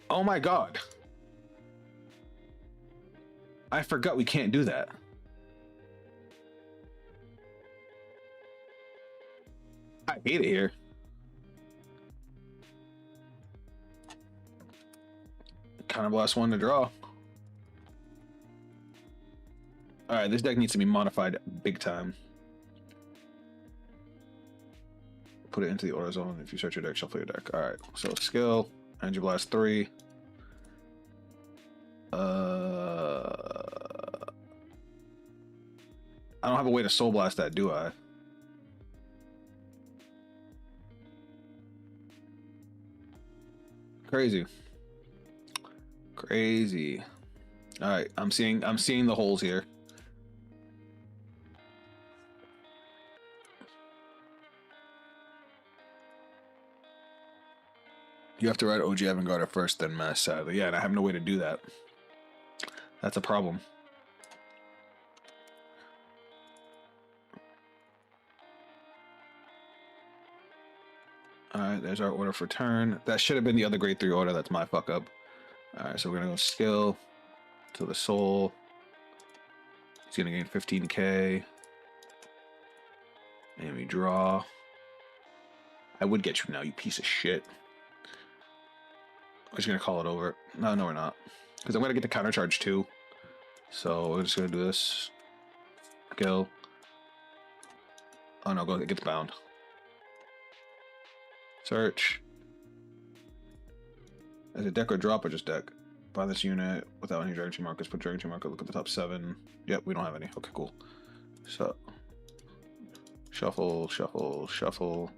Oh my god. I forgot we can't do that. I hate it here. Counterblast 1 to draw. Alright, this deck needs to be modified big time. Put it into the order zone. If you search your deck, shuffle your deck. Alright, so skill, Energy Blast 3. I don't have a way to Soul Blast that, do I? Crazy. Crazy. All right, I'm seeing the holes here. You have to write OG Vanguard first, then Mass, sadly. Yeah, and I have no way to do that. That's a problem. All right, there's our order for turn. That should have been the other grade 3 order. That's my fuck up. All right, so we're gonna go skill to the Soul. He's gonna gain 15k. And we draw. I would get you now, you piece of shit. We're just gonna call it over. No, we're not. Because I'm gonna get the counter charge too. So we're just gonna do this. Skill. Oh no, go, it gets bound. Search. As a deck or drop or just deck? Buy this unit without any Dragon Tree markers. Put Dragon Tree marker. Look at the top 7. Yep, we don't have any. Okay, cool. So shuffle, shuffle, shuffle.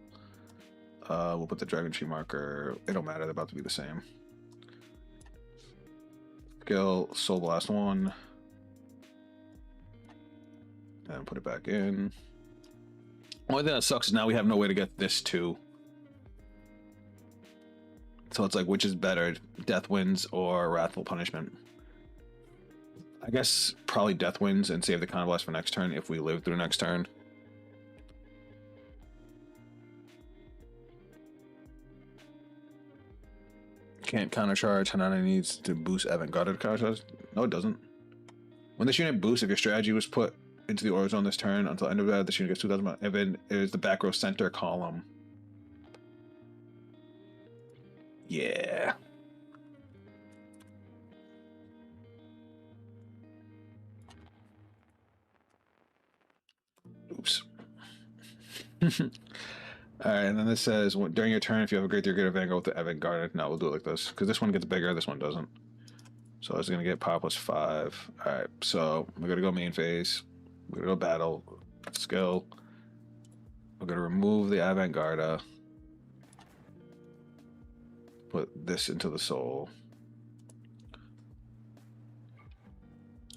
We'll put the Dragon Tree marker. It don't matter. They're about to be the same. Skill, Soul Blast 1. and put it back in. Only thing that sucks is now we have no way to get this too. So it's like, which is better, Death Wins or Wrathful Punishment? I guess probably Death Wins and save the Counterblast for next turn if we live through next turn. Can't countercharge. Hanana needs to boost Avant-Garde to countercharge. No, it doesn't. When this unit boosts, if your strategy was put into the order zone this turn until end of that, this unit gets 2,000. If it is the back row center column. Yeah. Oops. Alright, and then this says, during your turn, if you have a great Vanguard with the Avant-Garde. No, we'll do it like this, because this one gets bigger, this one doesn't. So I was going to get power plus 5. Alright, so we're going to go main phase. We're going to go battle. Skill. We're going to remove the Avant-Garde. Put this into the soul.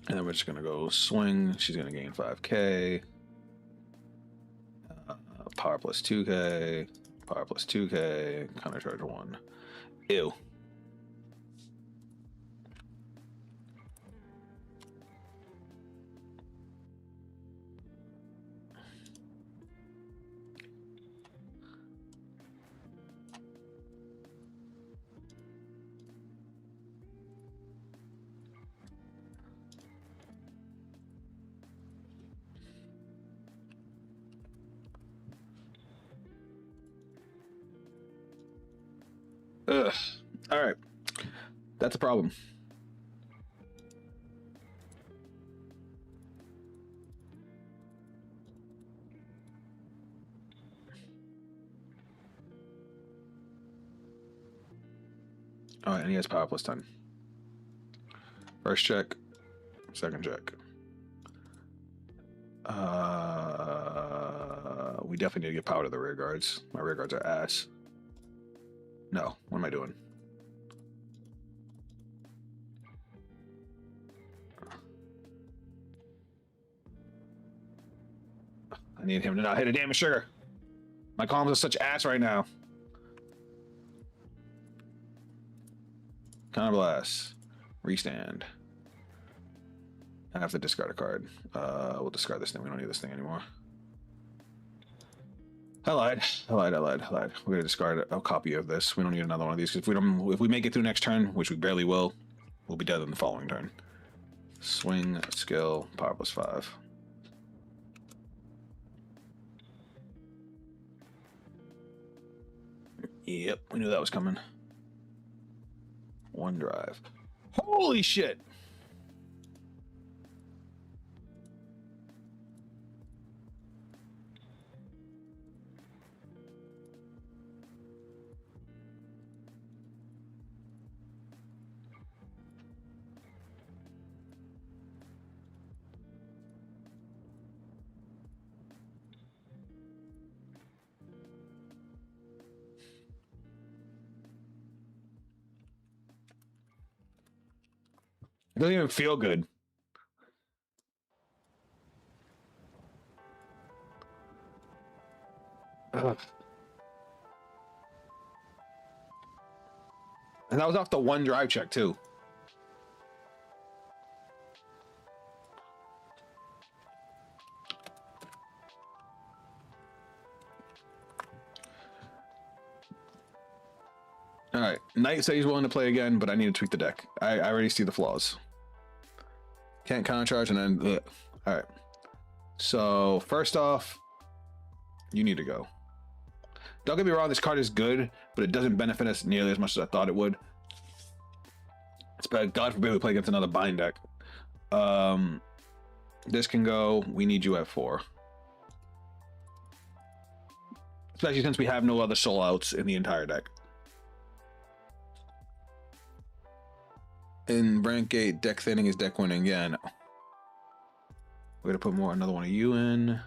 And then we're just going to go swing. She's going to gain 5k. Power plus 2k. Power plus 2k. Counter charge 1. Ew. Ugh. All right. That's a problem. All right, and he has power plus 10. First check, second check. We definitely need to get power to the rear guards. My rear guards are ass. No, what am I doing? I need him to not hit a damage trigger. My columns are such ass right now. Counterblast. Restand. I have to discard a card. We'll discard this thing. We don't need this thing anymore. I lied. We're gonna discard a copy of this. We don't need another one of these because if we make it through next turn, which we barely will, we'll be dead in the following turn. Swing, skill, power plus 5. Yep, we knew that was coming. One drive. Holy shit! It doesn't even feel good. Ugh. And that was off the one drive check too. All right, Knight said he's willing to play again, but I need to tweak the deck. I already see the flaws. Can't countercharge and then ugh. All right. So first off, you need to go. Don't get me wrong, this card is good, but it doesn't benefit us nearly as much as I thought it would. It's bad. God forbid we play against another bind deck. This can go. We need you at 4. Especially since we have no other soul outs in the entire deck. In rank 8, deck thinning is deck winning. Yeah, I know. We're gonna put another one of you in.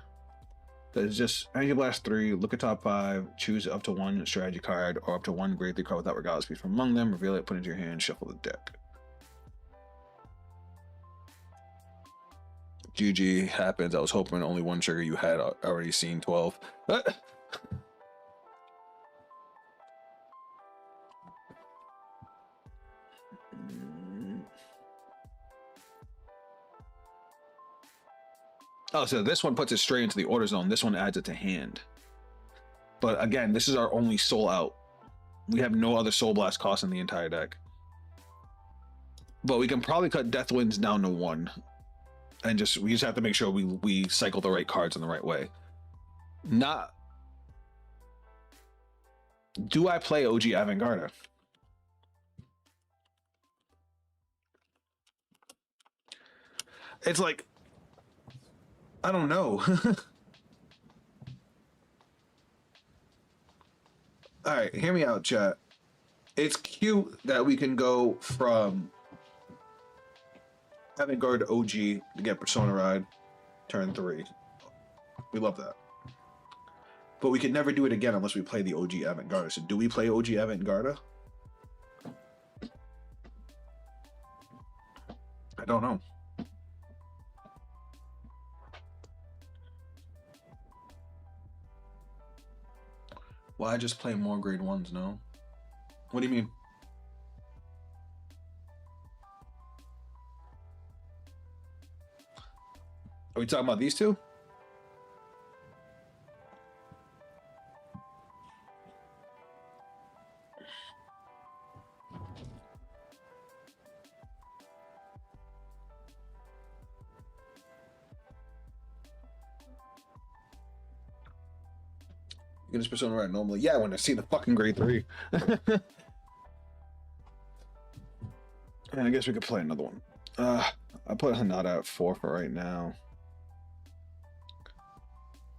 That is just Energy Blast 3, look at top 5, choose up to 1 strategy card or up to 1 grade 3 card without regardless piece from among them, reveal it, put it into your hand, shuffle the deck. GG happens. I was hoping only one trigger you had already seen 12. Oh, so this one puts it straight into the order zone. This one adds it to hand. But again, this is our only soul out. We have no other soul blast cost in the entire deck. But we can probably cut Death Winds down to 1. And we just have to make sure we cycle the right cards in the right way. Do I play OG Avantgarde? It's like, I don't know. All right, hear me out, chat. It's cute that we can go from Avantgarde to OG to get Persona Ride turn 3. We love that. But we could never do it again unless we play the OG Avantgarde. So do we play OG Avantgarde? I don't know. Why just play more grade 1s, no? What do you mean? Are we talking about these two? You can just Persona Ride normally. Yeah, when I see the fucking grade 3. And I guess we could play another one. I put Hanada at 4 for right now.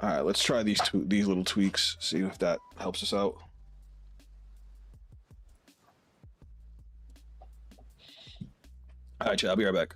All right, let's try these little tweaks. See if that helps us out. All right, chat. I'll be right back.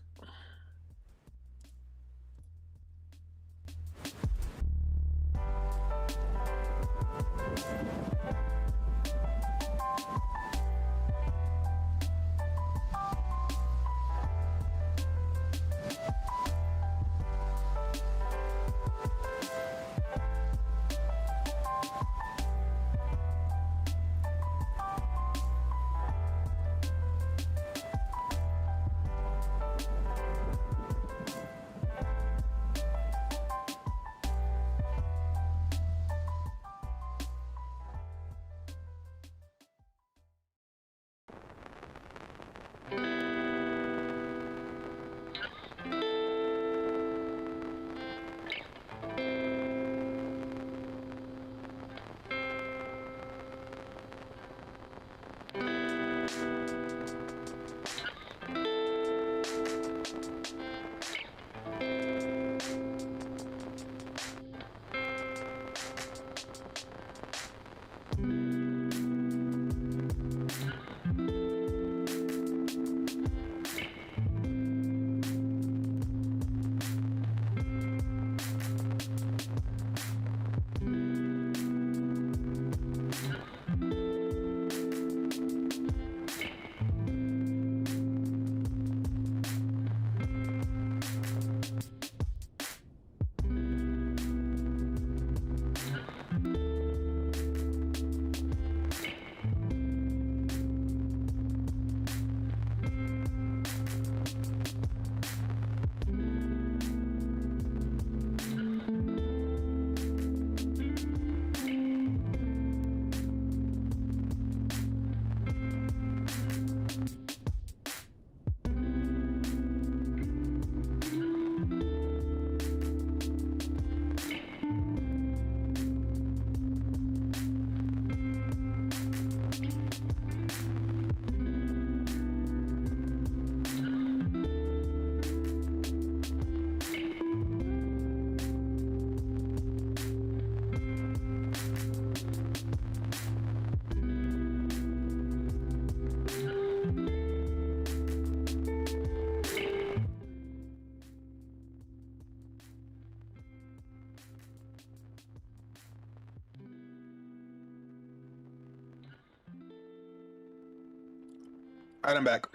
All right, I'm back.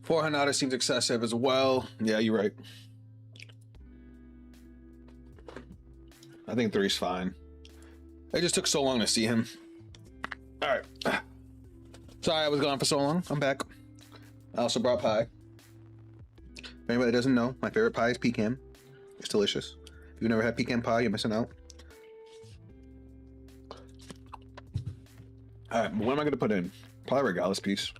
400 seems excessive as well. Yeah, you're right. I think 3's fine. It just took so long to see him. All right. Sorry I was gone for so long. I'm back. I also brought pie. If anybody that doesn't know, my favorite pie is pecan. It's delicious. If you've never had pecan pie, you're missing out. All right, what am I going to put in? Probably Regalis piece.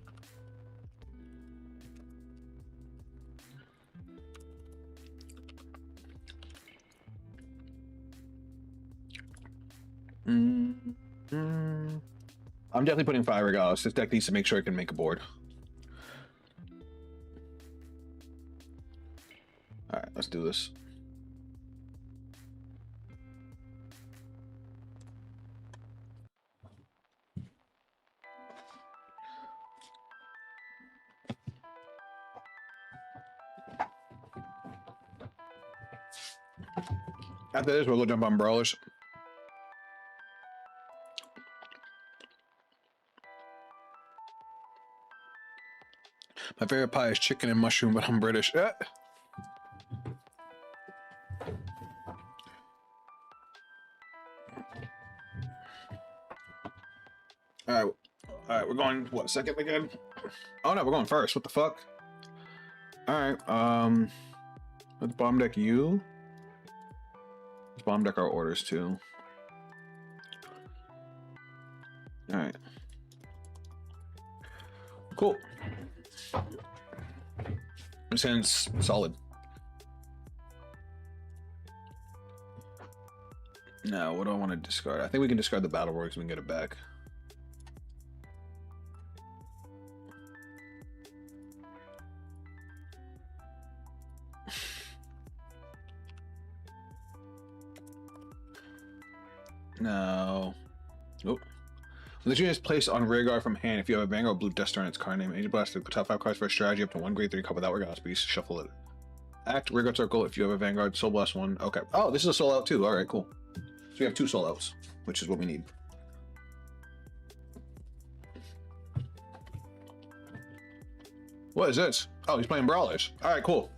I'm definitely putting 5 Regalis. This deck needs to make sure it can make a board. All right, let's do this. After this, we'll go jump on Brawlers. My favorite pie is chicken and mushroom, but I'm British. All right, we're going, what, second again? Oh no, we're going first. What the fuck? All right, let's bomb deck you. Let's bomb deck our orders too. All right. Cool. This hand's solid. Now, what do I want to discard? I think we can discard the Battle Royals. We can get it back. No. Nope. This unit is placed on rear guard from hand. If you have a Vanguard blue Death Star in its card name, Angel Blast, the top 5 cards for a strategy up to 1 grade 3 card without Regalis piece. Shuffle it. Act rear guard circle if you have a Vanguard Soul Blast 1. Okay. Oh, this is a soul out too. Alright, cool. So we have 2 soul outs, which is what we need. What is this? Oh, he's playing Brawlers. Alright, cool.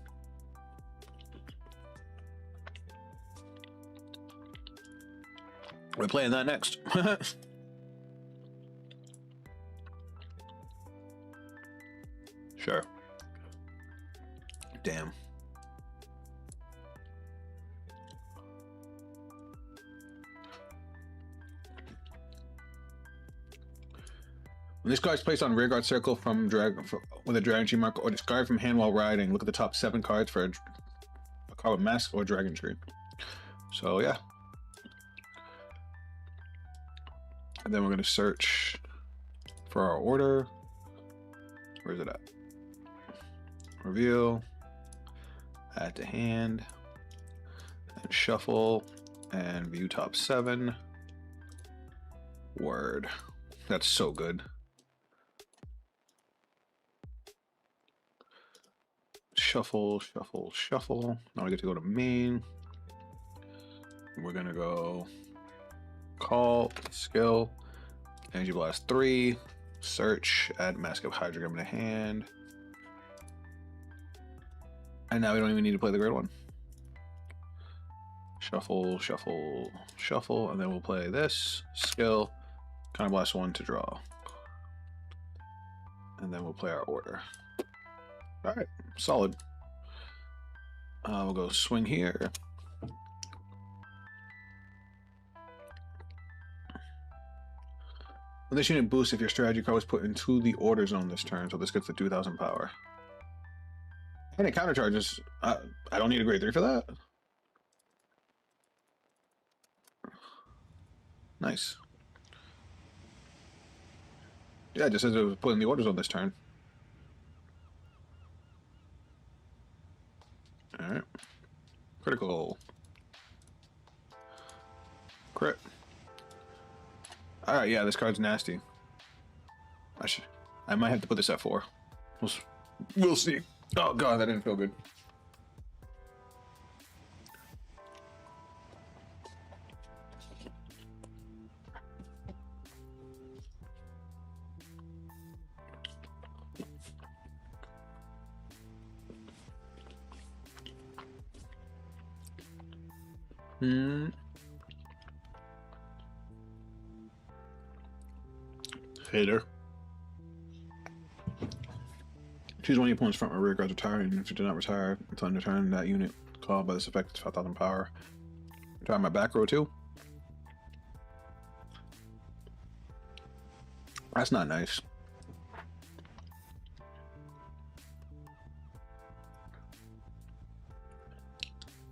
We're playing that next. Sure. Damn. When this card is placed on rearguard circle from with a dragon tree marker or discard from hand while riding, look at the top 7 cards for a card with mask or dragon tree. So yeah. And then we're going to search for our order. Where is it at? Reveal, add to hand, and shuffle, and view top 7. Word. That's so good. Shuffle, shuffle, shuffle. Now we get to go to main. We're gonna go call, skill, energy blast 3, search, add mask of hydrogram to hand. And now we don't even need to play the grade 1. Shuffle, shuffle, shuffle, and then we'll play this skill, Counter Blast 1 to draw. And then we'll play our order. All right, solid. We'll go swing here. When this unit boosts, if your strategy card was put into the order zone this turn, so this gets the 2,000 power. And it counter charges. I don't need a grade 3 for that. Nice. Yeah, it just says it was put in the order zone this turn. Alright. Critical. Crit. Alright, yeah, this card's nasty. I might have to put this at 4. We'll see. Oh god, that didn't feel good. Hmm. Hater. Choose one of your opponent's front or rear guards retiring. If you do not retire, until end of turn, that unit called by this effect is 5,000 power. Retire my back row too. That's not nice.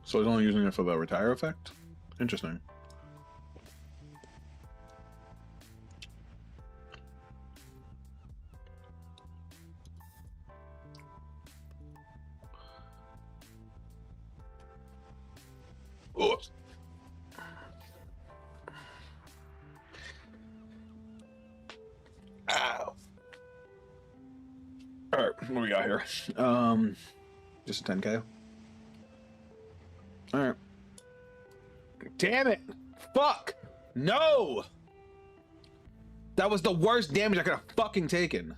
So he's only using it for the retire effect? Interesting. Oh. Ow. Alright, what we got here? Just a 10k. Alright. Damn it! Fuck! No! That was the worst damage I could have fucking taken.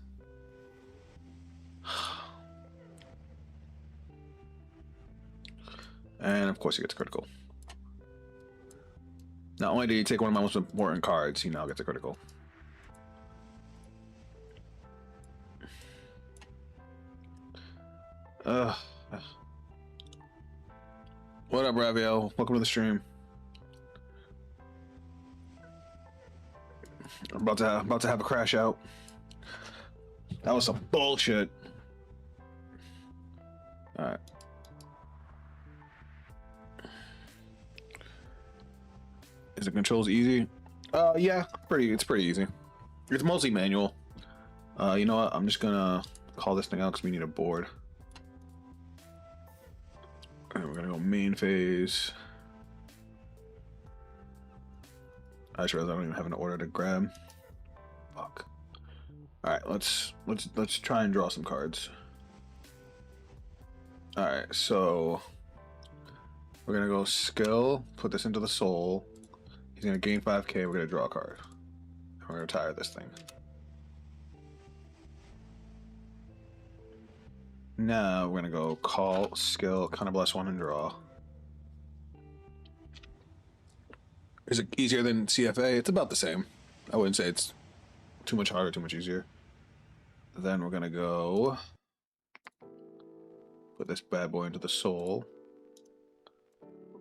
And of course he gets critical. Not only did he take one of my most important cards, he now gets a critical. What up, Raviel? Welcome to the stream. I'm about to have a crash out. That was some bullshit. All right. Is the controls easy? Yeah, it's pretty easy. It's mostly manual. You know what? I'm just gonna call this thing out because we need a board. And we're gonna go main phase. I just realized I don't even have an order to grab. Fuck. All right, let's try and draw some cards. All right, so we're gonna go skill. Put this into the soul. He's gonna gain 5k. We're gonna draw a card. We're gonna retire this thing. Now we're gonna go call, skill, kind of bless one, and draw. Is it easier than CFA? It's about the same. I wouldn't say it's too much harder, too much easier. Then we're gonna go put this bad boy into the soul.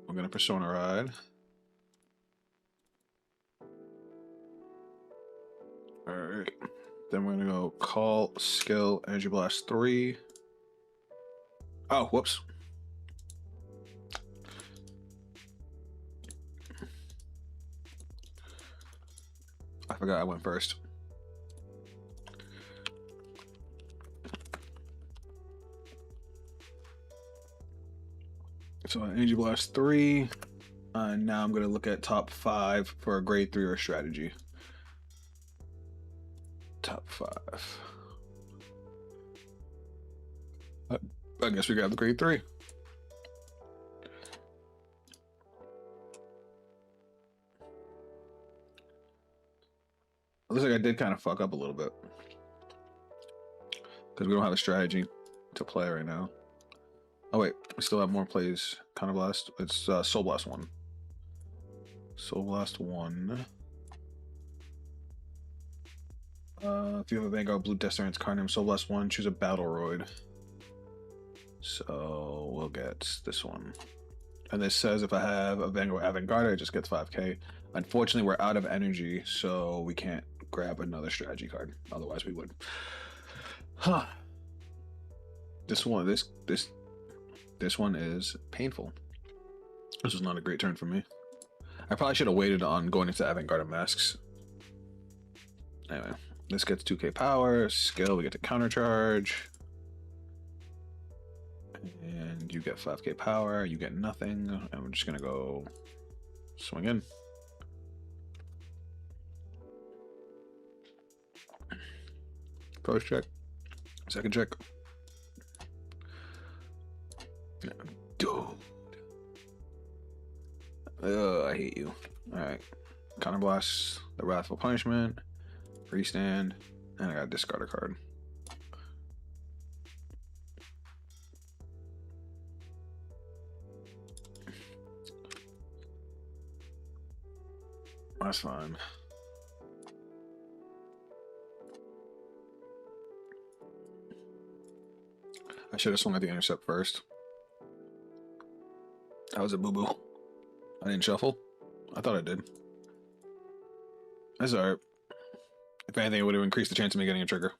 We're gonna persona ride. Alright. Then we're gonna go call, skill, energy blast 3. Oh, whoops. I forgot I went first. So energy blast 3. Now I'm gonna look at top 5 for a grade 3 or strategy. Top 5. I guess we got the grade 3. Looks like I did kind of fuck up a little bit because we don't have a strategy to play right now. Oh wait, we still have more plays. Counter blast. It's Soul Blast 1. Soul Blast 1. If you have a Vanguard Blue Destinance card named Soul Blast 1, choose a Battle Roid. So we'll get this one. And this says if I have a Vanguard Vanguard, it just gets 5k. Unfortunately, we're out of energy, so we can't grab another strategy card. Otherwise, we would. Huh. This one is painful. This was not a great turn for me. I probably should have waited on going into Avant-Garde of Masks. Anyway, this gets 2k power. Skill, we get to countercharge. And you get 5k power. You get nothing. And we're just going to go swing in. First check. Second check. Dude. I hate you. Alright. Counter blast, the Wrathful Punishment, freestand, and I got to discard a card. That's fine. I should have swung at the intercept first. That was a boo-boo. I didn't shuffle. I thought I did. That's alright. If anything, it would have increased the chance of me getting a trigger.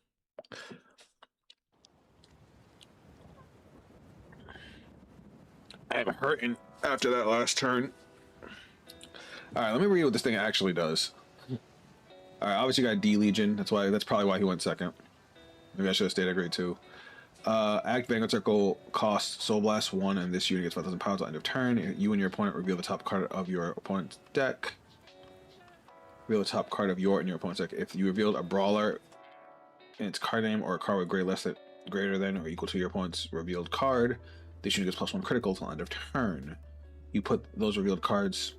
I'm hurting after that last turn. Alright, let me read what this thing actually does. Alright, obviously you got D Legion. That's probably why he went second. Maybe I should have stayed at grade 2. Act Vanguard Circle costs Soul Blast 1, and this unit gets 5,000 pounds at end of turn. You and your opponent reveal the top card of your opponent's deck. Reveal the top card of your and your opponent's deck. If you revealed a brawler in its card name or a card with greater than or equal to your opponent's revealed card, this unit gets +1 critical till end of turn. You put those revealed cards.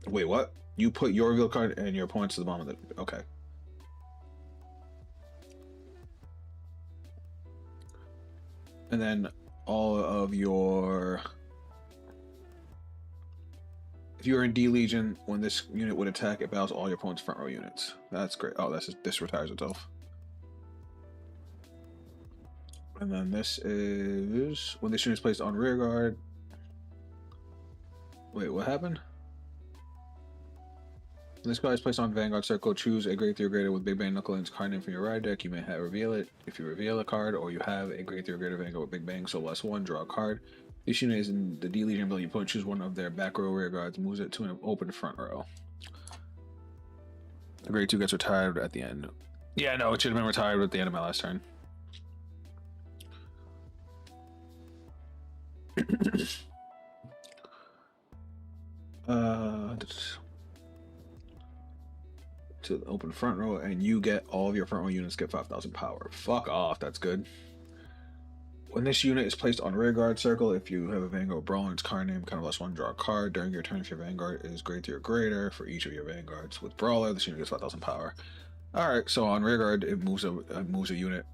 Wait, what? You put your revealed card and your opponent's to the bottom of the. Okay. And then all of your. If you're in D Legion, when this unit would attack, it battles all your opponent's front row units. That's great. Oh, this retires itself. And then this is when this unit is placed on rear guard. Wait, what happened? When this guy is placed on Vanguard Circle, choose a grade 3 or greater with Big Bang Knuckle in its card name from your ride deck. You may reveal it. If you reveal a card, or you have a grade 3 or greater Vanguard with Big Bang, so +1, draw a card. This unit is in the D Legion ability. You put choose one of their back row rear guards, moves it to an open front row. The grade 2 gets retired at the end. Yeah, no, it should have been retired at the end of my last turn. To the open front row, and you get all of your front row units get 5,000 power. Fuck off, that's good. When this unit is placed on rear guard circle, if you have a Vanguard Brawl in its card name, kind of +1, draw a card. During your turn, if your Vanguard is grade 3 or greater for each of your Vanguards with Brawler, this unit gets 5,000 power. Alright, so on rear guard, it moves a unit.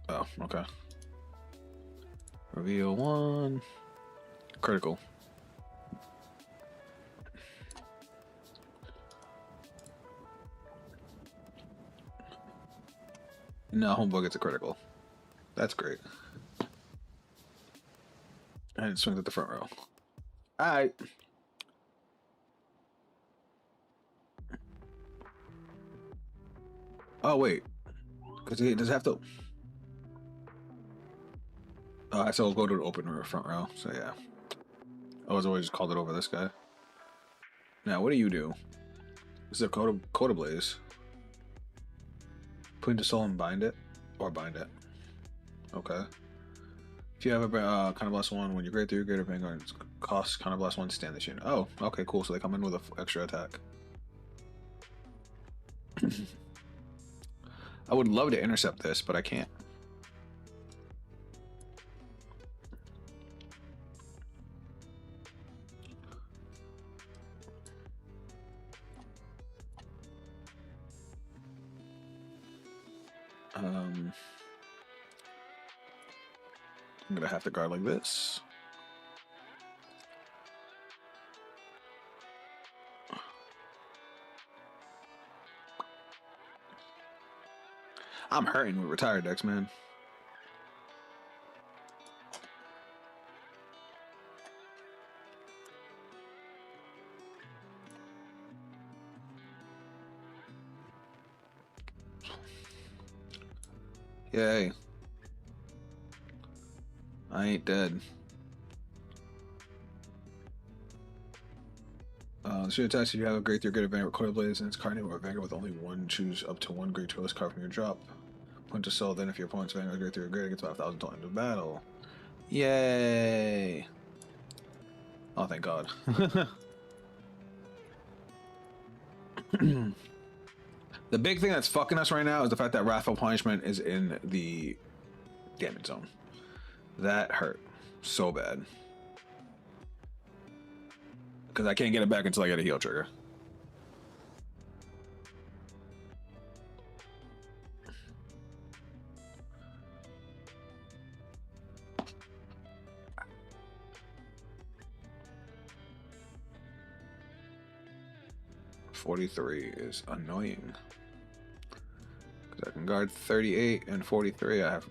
Oh, okay. Reveal 1. Critical. No, homeboy gets a critical. That's great. And it swings at the front row. Alright. Oh, wait. Because he does have to. So we'll go to the open front row. So, yeah. I was always called it over this guy. Now, what do you do? This is a Coda Blaze. Put into soul and bind it? Or bind it. Okay. If you have a kind of +1, when you grade 3 or greater Vanguard, it costs kind of +1 to stand this unit. Oh, okay, cool. So they come in with an extra attack. I would love to intercept this, but I can't. I'm gonna have to guard like this. I'm hurting with retired decks, man. Yay. I ain't dead. Should attach if you have a grade 3 greater Vanguard Coil Blaze in its card name or a Vanguard with only one, choose up to one grade 2 list card from your drop. Point to soul, then if your opponent's Vanguard grade 3 or greater, gets 5,000 till end of battle. Yay! Oh, thank God. The big thing that's fucking us right now is the fact that Wrathful Punishment is in the damage zone. That hurt so bad. Because I can't get it back until I get a heal trigger. 43 is annoying. Because I can guard 38 and 43. I have.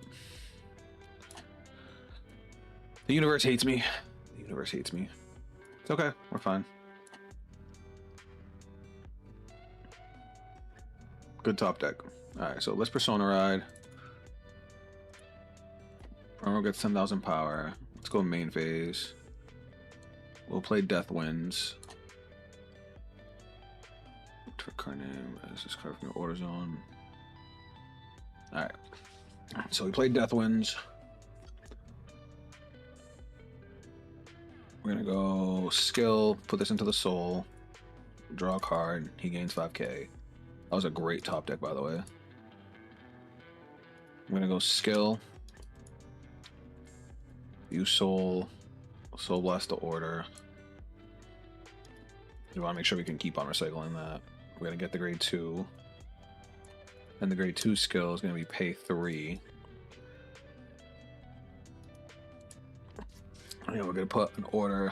The universe hates me. The universe hates me. It's okay. We're fine. Good top deck. Alright, so let's Persona Ride. Promo gets 10,000 power. Let's go main phase. We'll play Death Winds. Card name is this card from your order zone. Alright. So we played Death Winds. We're gonna go skill, put this into the soul, draw a card, he gains 5k. That was a great top deck, by the way. I'm gonna go skill, use soul, soul blast the order. We want to make sure we can keep on recycling that. We're gonna get the grade 2. And the grade 2 skill is gonna be pay 3. And we're gonna put an order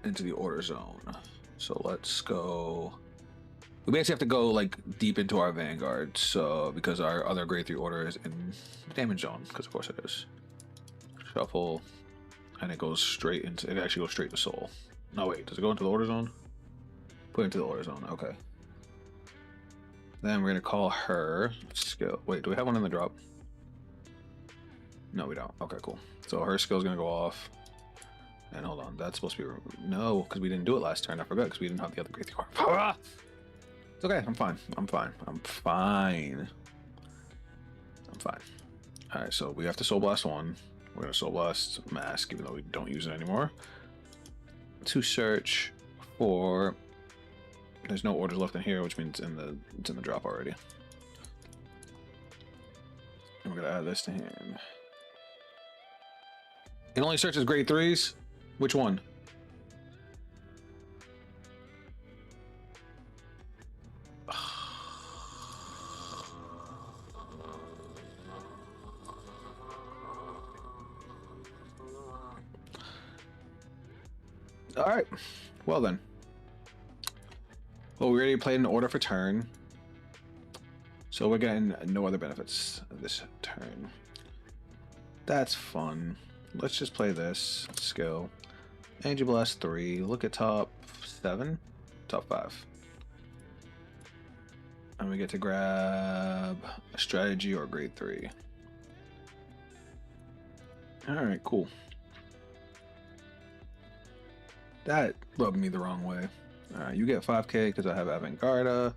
into the order zone. So let's go. We basically have to go like deep into our Vanguard, so because our other grade 3 order is in the damage zone, because of course it is. Shuffle, and it goes straight into. It actually goes straight to soul. No wait, does it go into the order zone? Put it into the order zone. Okay. Then we're gonna call her skill. Wait, do we have one in the drop? No, we don't. Okay, cool. So her skill is gonna go off. And hold on, that's supposed to be no, because we didn't do it last turn. I forgot because we didn't have the other grade 3 order. It's okay. I'm fine. I'm fine. I'm fine. I'm fine. All right, so we have to Soul Blast 1. We're gonna Soul Blast Mask, even though we don't use it anymore. To search for. There's no orders left in here, which means it's in the drop already. And we're gonna add this to hand. It only searches grade 3s. Which one? All right. Well then. Well, we already played an order for turn, so we're getting no other benefits this turn. That's fun. Let's just play this skill. Angel Blast 3. Look at top 7, top 5, and we get to grab a strategy or grade 3. All right, cool. That rubbed me the wrong way. Alright, you get 5k because I have Avantgarda.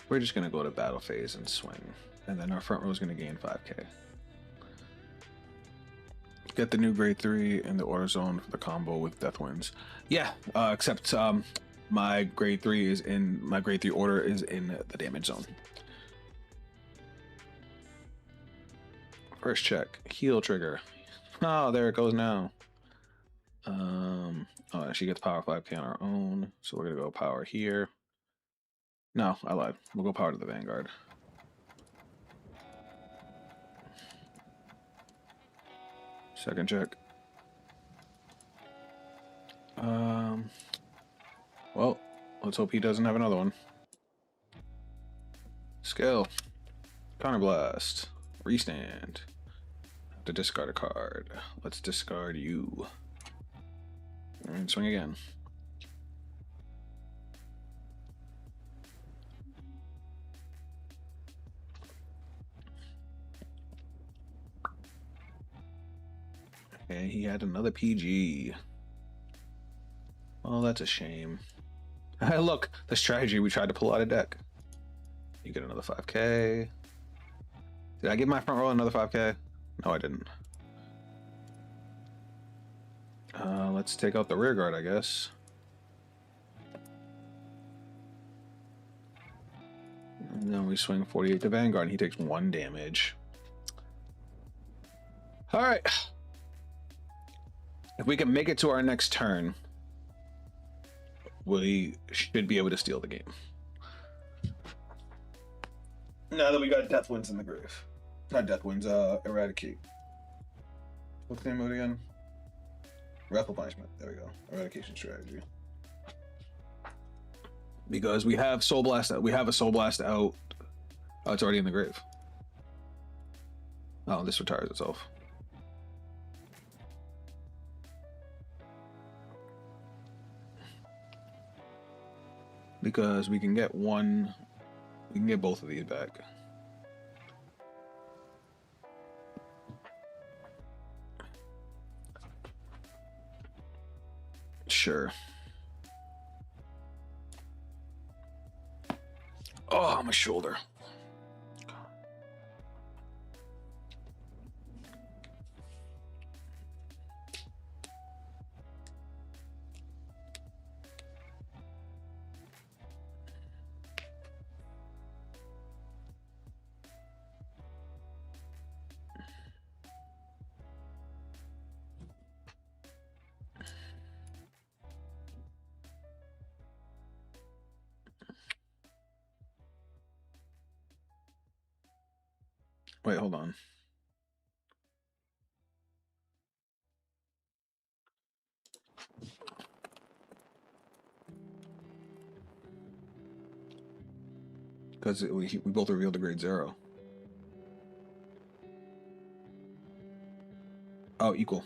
We're just going to go to battle phase and swing. And then our front row is going to gain 5k. Get the new grade 3 in the order zone for the combo with Death Winds. Yeah, except my grade 3 is in my grade 3 order is in the damage zone. First check, heal trigger. Oh, there it goes now. Oh, she gets power 5k on our own, so we're gonna go power here. No, I lied. We'll go power to the Vanguard. Second check. Well, let's hope he doesn't have another one. Skill. Counterblast. Restand. Have to discard a card. Let's discard you. And swing again. And he had another PG. Oh, that's a shame. Look, the strategy we tried to pull out of deck. You get another 5k. Did I give my front row another 5k? No, I didn't. Let's take out the rear guard, I guess. And then we swing 48 to Vanguard, and he takes 1 damage. All right. If we can make it to our next turn, we should be able to steal the game. Now that we got Death Winds in the grave. Not Death Winds, Eradicate. What's the name of it again? Wrathful Punishment. There we go. Eradication strategy. Because we have Soul Blast. We have a Soul Blast out. Oh, it's already in the grave. Oh, this retires itself. Because we can get one. We can get both of these back. Sure. Oh, my shoulder. Wait, hold on. Because we both revealed the grade 0. Oh, equal.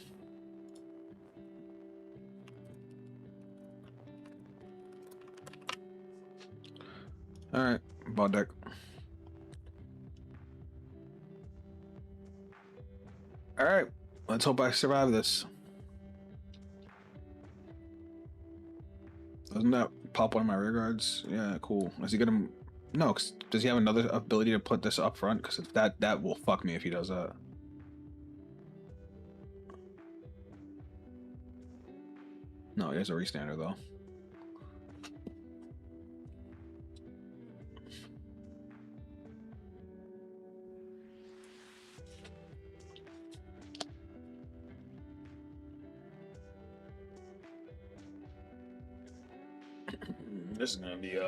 Alright, bot deck. Alright, let's hope I survive this. Doesn't that pop one of my rear guards? Yeah, cool. Is he gonna... No, does he have another ability to put this up front? Because that will fuck me if he does that. No, he has a restander though. This is gonna be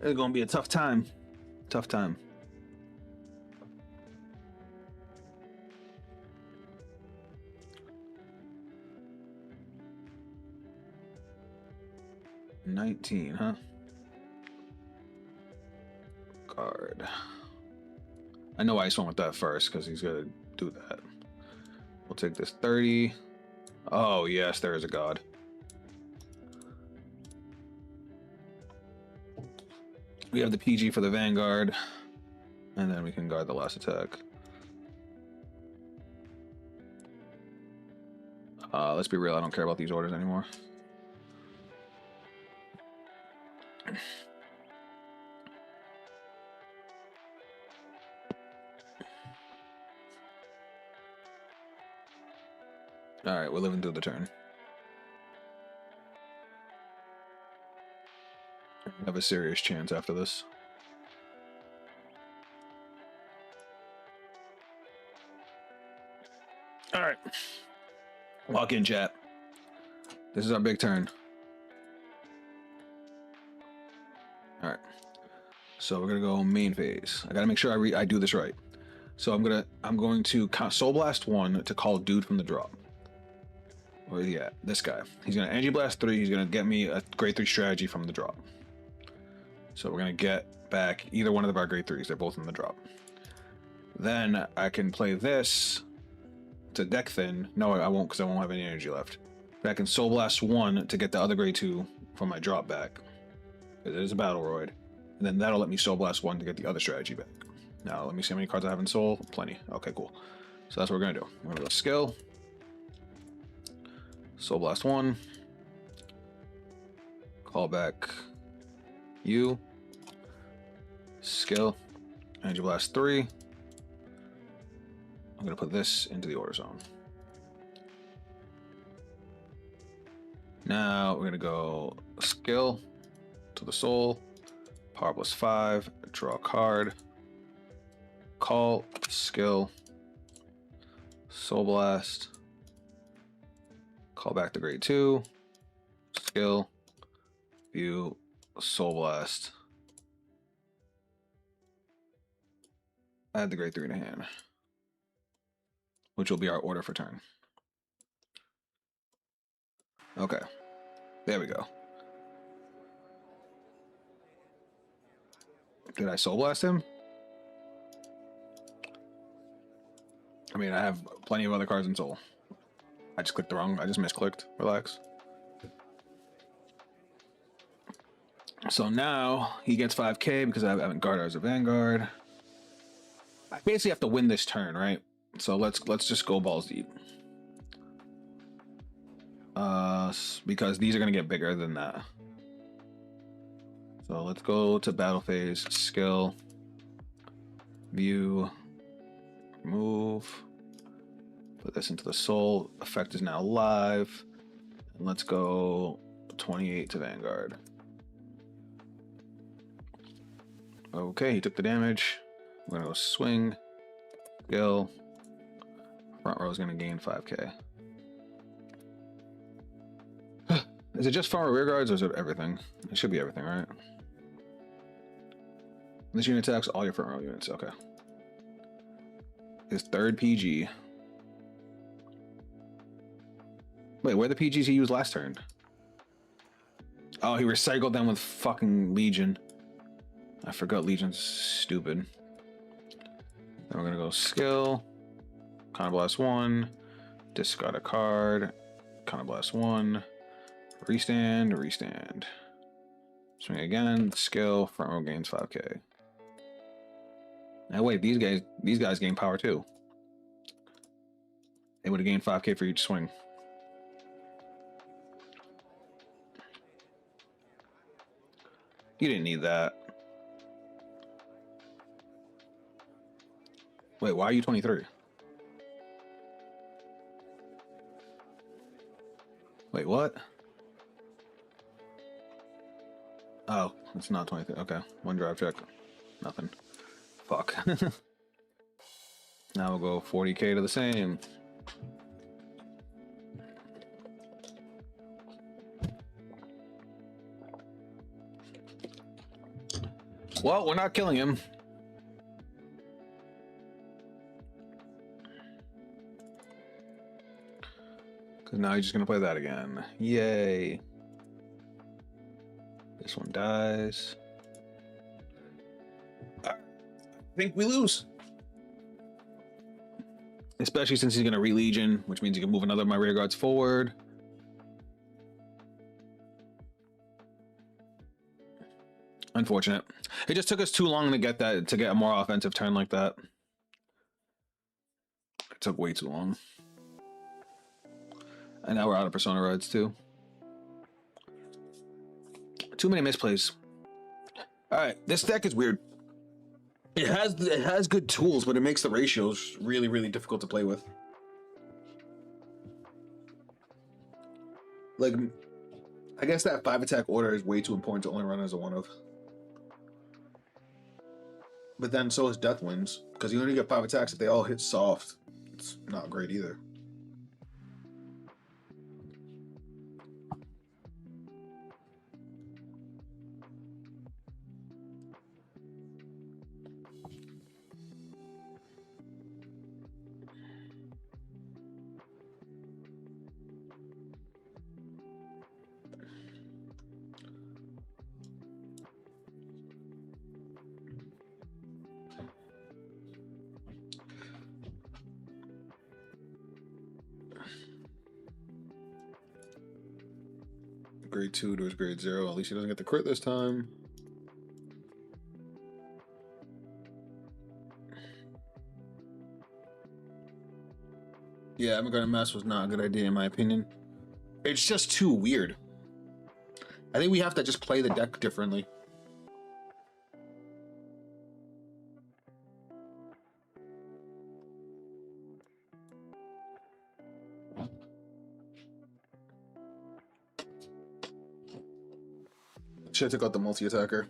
it's gonna be a tough time. Tough time. $19, huh? Card. I know I just went with that first because he's gonna do that. We'll take this 30. Oh yes, there is a god. We have the PG for the Vanguard, and then we can guard the last attack. Let's be real, I don't care about these orders anymore. Alright, we're living through the turn. We have a serious chance after this. Alright. Lock in, chat. This is our big turn. Alright. So we're gonna go main phase. I gotta make sure I do this right. So I'm going to Soul Blast 1 to call dude from the drop. Where is he at? This guy. He's gonna Energy Blast 3. He's gonna get me a grade 3 strategy from the drop. So we're gonna get back either one of our grade 3s. They're both in the drop. Then I can play this to deck thin. No, I won't because I won't have any energy left. But I can Soul Blast 1 to get the other grade 2 from my drop back. It is a Battle Roid. And then that'll let me Soul Blast 1 to get the other strategy back. Now, let me see how many cards I have in Soul. Plenty. Okay, cool. So that's what we're going to do. We're going to go Skill. Soul Blast 1. Call back you. Skill. Energy Blast 3. I'm going to put this into the order zone. Now, we're going to go Skill to the Soul. Power plus 5. Draw a card. Call, skill, Soul Blast, call back to grade 2, skill, view, Soul Blast, add the grade 3 to hand, which will be our order for turn. Okay, there we go. Did I soul blast him? I mean, I have plenty of other cards in soul. I just clicked the wrong. I just misclicked. Relax. So now he gets 5k because I have Vanguard as a Vanguard. I basically have to win this turn, right? So let's just go balls deep. Because these are gonna get bigger than that. So let's go to battle phase, skill, view, remove, put this into the soul. Effect is now live. And let's go 28 to Vanguard. Okay, he took the damage. We're gonna go swing, skill. Front row is gonna gain 5k. Is it just front row rear guards or is it everything? It should be everything, right? This unit attacks all your front row units. Okay. His third PG. Wait, where are the PGs he used last turn? Oh, he recycled them with fucking Legion. I forgot Legion's stupid. Then we're gonna go skill, Counterblast 1, discard a card, Counterblast 1, restand. Swing again, skill, front row gains 5k. Now wait, these guys gain power too. They would have gained 5k for each swing. You didn't need that. Wait, why are you 23? Wait, what? Oh, it's not 23. Okay, one drive check. Nothing. Fuck. Now we'll go 40k to the same. Well, we're not killing him. Because now he's just going to play that again. Yay. This one dies. I think we lose. Especially since he's going to re-legion, which means he can move another of my rear guards forward. Unfortunate. It just took us too long to get a more offensive turn like that. It took way too long. And now we're out of Persona rides too. Too many misplays. Alright, this deck is weird. It has good tools, but it makes the ratios really, really difficult to play with. Like, I guess that 5 attack order is way too important to only run as a 1 of. But then so is Death Winds, because you only get 5 attacks if they all hit soft. It's not great either. Grade 2 to his grade 0. At least he doesn't get the crit this time. Yeah, I'm gonna mess was not a good idea in my opinion. It's just too weird. I think we have to just play the deck differently. Should have took out the multi-attacker.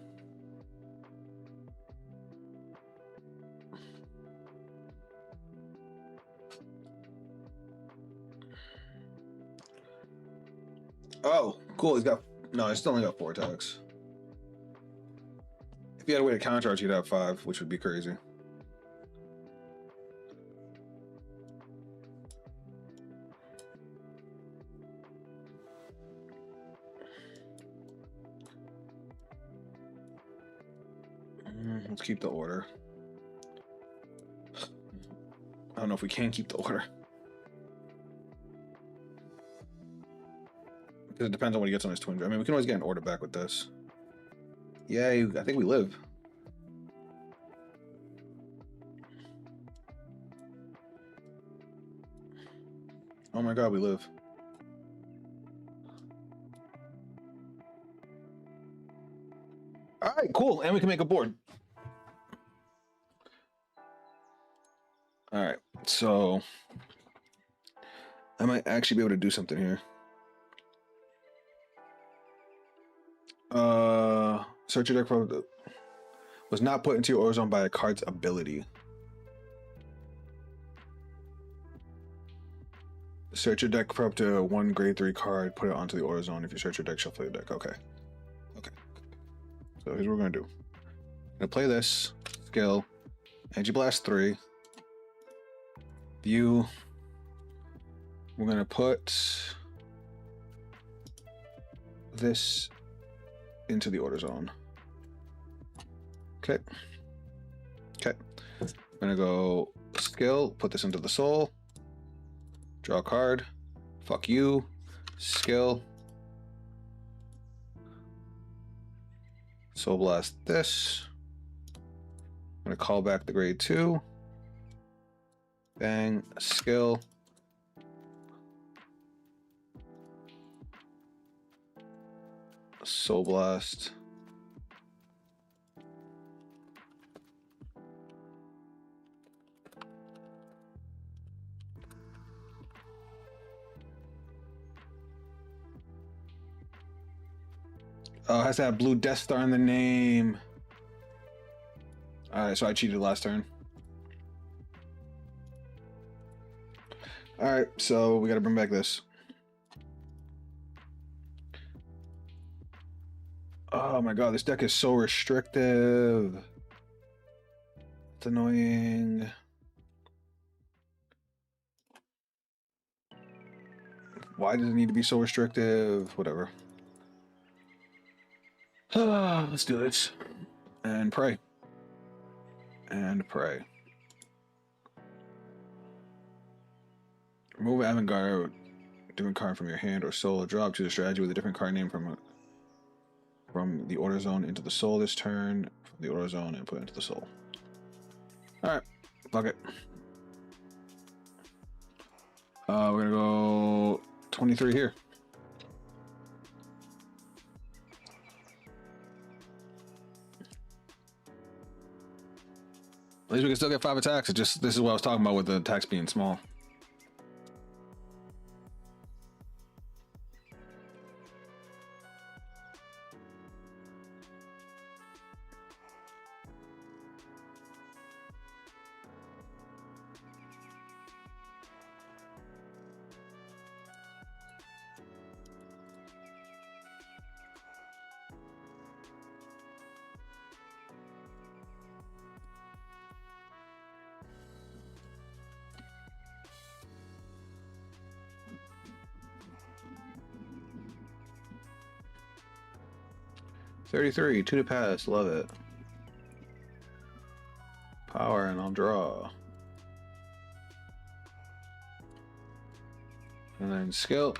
Oh, cool. He's got... No, he's still only got 4 attacks. If he had a way to countercharge, he'd have 5, which would be crazy. Let's keep the order. I don't know if we can keep the order. Because it depends on what he gets on his twin. I mean, we can always get an order back with this. Yay, I think we live. Oh my god, we live. Alright, cool. And we can make a board. Alright, so I might actually be able to do something here. Search your deck for was not put into your order zone by a card's ability. Search your deck for up to one grade 3 card, put it onto the order zone. If you search your deck, shuffle your deck. Okay. Okay. So here's what we're gonna do. I'm gonna play this skill, Energy Blast 3. View. We're gonna put this into the order zone. Okay. Okay. I'm gonna go skill, put this into the soul. Draw a card. Fuck you. Skill. Soul Blast this. I'm gonna call back the grade 2. Bang. Skill. Soul Blast. Oh, it has to have blue Death Star in the name. Alright, so I cheated last turn. Alright, so we gotta bring back this. Oh my god, this deck is so restrictive. It's annoying. Why does it need to be so restrictive? Whatever. Let's do this. And pray. And pray. Remove Vanguard, different card from your hand or soul, or drop to the strategy with a different card name from the order zone into the soul this turn, from the order zone and put it into the soul. Alright, fuck it. We're gonna go 23 here. At least we can still get 5 attacks. It just, this is what I was talking about with the attacks being small. $33, 2 to pass, love it. Power and I'll draw. And then skill.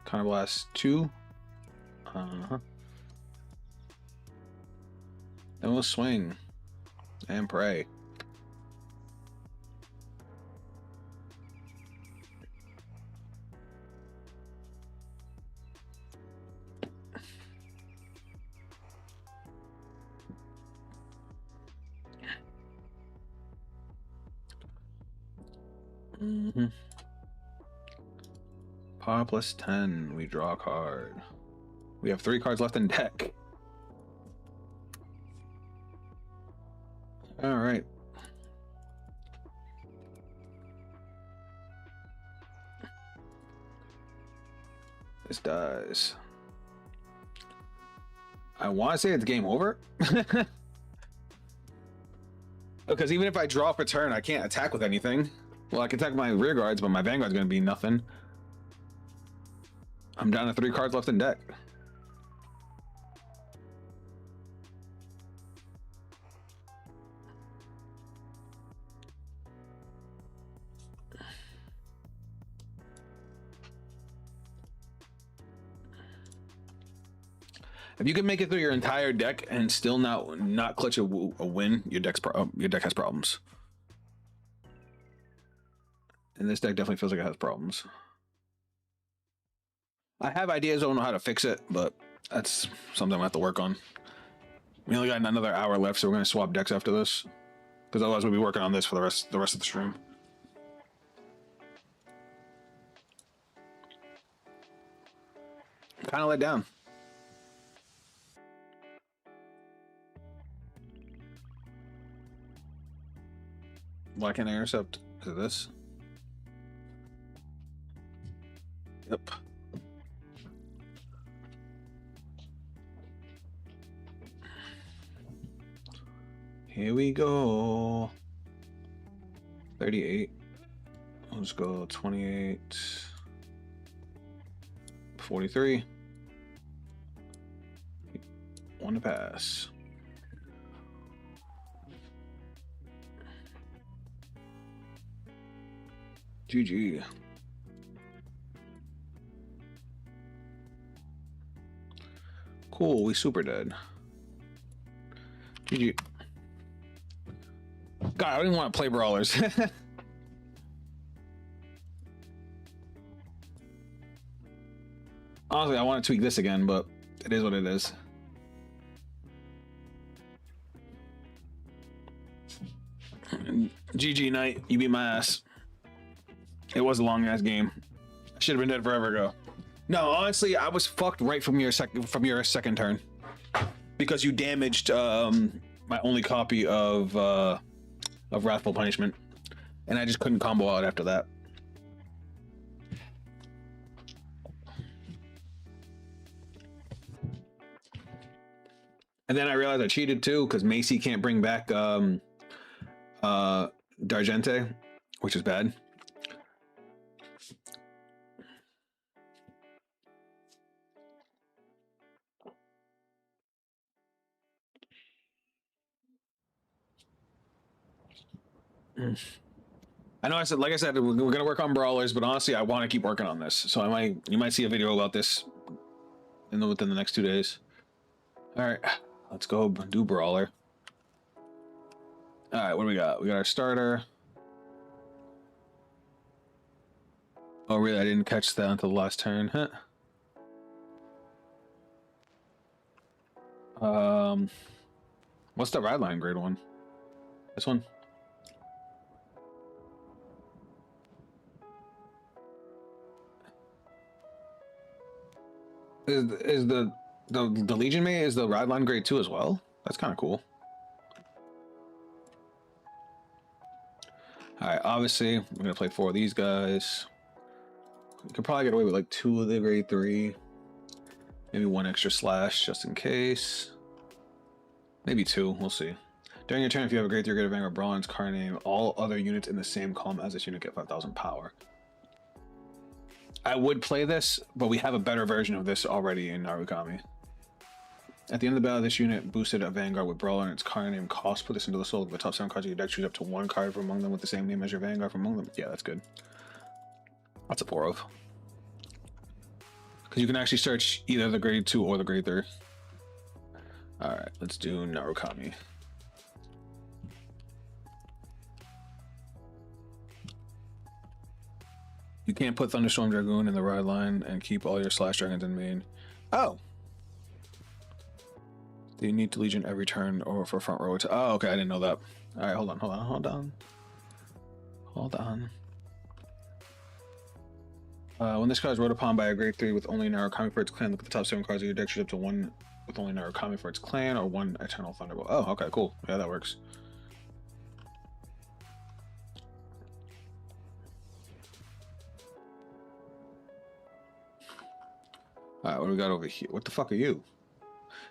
Counter Blast 2. Then we'll swing and pray. Power plus 10. We draw a card. We have 3 cards left in deck. All right. This dies. I want to say it's game over. Because even if I draw for turn, I can't attack with anything. Well, I can attack my rear guards, but my Vanguard's going to be nothing. I'm down to 3 cards left in deck. If you can make it through your entire deck and still not clutch a win, your deck has problems. And this deck definitely feels like it has problems. I have ideas, I don't know how to fix it, but that's something I have to work on. We only got another hour left, so we're gonna swap decks after this, because otherwise we'll be working on this for the rest of the stream. Kind of let down. Why can't I intercept? Is it this? Yep. Here we go. 38. Let's go 28. 43. One to pass. GG. Cool, we super dead. GG. God, I don't even want to play brawlers. Honestly, I want to tweak this again, but it is what it is. GG Knight, you beat my ass. It was a long ass game. I should have been dead forever ago. No, honestly, I was fucked right from your second turn because you damaged my only copy of Wrathful Punishment, and I just couldn't combo out after that. And then I realized I cheated too because Macy can't bring back D'Argente, which is bad. I know I said, like I said, we're gonna work on brawlers, but honestly, I want to keep working on this. So you might see a video about this within the next 2 days. All right, let's go do brawler. All right, what do we got? We got our starter. Oh, really? I didn't catch that until the last turn. Huh? What's the ride line grade one? This one? Is the Legion Mate is the ride line grade 2 as well? That's kind of cool. All right, obviously we're gonna play 4 of these guys. You could probably get away with like 2 of the grade 3, maybe 1 extra slash just in case. Maybe 2, we'll see. During your turn, if you have a grade 3 grade of Vanguard Bronze card name, all other units in the same column as this unit get 5,000 power. I would play this, but we have a better version of this already in Narukami. At the end of the battle, this unit boosted a Vanguard with Brawler and its card name cost. Put this into the soul of the top 7 cards of your deck. Choose up to 1 card from among them with the same name as your Vanguard from among them. Yeah, that's good. That's a 4 of. Because you can actually search either the grade 2 or the grade 3. Alright, let's do Narukami. You can't put Thunderstorm Dragoon in the ride line and keep all your Slash Dragons in main. Oh! Do you need to Legion every turn or for front row? Oh, okay, I didn't know that. Alright, hold on. When this card is rode upon by a grade 3 with only Narukami for its clan, look at the top 7 cards of your deck. Choose up to 1 with only Narukami for its clan or 1 Eternal Thunderbolt. Oh, okay, cool. Yeah, that works. Alright, what do we got over here? What the fuck are you?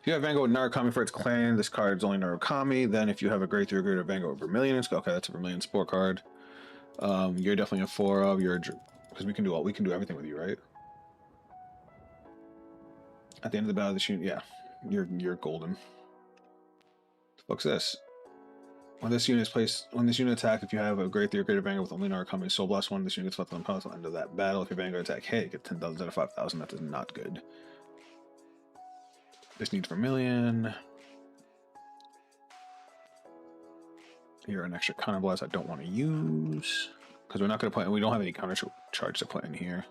If you have Vanguard with Narukami for its clan, this card is only Narukami. Then if you have a grade 3 or greater Vanguard with Vermilion, okay, that's a Vermilion sport card. You're definitely a 4 of. Because we can do everything with you, right? At the end of the battle, this unit, yeah, you're golden. What the fuck's this? When this unit attack, if you have a grade 3 or greater Vanguard with only Narukami Soul Blast 1, this unit gets left on the end of that battle. If your Vanguard attack, hey, get 10,000 out of 5,000. That is not good. This needs vermilion. Here, an extra counter blast I don't want to use because we're not going to put. We don't have any counter charge to put in here.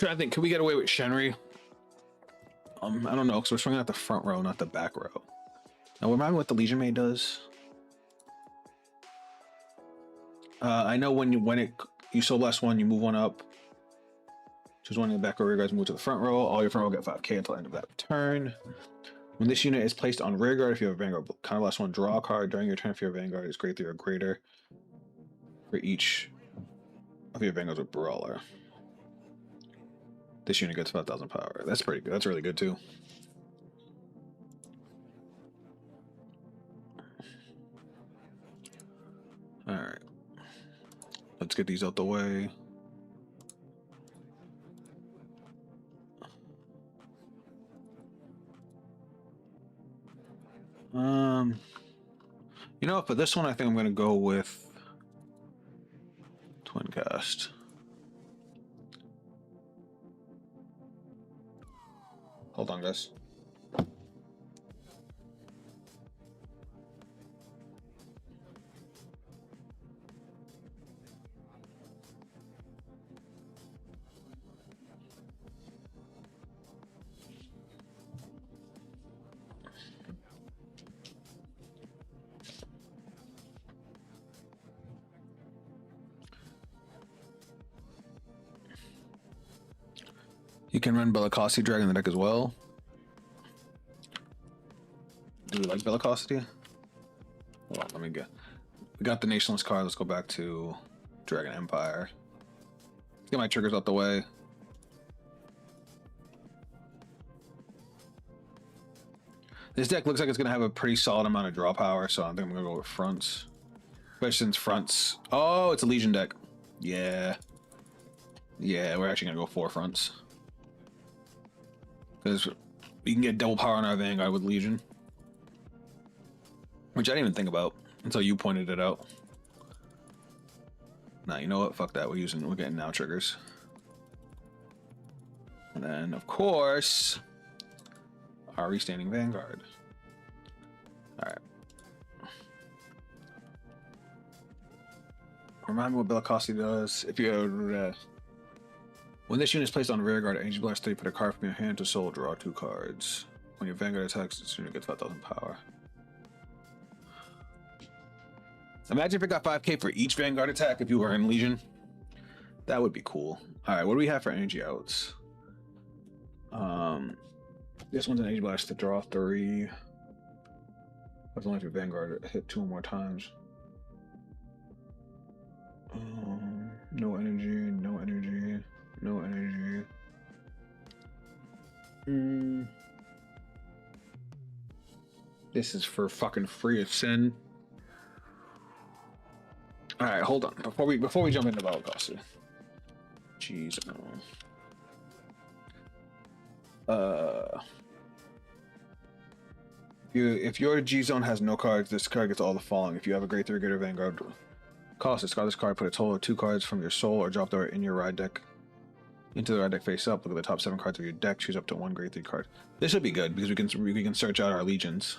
I think, can we get away with Shenry? I don't know, because we're swinging at the front row, not the back row. Now, remind me what the Legion Maid does. I know when you soul blast one, you move one up. Choose one in the back row, you guys move to the front row. All your front row get 5k until the end of that turn. When this unit is placed on rear guard, if you have a Vanguard, kind of last one, draw a card during your turn. If your Vanguard is grade 3 or greater, for each of your Vanguards with Brawler. This unit gets 5,000 power. That's pretty good. That's really good too. All right, let's get these out the way. You know, for this one, I think I'm going to go with Twin Cast. Hold on, guys. You can run Bellicosity Drag in the deck as well. Do we like Bellicosity? Hold on, let me get. We got the Nationalist card. Let's go back to Dragon Empire. Let's get my triggers out the way. This deck looks like it's going to have a pretty solid amount of draw power, so I think I'm going to go with fronts. Especially since fronts. Oh, it's a Legion deck. Yeah. Yeah, we're actually going to go 4 fronts. Because we can get double power on our Vanguard with Legion. Which I didn't even think about until you pointed it out. Nah, you know what? Fuck that. We're getting now triggers. And then, of course, our restanding Vanguard. Alright. Remind me what Bellicosity does. If you when this unit is placed on rear guard, Energy Blast 3, put a card from your hand to soul, draw 2 cards. When your Vanguard attacks, this unit gets 5,000 power. Imagine if it got 5k for each Vanguard attack if you were in Legion. That would be cool. Alright, what do we have for energy outs? This one's an Energy Blast to draw 3. As long as your Vanguard hit 2 or more times. No energy, no energy, no energy. This is for fucking free of sin. All right, hold on. Before we jump into Bellicosity. Jeez, if your G zone has no cards, this card gets all the following. If you have a grade 3 greater Vanguard cost, discard this card, put a total of 2 cards from your soul or drop the in your ride deck into the ride deck face up. Look at the top 7 cards of your deck. Choose up to 1 grade 3 card. This should be good because we can search out our legions.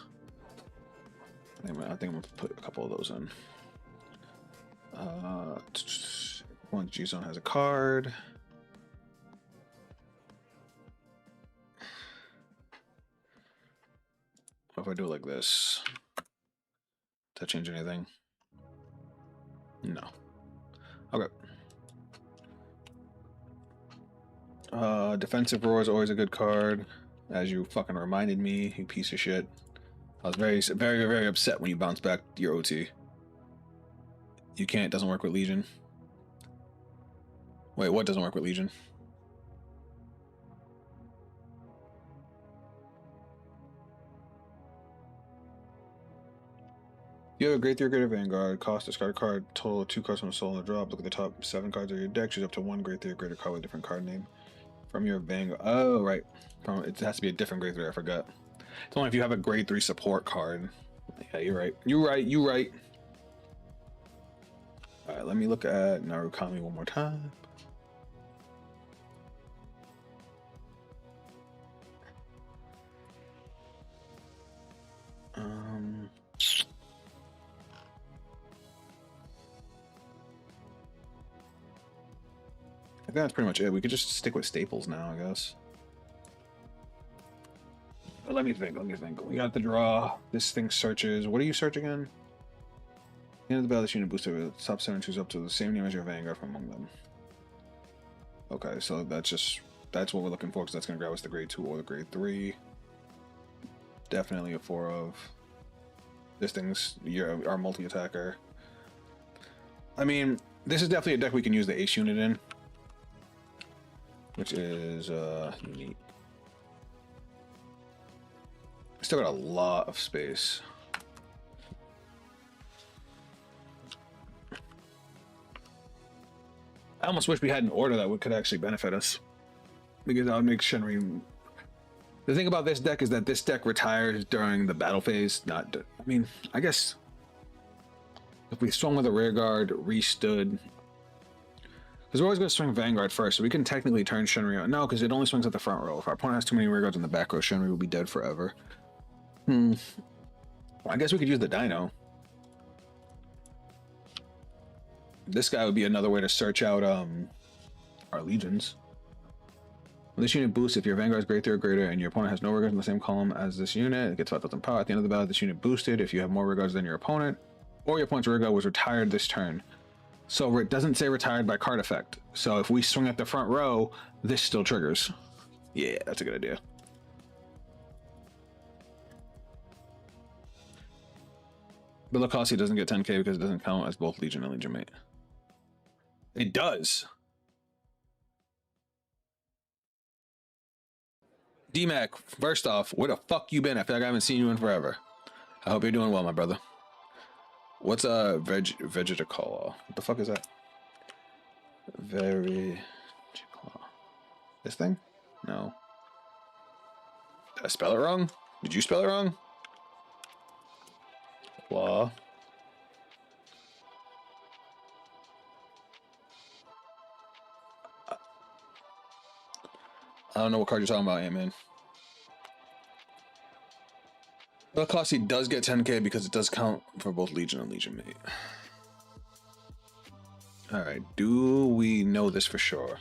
I think I'm gonna put a couple of those in. One G zone has a card. What if I do it like this? Does that change anything? No. Okay. Defensive Roar is always a good card, as you fucking reminded me, you piece of shit. I was very upset when you bounced back your OT. You can't, it doesn't work with Legion. Wait, what doesn't work with Legion? You have a grade 3 greater Vanguard, cost discard a card, total of 2 cards from the soul on the drop. Look at the top 7 cards of your deck, choose up to 1 grade 3 greater card with a different card name from your Vanguard. Oh, right. It has to be a different grade 3, I forgot. It's only if you have a grade 3 support card. Yeah, you're right. You're right. All right, let me look at Narukami one more time. I think that's pretty much it. We could just stick with staples now, I guess. But let me think. We got the draw. This thing searches. What do you search again? The end of the battle, this unit booster top 7 choose up to the same name as your Vanguard from among them. Okay, so that's what we're looking for, because that's going to grab us the grade 2 or the grade 3. Definitely a 4 of. This thing's our multi-attacker. I mean, this is definitely a deck we can use the Ace unit in, which is neat. Still got a lot of space. I almost wish we had an order that could actually benefit us, because that would make Shenri. The thing about this deck is that this deck retires during the battle phase. I mean, I guess if we swung with a rear guard, restood, because we're always going to swing Vanguard first, so we can technically turn Shenri on. No, because it only swings at the front row. If our opponent has too many rear guards in the back row, Shenri will be dead forever. Well, I guess we could use the Dino. This guy would be another way to search out our legions. When this unit boosts, if your Vanguard is grade 3 or greater and your opponent has no rear guards in the same column as this unit, it gets 5,000 power. At the end of the battle, this unit boosted if you have more rear guards than your opponent, or your opponent's rear guard was retired this turn. So it doesn't say retired by card effect. So if we swing at the front row, this still triggers. Yeah, that's a good idea. But Lacoste doesn't get 10k because it doesn't count as both Legion and Legion Mate. It does. D-Mac, first off, where the fuck you been? I feel like I haven't seen you in forever. I hope you're doing well, my brother. What's a Vegetacal? What the fuck is that? Very... This thing? No. Did I spell it wrong? Did you spell it wrong? Claw. I don't know what card you're talking about, Ant-Man. Lacoste does get 10k because it does count for both Legion and Legion Mate. Alright, do we know this for sure?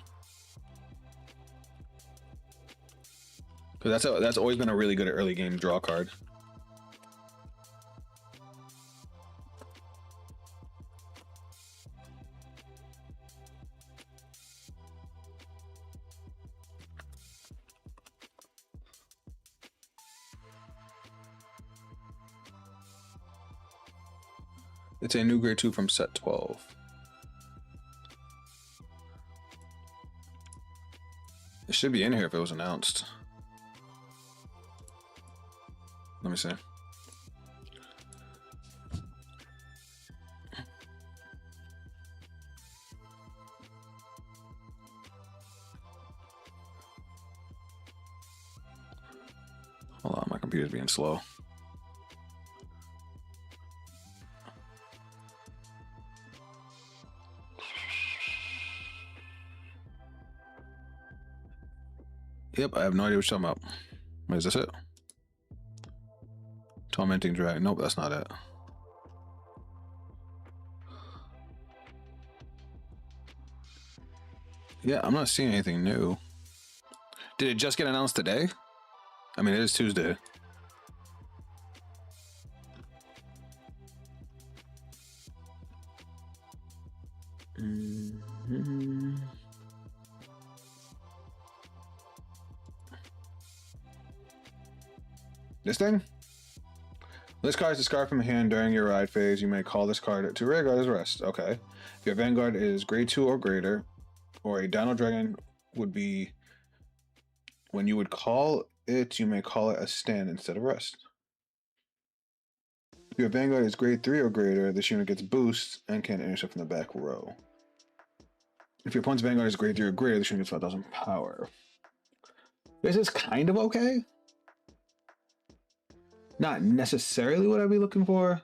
Because that's always been a really good early game draw card. It's a new grade 2 from set 12. It should be in here if it was announced. Let me see. Hold on, my computer's being slow. Yep, I have no idea what you're talking about. Wait, is this it? Tormenting Dragon. Nope, that's not it. Yeah, I'm not seeing anything new. Did it just get announced today? I mean, it is Tuesday. This thing? This card is discarded from hand during your ride phase. You may call this card to rear guard as rest. Okay. If your Vanguard is grade 2 or greater, or a Dino Dragon would be, when you would call it, you may call it a stand instead of rest. If your Vanguard is grade 3 or greater, this unit gets boost and can intercept from the back row. If your opponent's Vanguard is grade 3 or greater, this unit gets 5,000 power. This is kind of okay. Not necessarily what I'd be looking for.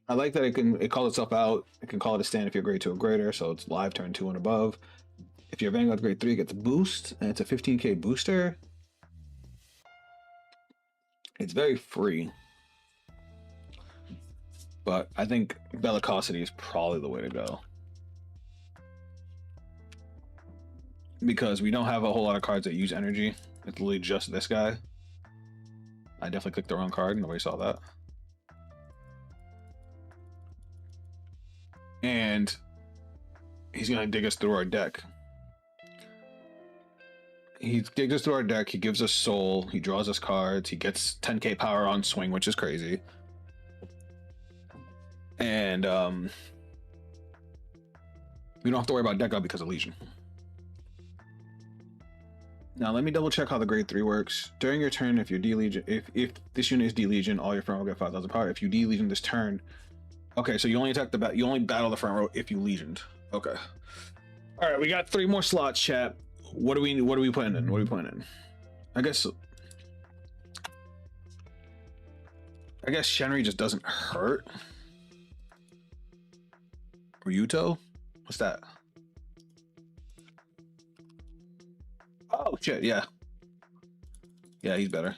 I like that it calls itself out. It can call it a stand if you're grade 2 or greater, so it's live turn 2 and above. If you're Vanguard grade 3, it gets a boost, and it's a 15k booster. It's very free. But I think Bellicosity is probably the way to go. Because we don't have a whole lot of cards that use energy. It's literally just this guy. I definitely clicked the wrong card. Nobody saw that. And he's going to dig us through our deck. He digs us through our deck. He gives us soul. He draws us cards. He gets 10k power on swing, which is crazy. And we don't have to worry about deck up because of Legion. Now let me double check how the grade 3 works. During your turn, if you're D-Legion, if this unit is D-Legion, all your front row will get 5,000 power. If you D-Legion this turn, okay, so you only attack the you only battle the front row if you Legioned. Okay. All right, we got 3 more slots, chat. What are we putting in? What are we putting in? I guess Shenry just doesn't hurt. Ryuto? What's that? Oh shit, yeah. Yeah, he's better.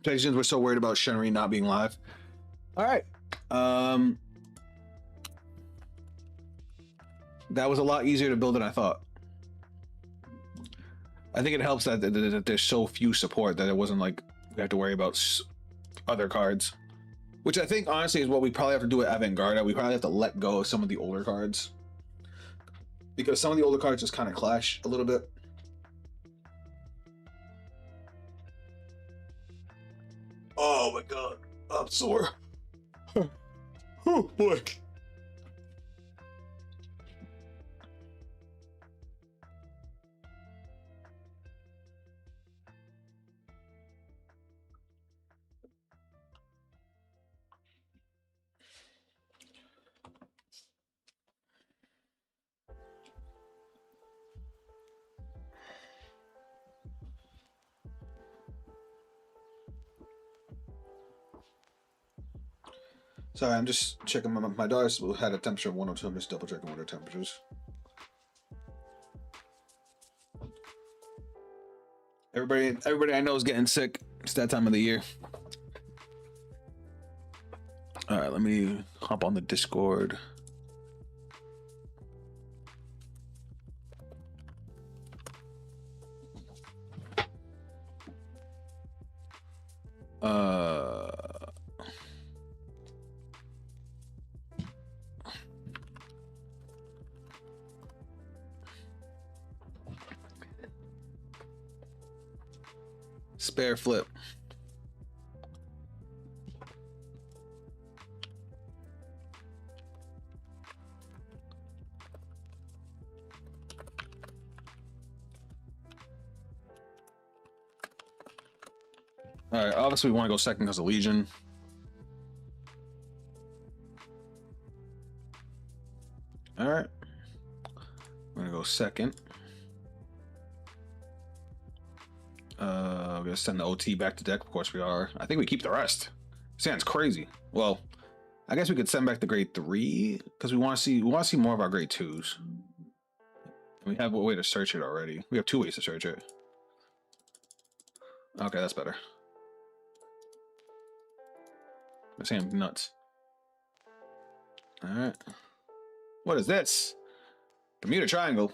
Since we're so worried about Shenry not being live. Alright. That was a lot easier to build than I thought. I think it helps that there's so few support that it wasn't like we have to worry about other cards. Which I think, honestly, is what we probably have to do with Vanguard. We probably have to let go of some of the older cards. Because some of the older cards just kind of clash a little bit. Oh my god, I'm sore. Oh boy. Sorry, I'm just checking my daughter's had a temperature of 102. I'm just double checking what her temperatures. Everybody I know is getting sick. It's that time of the year. All right, let me hop on the Discord. Spare flip. All right, obviously we want to go second because of Legion. All right, I'm gonna go second. We're gonna send the OT back to deck. Of course we are. I think we keep the rest. Sounds crazy. Well, I guess we could send back the grade 3 because we want to see more of our grade 2s. We have a way to search it already. We have 2 ways to search it. Okay, that's better. That sounds nuts. All right. What is this? Bermuda Triangle.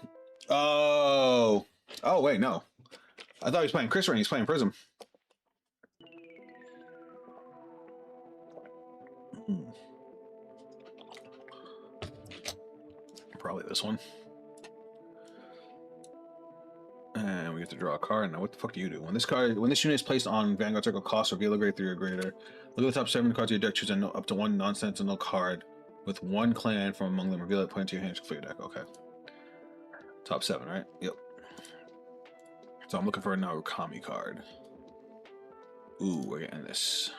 Oh. Oh wait, no. I thought he was playing Chris Rain. He's playing Prism. Probably this one. And we get to draw a card. Now, what the fuck do you do? When this unit is placed on Vanguard Circle, cost reveal a grade 3 or greater. Look at the top 7 cards of your deck. Choose up to 1 nonsensical card with 1 clan from among them. Reveal it. Put into your hands for your deck. Okay. Top 7, right? Yep. So I'm looking for a Narukami card. Ooh, we're getting this.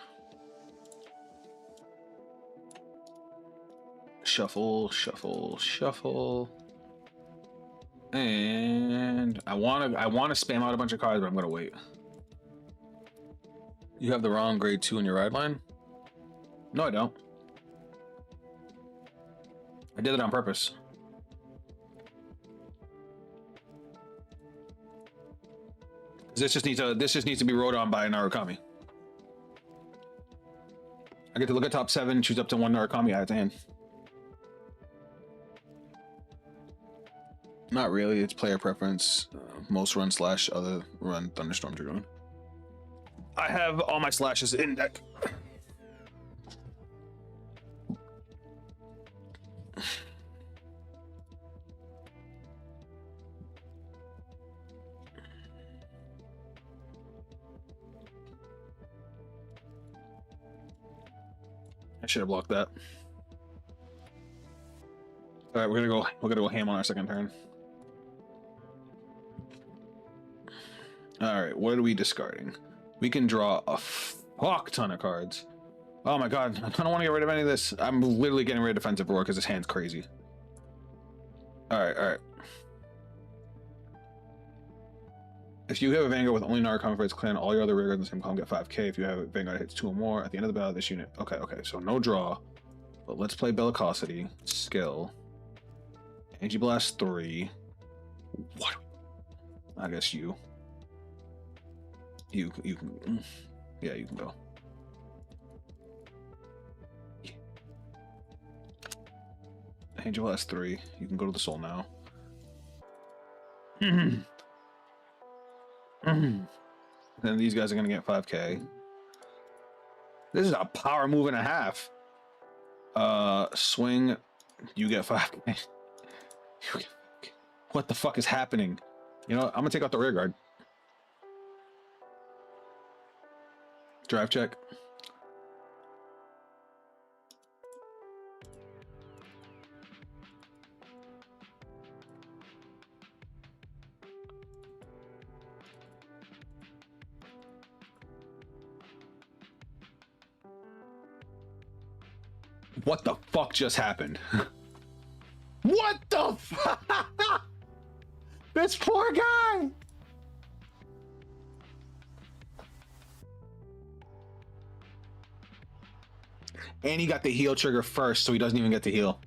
Shuffle, shuffle, shuffle. And I wanna spam out a bunch of cards, but I'm gonna wait. You have the wrong grade 2 in your ride line? No, I don't. I did it on purpose. This just needs to be rode on by a Narukami. I get to look at top 7, choose up to 1 Narukami at its hand. Not really. It's player preference. Most run / other run Thunderstorm Dragoon. I have all my slashes in deck. I should have blocked that. All right, we're gonna go ham on our second turn. All right, what are we discarding? We can draw a fuck ton of cards. Oh my god, I don't want to get rid of any of this. I'm literally getting rid of Defensive Roar because this hand's crazy. All right. If you have a Vanguard with only Narukami for its clan, all your other rear guards in the same column get 5k. If you have a Vanguard that hits 2 or more, at the end of the battle, this unit... Okay, so no draw. But let's play Bellicosity. Skill. Energy Blast 3. What? I guess you. You can... Yeah, you can go. Energy Blast 3. You can go to the soul now. Then these guys are gonna get 5k. This is a power move and a half. Swing, you get 5k. What the fuck is happening? You know what? I'm gonna take out the rear guard. Drive check. What the fuck just happened? What the fuck? This poor guy. And he got the heal trigger first, so he doesn't even get to heal.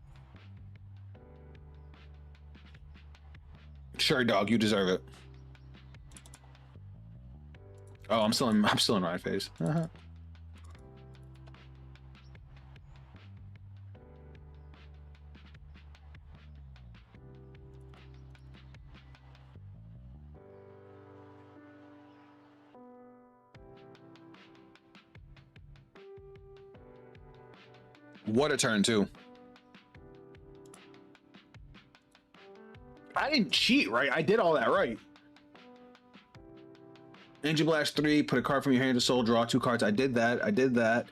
Sure, dog, you deserve it. Oh, I'm still in ride phase. What a turn, too. I didn't cheat, right? I did all that right. Energy Blast 3, put a card from your hand to soul, draw 2 cards. I did that.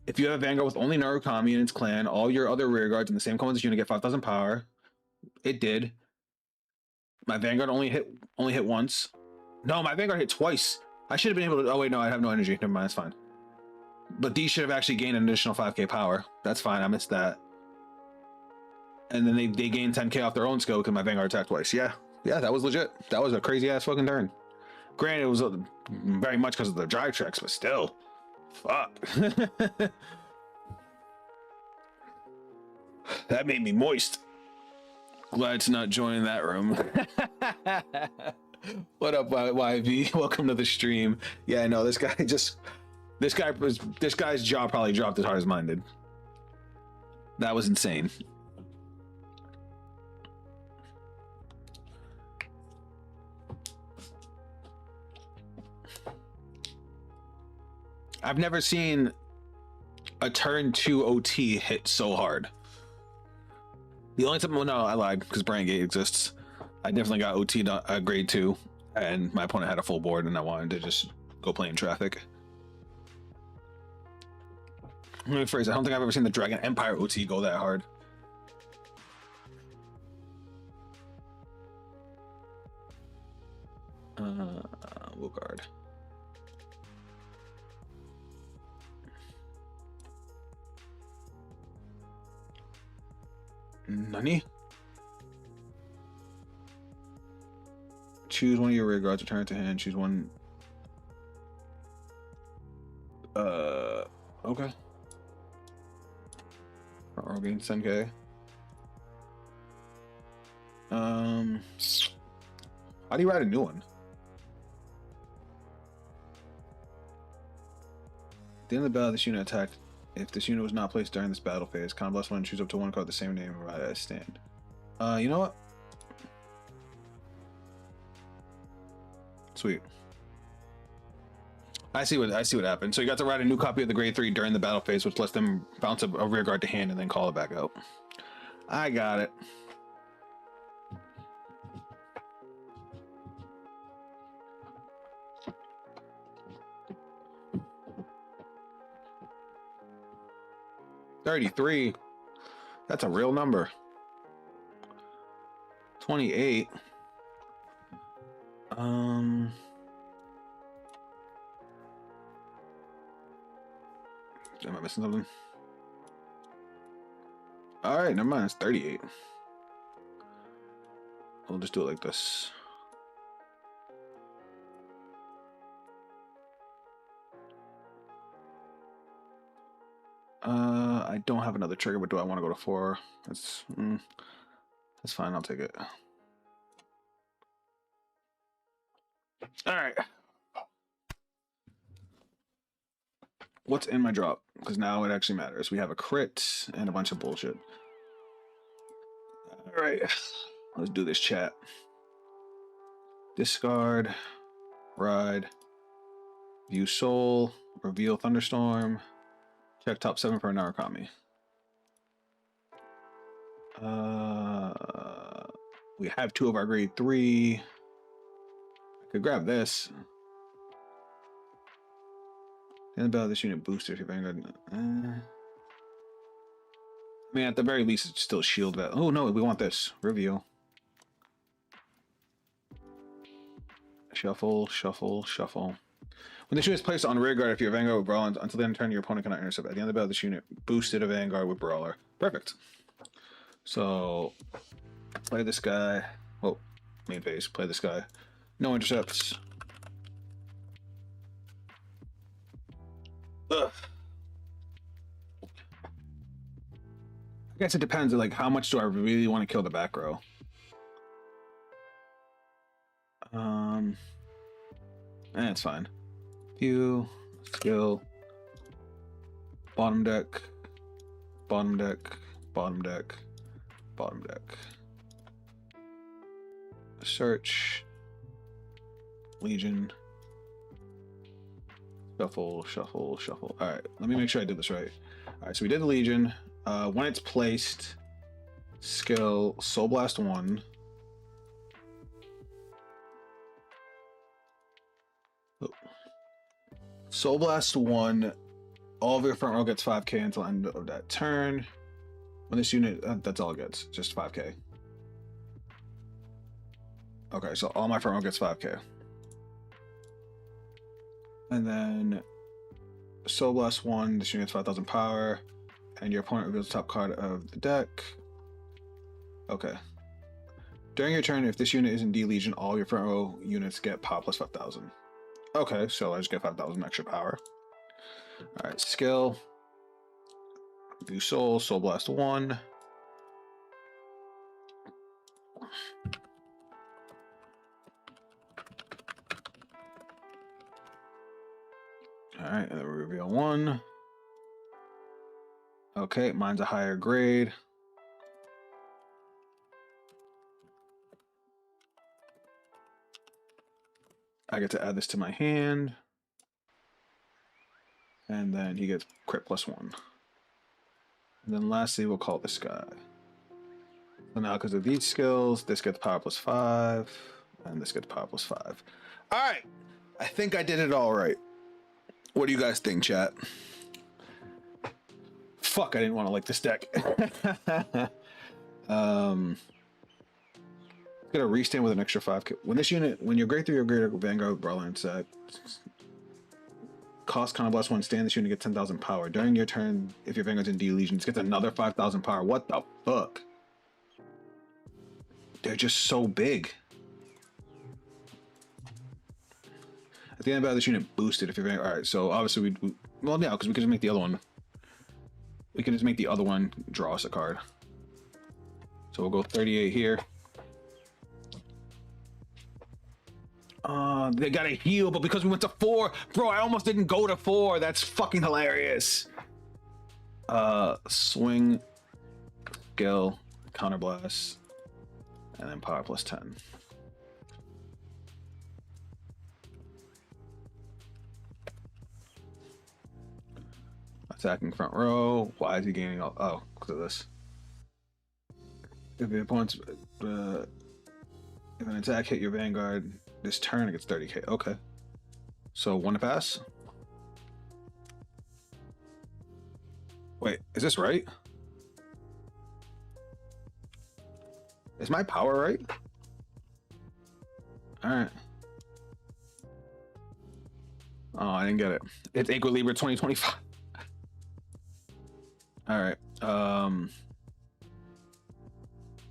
If you have a Vanguard with only Narukami in its clan, all your other rear guards in the same column as unit get 5,000 power. It did. My Vanguard only hit once. No, my Vanguard hit twice. I should have been able to... Oh, wait, no, I have no energy. Never mind, it's fine. But these should have actually gained an additional 5k power. That's fine, I missed that. And then they gained 10k off their own skill because my Vanguard attacked twice. Yeah, that was legit. That was a crazy ass fucking turn. Granted, it was very much because of the drive checks, but still. Fuck. That made me moist. Glad to not join that room. What up, YV? Welcome to the stream. Yeah, I know this guy's jaw probably dropped as hard as mine did. That was insane. I've never seen a turn 2 OT hit so hard. The only time, well, no, I lied because Brain Gate exists. I definitely got OT grade 2, and my opponent had a full board, and I wanted to just go play in traffic. Let me rephrase. I don't think I've ever seen the Dragon Empire OT go that hard. Will guard. Nani? Choose one of your rear guards, return it to hand, choose one. Okay. Or gain 10k. How do you write a new one? At the end of the battle, this unit attacked. If this unit was not placed during this battle phase, Combat one, choose up to one card with the same name and write it as stand. You know what? Sweet. I see what happened. So you got to write a new copy of the grade 3 during the battle phase, which lets them bounce a rear guard to hand and then call it back out. I got it. $33. That's a real number. 28. Am I missing something? All right, never mind. It's 38. We'll just do it like this. I don't have another trigger, but do I want to go to 4? That's fine. I'll take it. All right. What's in my drop? Because now it actually matters. We have a crit and a bunch of bullshit. All right. Let's do this, chat. Discard. Ride. View Soul. Reveal Thunderstorm. Check top 7 for an Narukami. We have 2 of our grade 3. I could grab this. In the battle, this unit booster if your Vanguard. I mean, at the very least, it's still shield that. Oh no, we want this. Reveal. Shuffle, shuffle, shuffle. When this unit is placed on rear guard, if your Vanguard with Brawler, until the end of turn, your opponent cannot intercept. At the end of the battle, this unit boosted a Vanguard with Brawler. Perfect. So, play this guy. Oh, main phase. Play this guy. No intercepts. Ugh. I guess it depends on like how much do I really want to kill the back row. It's fine. View, skill, bottom deck, bottom deck, bottom deck, bottom deck. Search, Legion, shuffle, shuffle, shuffle. All right, let me make sure I did this right. All right, so we did the Legion. When it's placed, skill, Soul Blast 1. Oh. Soul Blast 1. All of your front row gets 5k until the end of that turn. When this unit, that's all it gets, just 5k. Okay, so all my front row gets 5k. And then Soul Blast 1, this unit gets 5,000 power. And your opponent reveals the top card of the deck. Okay. During your turn, if this unit is in D Legion, all your front row units get power plus 5,000. Okay, so I just get 5,000 extra power. Alright, skill. View Soul, Soul Blast 1. Alright, and then reveal 1. Okay, mine's a higher grade. I get to add this to my hand. And then he gets crit plus 1. And then lastly, we'll call this guy. So now because of these skills, this gets power plus 5. And this gets power plus 5. Alright, I think I did it all right. What do you guys think, chat? Fuck, I didn't want to like this deck. Gonna restand with an extra 5k. When this unit, when your grade 3 or greater Vanguard with Brawler inside, cost Counter Blast 1, stand this unit gets 10,000 power. During your turn, if your Vanguard's in D Legion, it gets another 5,000 power. What the fuck? They're just so big. At the end of battle, this unit boosted if your Vanguard. Alright, so obviously well, yeah, because we can just make the other one. We can just make the other one draw us a card. So we'll go 38 here. They got a heal, but because we went to 4, bro, I almost didn't go to 4. That's fucking hilarious. Swing, skill, counterblast, and then power plus 10. Attacking front row. Why is he gaining all? Oh, because of this. If your opponent's if an attack hit your Vanguard this turn, it gets 30k. Okay. So 1 to pass. Wait, is this right? Is my power right? All right. Oh, I didn't get it. It's Equilibra 2025. All right.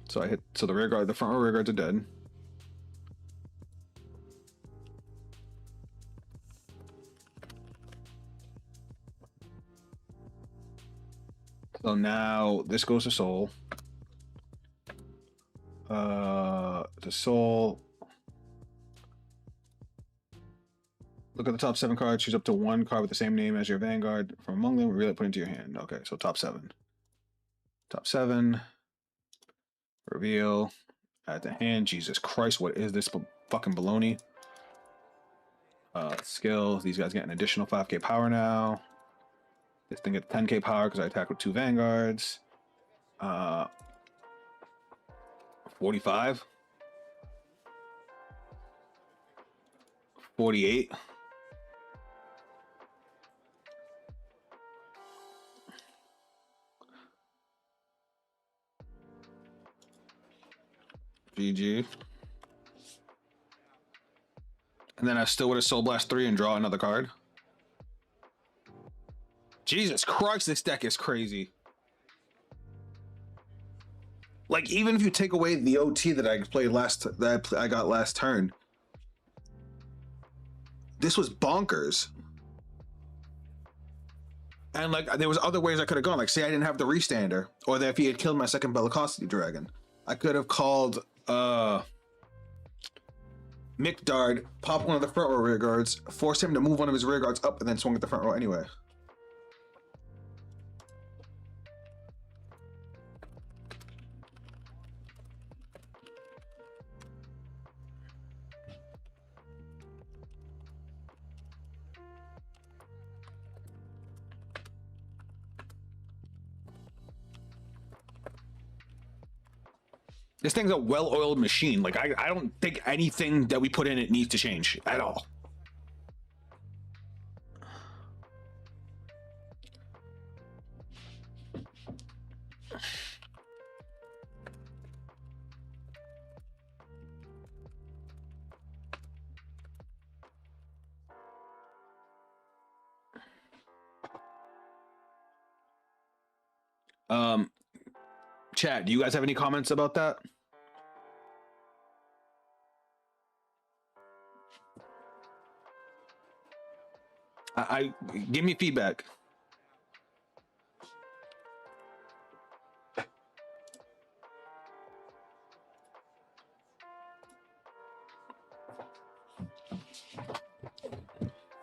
So I hit. So the rear guard, the front row rear guards are dead. So now this goes to soul. The soul. Look at the top 7 cards. Choose up to 1 card with the same name as your Vanguard from among them. Reveal it, put it into your hand. Okay, so top 7. Top 7. Reveal. Add to hand. Jesus Christ, what is this fucking baloney? Skills. These guys get an additional 5k power now. This thing gets 10k power because I attack with 2 Vanguards. 45. 48. GG. And then I still would have Soul Blast 3 and draw another card. Jesus Christ, this deck is crazy. Like, even if you take away the OT that I played I got last turn, this was bonkers. And like, there was other ways I could have gone. Like, say I didn't have the Restander, or that if he had killed my second Bellicosity Dragon, I could have called Mick pop one of the front row rear guards, force him to move one of his rear guards up, and then swing at the front row anyway. This thing's a well-oiled machine. Like, I don't think anything that we put in it needs to change at all. Chat, do you guys have any comments about that? I give me feedback.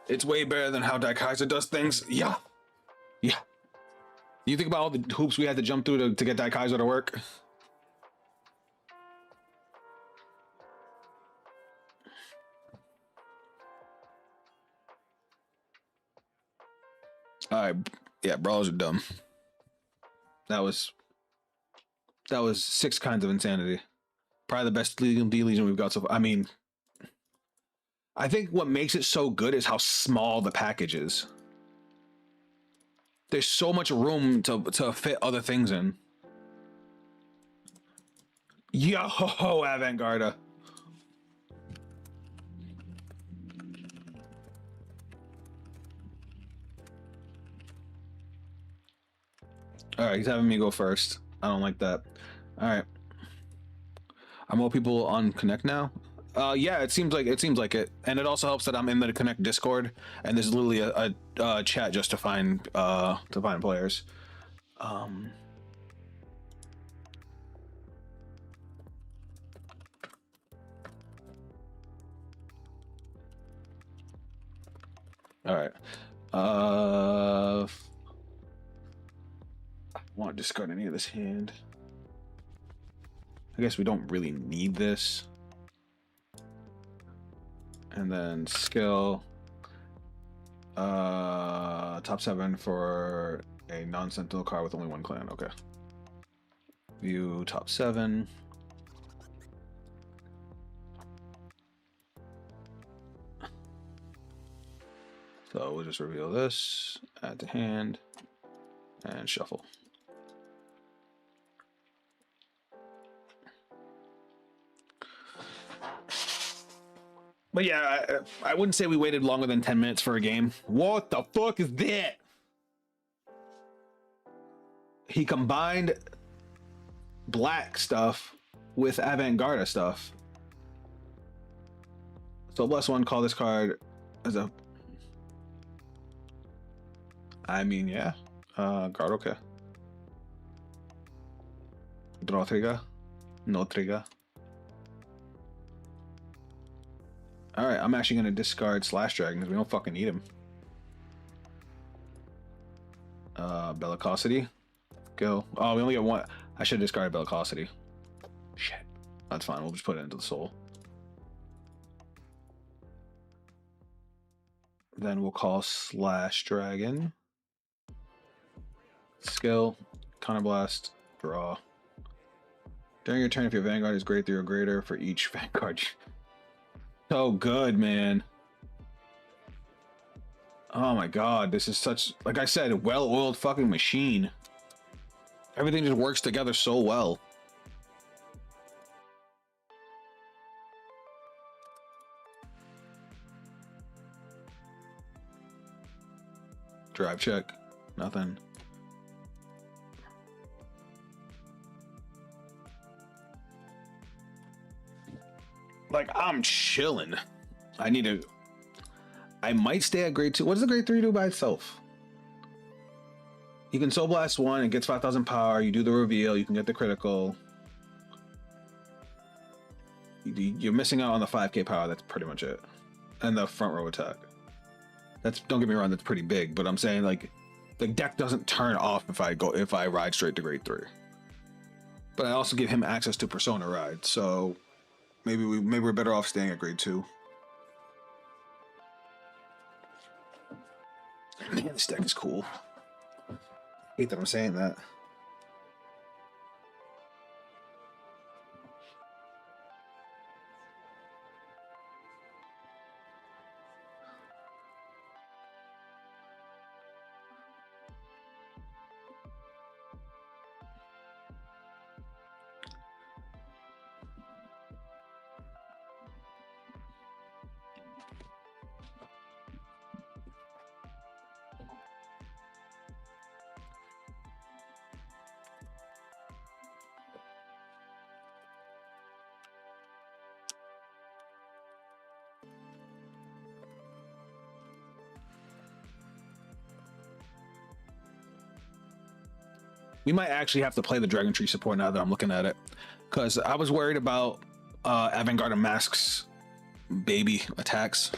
It's way better than how Daikaiser does things. Yeah. Yeah. You think about all the hoops we had to jump through to get Daikaiser to work? Alright, yeah, brawlers are dumb. That was 6 kinds of insanity. Probably the best Legion we've got so far. I mean, I think what makes it so good is how small the package is. There's so much room to fit other things in. Yo, Avangarda. All right, he's having me go first. I don't like that. All right. Are more people on Connect now? Yeah, it seems like it, and it also helps that I'm in the Connect Discord, and there's literally a chat just to find players. All right. I won't discard any of this hand. I guess we don't really need this. And then skill. Top 7 for a non-sentinel card with only one clan. Okay. View top 7. So we'll just reveal this, add to hand, and shuffle. But yeah, I wouldn't say we waited longer than 10 minutes for a game. What the fuck is that? He combined black stuff with Avant-Garde stuff. So +1, call this card as a... I mean, yeah. Guard, okay. Draw trigger. No trigger. Alright, I'm actually going to discard Slash Dragon because we don't fucking need him. Bellicosity. Go. Oh, we only get one. I should have discarded Bellicosity. Shit. That's fine. We'll just put it into the soul. Then we'll call Slash Dragon. Skill. Counterblast. Draw. During your turn, if your Vanguard is grade 3 or greater for each Vanguard. So good, man. Oh my god, this is such, like I said, a well-oiled fucking machine. Everything just works together so well. Drive check. Nothing. Like, I'm chilling. I might stay at grade 2. What does the grade 3 do by itself? You can Soul Blast 1, it gets 5,000 power, you do the reveal, you can get the critical. You're missing out on the 5k power, that's pretty much it. And the front row attack. That's, don't get me wrong, that's pretty big, but I'm saying, like, the deck doesn't turn off if I ride straight to grade 3. But I also give him access to Persona Ride, so maybe we're better off staying at grade 2. Man, this deck is cool. I hate that I'm saying that. We might actually have to play the Dragon Tree support now that I'm looking at it. Because I was worried about Avant-Garde and Mask's baby attacks.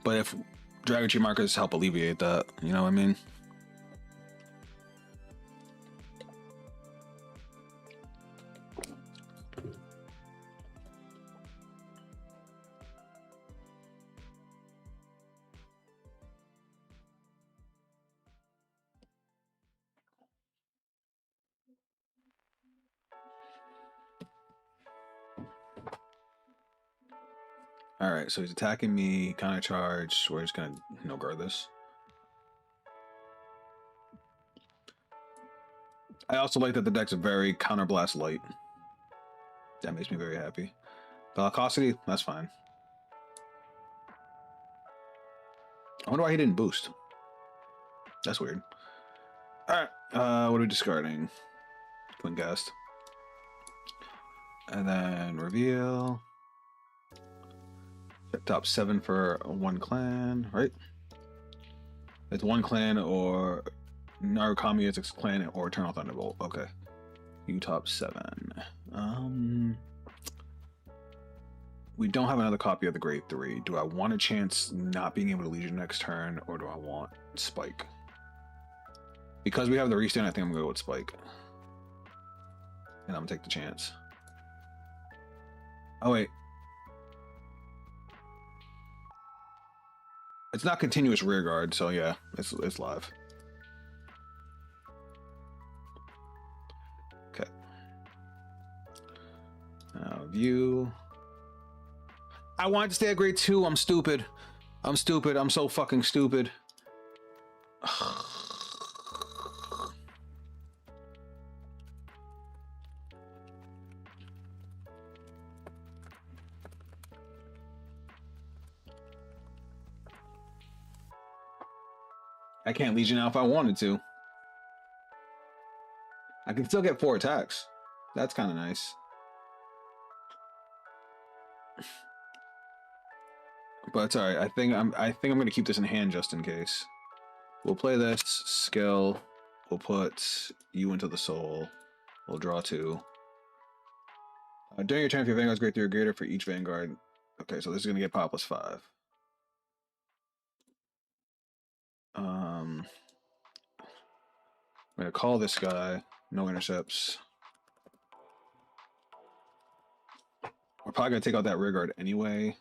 But if Dragon Tree markers help alleviate that, you know what I mean? All right, so he's attacking me, counter charge. We're just gonna no guard this. I also like that the deck's very counterblast light. That makes me very happy. Bellicosity, that's fine. I wonder why he didn't boost. That's weird. All right, what are we discarding? Twin Ghast. And then reveal. Top 7 for one clan, right? It's one clan or Narukami is its clan or Eternal Thunderbolt. Okay. You top 7. we don't have another copy of the grade 3. Do I want a chance not being able to Legion next turn, or do I want Spike? Because we have the restand, I think I'm gonna go with Spike. And I'm gonna take the chance. Oh wait. It's not continuous rear guard, so yeah, it's live. Okay. View. I wanted to stay at grade 2. I'm stupid. I'm stupid. I'm so fucking stupid. I can't Legion out if I wanted to. I can still get 4 attacks. That's kind of nice. But it's alright. I think I'm gonna keep this in hand just in case. We'll play this skill. We'll put you into the soul. We'll draw 2. During your turn, if your Vanguard's grade 3 or greater for each Vanguard. Okay, so this is gonna get pop +5. I'm gonna call this guy. No intercepts. We're probably gonna take out that rear guard anyway.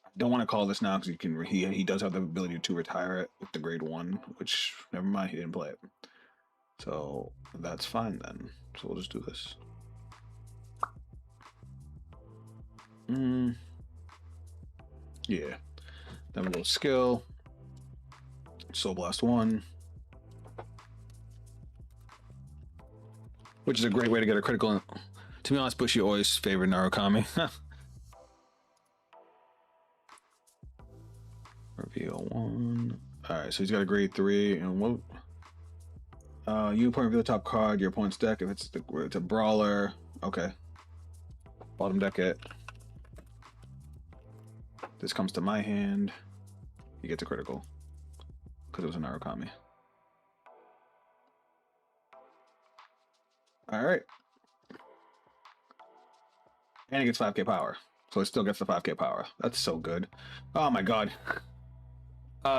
I don't want to call this now because he does have the ability to retire it with the grade 1, which never mind, he didn't play it. So that's fine then. So we'll just do this. Yeah. Then we'll go skill. Soul Blast 1. Which is a great way to get a critical. To be honest, Bushy always favored Narukami. Reveal 1. Alright, so he's got a grade 3. And what? You point reveal the top card, your opponent's deck. If it's a brawler. Okay. Bottom deck it. This comes to my hand. He gets a critical. Because it was a Narukami. Alright. And it gets 5k power. So it still gets the 5k power. That's so good. Oh my god.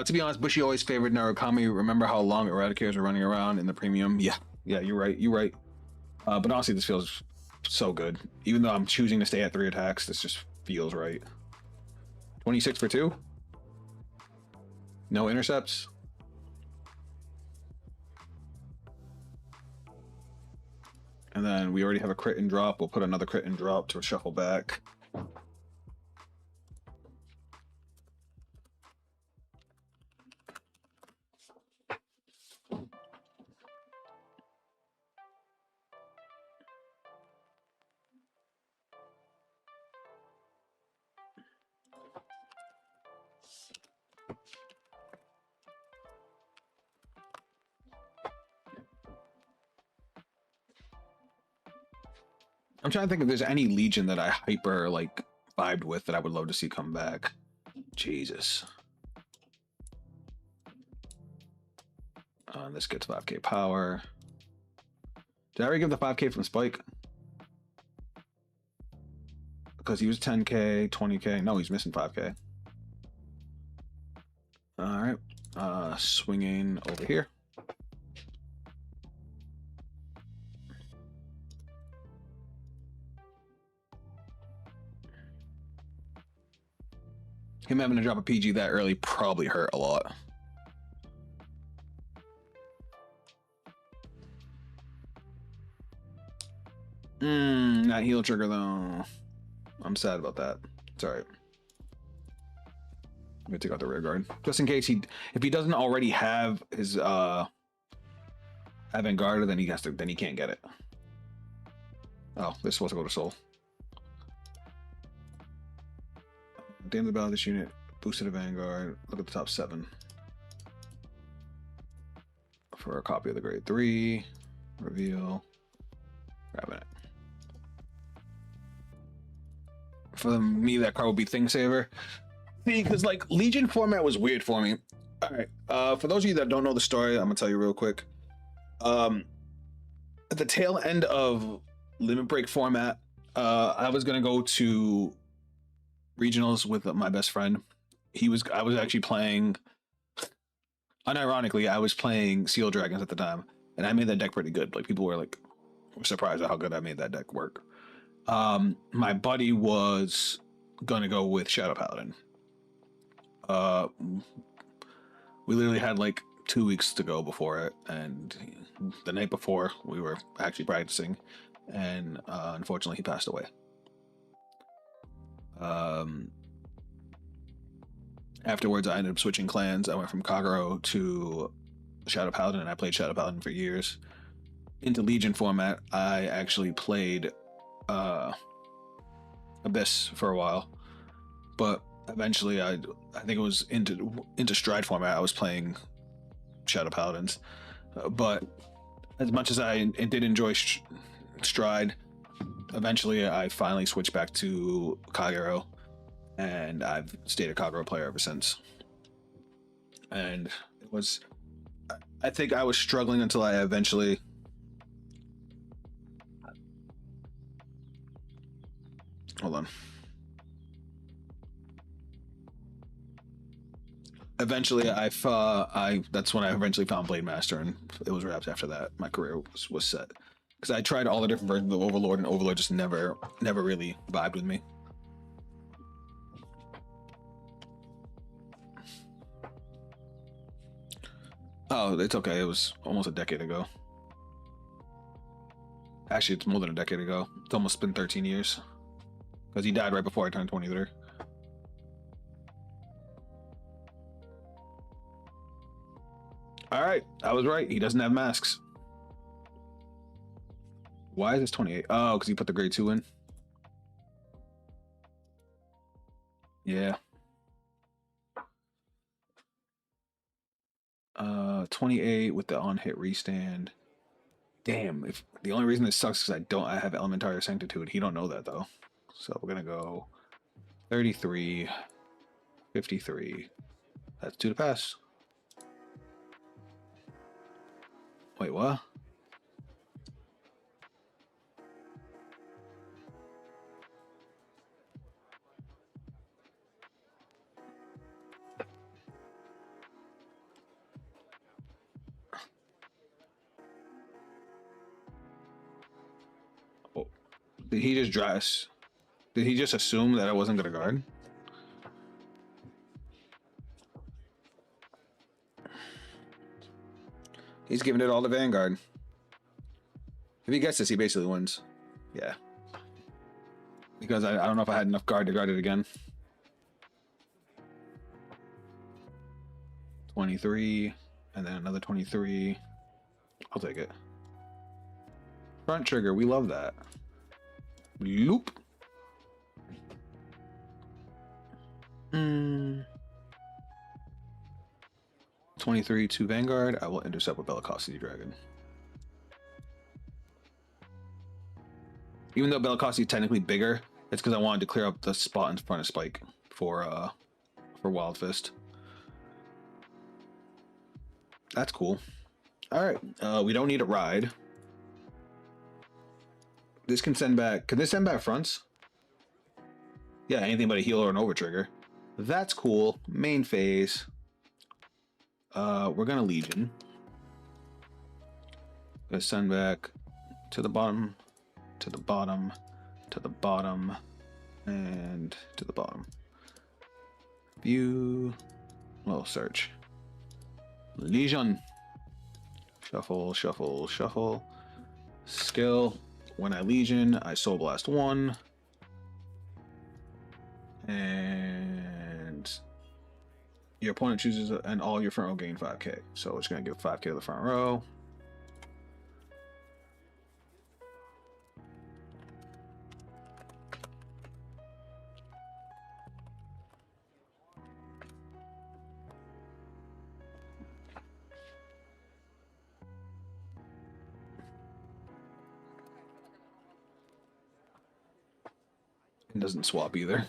To be honest, Bushy always favored Narukami. Remember how long Eradicators were running around in the premium? Yeah, you're right. You're right. But honestly, this feels so good. Even though I'm choosing to stay at 3 attacks, this just feels right. 26 for 2. No intercepts. And then we already have a crit and drop. We'll put another crit and drop to shuffle back. I'm trying to think if there's any Legion that I hyper like vibed with that I would love to see come back. Jesus. This gets 5k power. Did I already give the 5k from Spike? Because he was 10k, 20k. No, he's missing 5k. All right. Swinging over here. Him having to drop a PG that early probably hurt a lot. Not heal trigger though. I'm sad about that. It's alright. I'm gonna take out the rear guard. Just in case if he doesn't already have his Avant-Garde, then he can't get it. Oh, this is supposed to go to Soul. At the end of the battle, this unit boosted a Vanguard. Look at the top 7 for a copy of the grade 3. Reveal. Grabbing it. For me, that card would be Thing Saver. See, because like Legion format was weird for me. All right. For those of you that don't know the story, I'm gonna tell you real quick. At the tail end of limit break format. I was gonna go to regionals with my best friend. I was actually playing. Unironically, I was playing Seal Dragons at the time, and I made that deck pretty good. Like people were like surprised at how good I made that deck work. My buddy was gonna go with Shadow Paladin. Uh, we literally had like 2 weeks to go before it, and the night before we were actually practicing, and unfortunately he passed away. Afterwards, I ended up switching clans. I went from Kagero to Shadow Paladin, and I played Shadow Paladin for years. Into Legion format, I actually played Abyss for a while, but eventually, I think it was into Stride format. I was playing Shadow Paladins, but as much as I did enjoy Stride, eventually I finally switched back to Kagero, and I've stayed a Kagero player ever since. And it was, I think I was struggling until I eventually. Hold on. Eventually, that's when I eventually found Blade Master, and it was wraps after that. My career was set because I tried all the different versions of Overlord, and Overlord just never really vibed with me. Oh, it's okay. It was almost a decade ago. Actually, it's more than a decade ago. It's almost been 13 years because he died right before I turned 23. All right, I was right. He doesn't have masks. Why is this 28? Oh, because he put the grade 2 in. Yeah. 28 with the on hit restand. Damn, if the only reason this sucks is I have Elementary Sanctitude. He don't know that though. So we're gonna go 33, 53. That's 2 to pass. Wait, what? Oh, did he just dress? Did he just assume that I wasn't gonna guard? He's giving it all to Vanguard. If he gets this, he basically wins. Yeah. Because I don't know if I had enough guard to guard it again. 23, and then another 23. I'll take it. Front trigger, we love that. Loop. 23 to Vanguard. I will intercept with Bellicosity Dragon. Even though Bellicosity is technically bigger, it's because I wanted to clear up the spot in front of Spike for Wild Fist. That's cool. All right, we don't need a ride. This can send back. Can this send back fronts? Yeah, anything but a heal or an overtrigger. That's cool. Main phase. We're gonna Legion. Gonna send back to the bottom, to the bottom, to the bottom, and to the bottom. View. Well, search. Legion. Shuffle, shuffle, shuffle. Skill. When I Legion, I Soul Blast 1. And your opponent chooses and all your front row gain 5k. So it's going to give 5k to the front row. It doesn't swap either.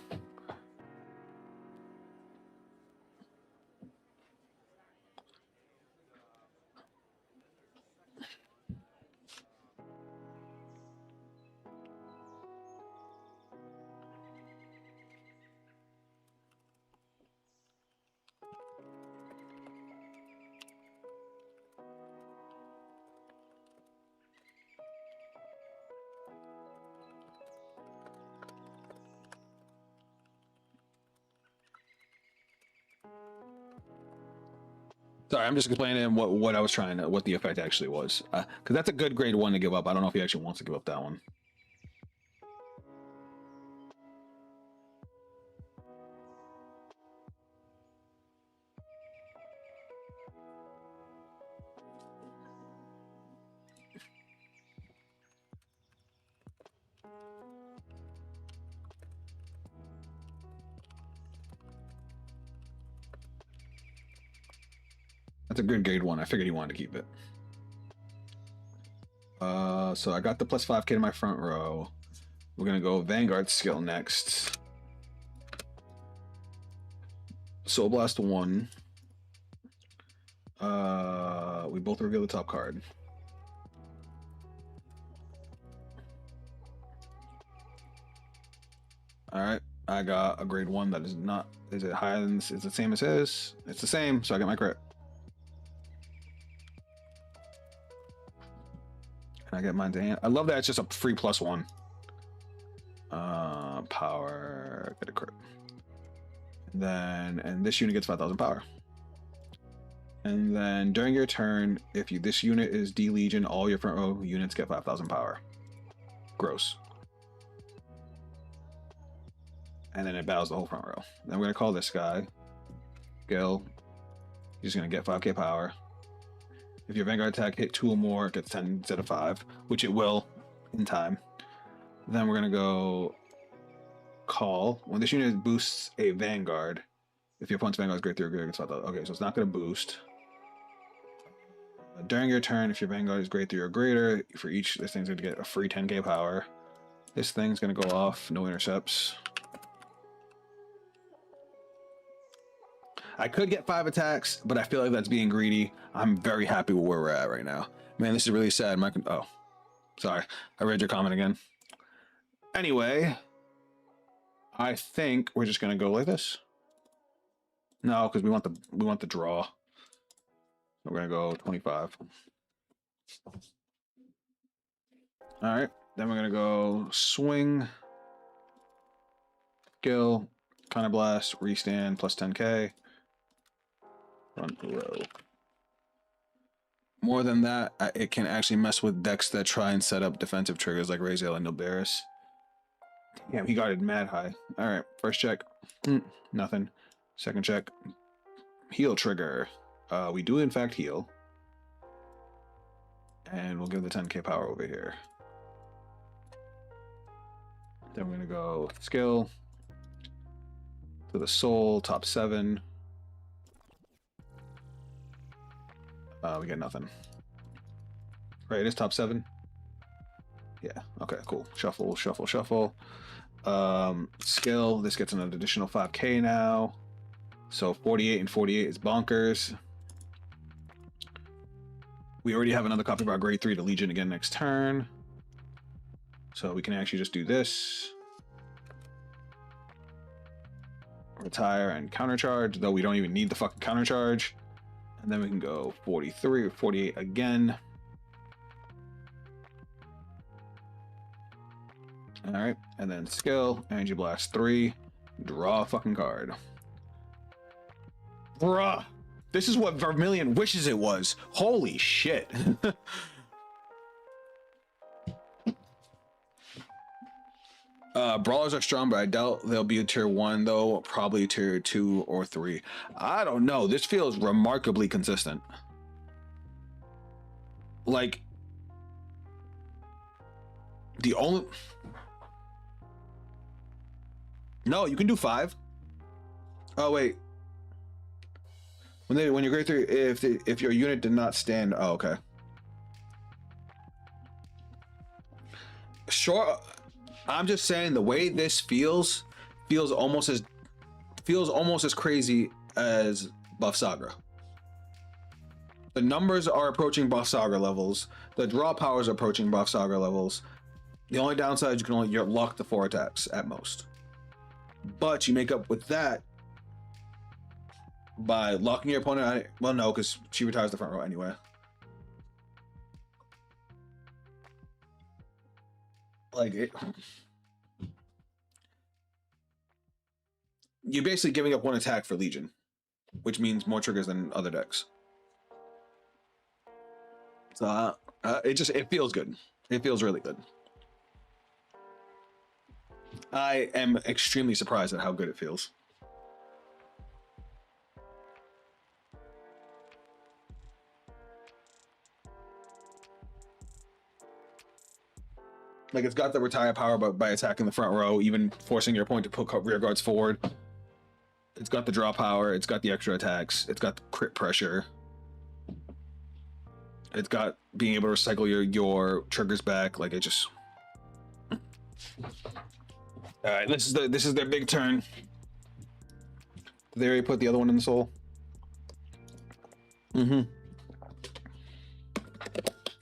Sorry, I'm just explaining what I was trying to, what the effect actually was. Because that's a good grade 1 to give up. I don't know if he actually wants to give up that one. That's a good grade 1. I figured he wanted to keep it. So I got the plus 5k to my front row. We're gonna go Vanguard skill next. Soul Blast 1. We both reveal the top card. All right, I got a grade 1 that is not. Is it higher than this? Is it the same as his? It's the same, so I get my crit. And I get mine to hand. I love that it's just a free +1. Power, get a crit. And this unit gets 5,000 power. And then during your turn, if this unit is D-Legion, all your front row units get 5,000 power. Gross. And then it battles the whole front row. Then we're gonna call this guy Gil. He's gonna get 5k power. If your Vanguard attack hit 2 or more, it gets 10 instead of 5, which it will in time. Then we're gonna go call. When this unit boosts a Vanguard, if your opponent's Vanguard is grade 3 or greater, it gets 5,000. Okay, so it's not gonna boost. During your turn, if your Vanguard is grade 3 or greater, for each, this thing's gonna get a free 10k power. This thing's gonna go off, no intercepts. I could get 5 attacks, but I feel like that's being greedy. I'm very happy with where we're at right now. Man, this is really sad. Oh, sorry. I read your comment again. Anyway, I think we're just gonna go like this. No, because we want the draw. We're gonna go 25. All right, then we're gonna go swing, skill, counter blast, restand plus 10k. Front row. More than that, it can actually mess with decks that try and set up defensive triggers like Raziel and Nilberis. Damn, he got it mad high. All right, first check, nothing. Second check, heal trigger. We do in fact heal, and we'll give the 10k power over here. Then we're gonna go skill to the soul, top 7. We get nothing. Right, it is top 7. Yeah, okay, cool. Shuffle, shuffle, shuffle. Skill, this gets an additional 5k now. So 48 and 48 is bonkers. We already have another copy of our grade 3 to Legion again next turn. So we can actually just do this. Retire and countercharge, though we don't even need the fucking countercharge. And then we can go 43 or 48 again. All right, and then skill, Energy Blast 3, draw a fucking card. Bruh, this is what Vermilion wishes it was. Holy shit. Brawlers are strong, but I doubt they'll be a tier 1 though. Probably tier 2 or 3. I don't know. This feels remarkably consistent. Like, the only... No, you can do 5. Oh wait. When you're grade 3, if your unit did not stand, oh okay. Sure. I'm just saying the way this feels almost as crazy as Buff Saga. The numbers are approaching Buff Saga levels. The draw powers are approaching Buff Saga levels. The only downside is you can only lock the 4 attacks at most. But you make up with that by locking your opponent. Well, no, because she retires the front row anyway. Like it. You're basically giving up 1 attack for Legion, which means more triggers than other decks. So it feels good. It feels really good. I am extremely surprised at how good it feels. Like, it's got the retire power by attacking the front row, even forcing your opponent to put rear guards forward. It's got the draw power. It's got the extra attacks. It's got the crit pressure. It's got being able to recycle your triggers back. Like, it just. All right, this is their big turn. Did they already put the other one in the soul? Mm-hmm.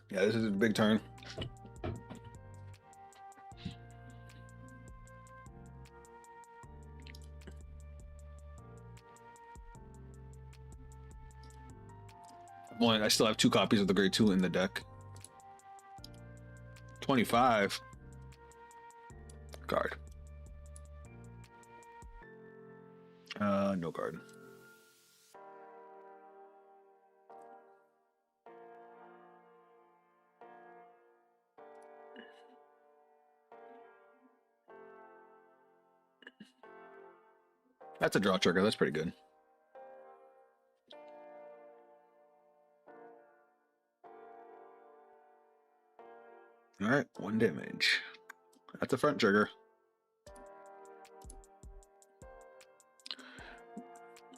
Yeah, this is a big turn. One, I still have 2 copies of the grade 2 in the deck. 25. Card. No card. That's a draw trigger. That's pretty good. All right, 1 damage. That's a front trigger.